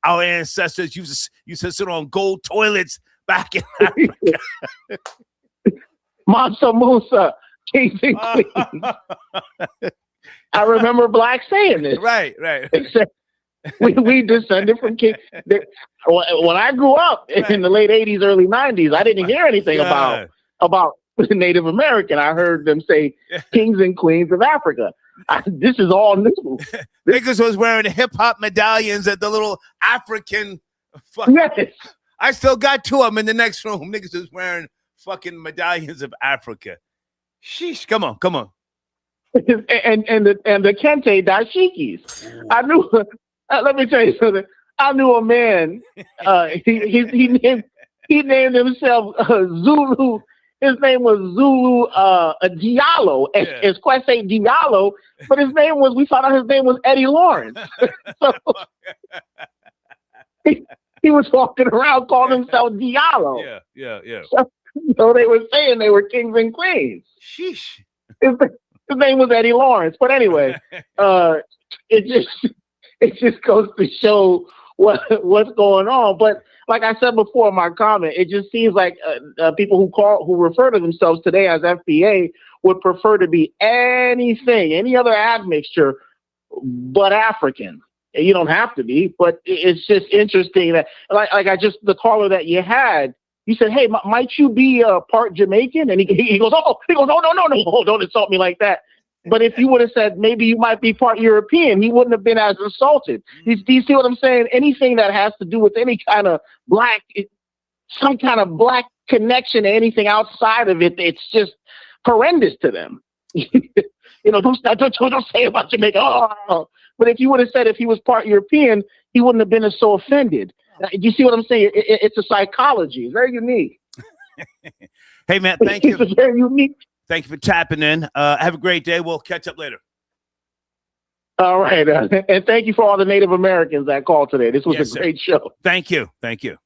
our ancestors used to sit on gold toilets back in Africa. Mansa Musa, kings and queens. I remember Blacks saying this. Right. We descended from kings. When I grew up in the late 80s, early 90s, I didn't hear anything about Native American. I heard them say kings and queens of Africa. This is all new. Niggas was wearing hip hop medallions at the little African. Yes. I still got two of them in the next room. Niggas was wearing fucking medallions of Africa. Sheesh, come on. And the Kente dashikis. I knew. Let me tell you something. I knew a man. He named himself Zulu. His name was Zulu Diallo, as Kwesi Diallo, but we found out his name was Eddie Lawrence. So he was walking around calling himself Diallo. Yeah. So they were saying they were kings and queens. Sheesh. His name was Eddie Lawrence. But anyway, it just goes to show what's going on. But like I said before in my comment, it just seems like people who refer to themselves today as FBA would prefer to be any other admixture but African. You don't have to be, but it's just interesting that the caller that you had, you said, "Hey, might you be part Jamaican?" And he goes, "Oh, no, don't insult me like that." But if you would have said maybe you might be part European, he wouldn't have been as insulted. Do you see what I'm saying? Anything that has to do with any kind of some kind of black connection to anything outside of it, it's just horrendous to them. Don't say about Jamaica. Oh. But if you would have said if he was part European, he wouldn't have been so offended. Do you see what I'm saying? It's a psychology. It's very unique. Hey, man, thank you. It's very unique. Thank you for tapping in. Have a great day. We'll catch up later. All right. And thank you for all the Native Americans that called today. This was a great show. Thank you. Thank you.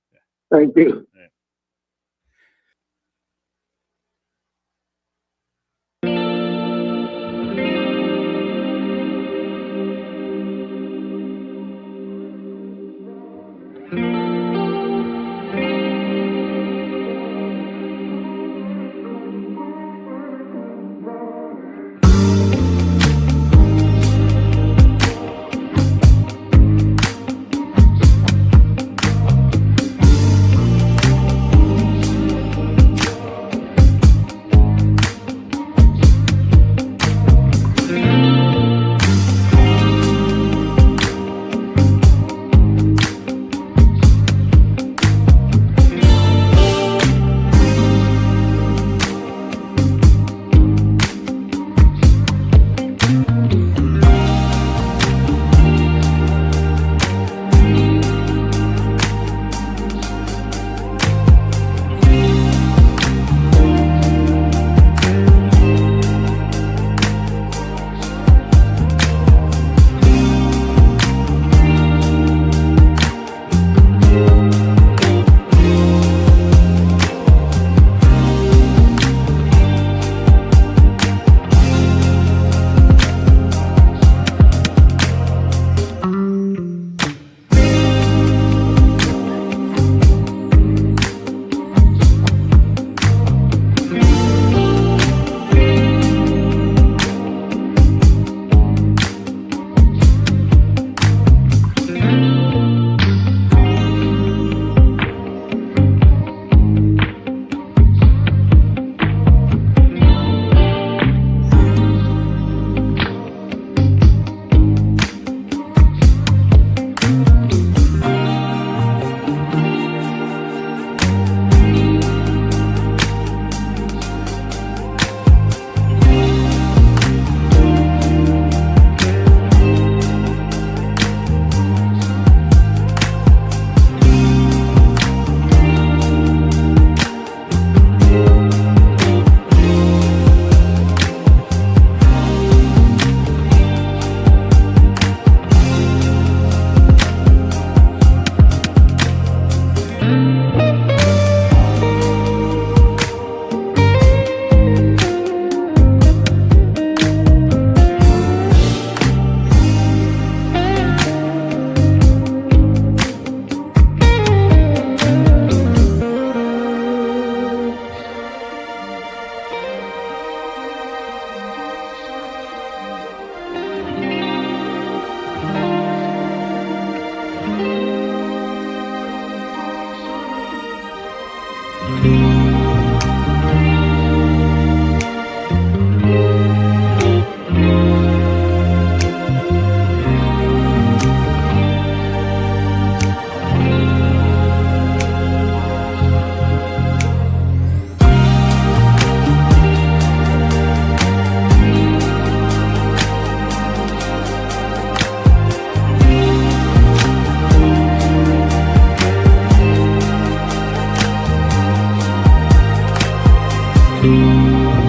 Thank you.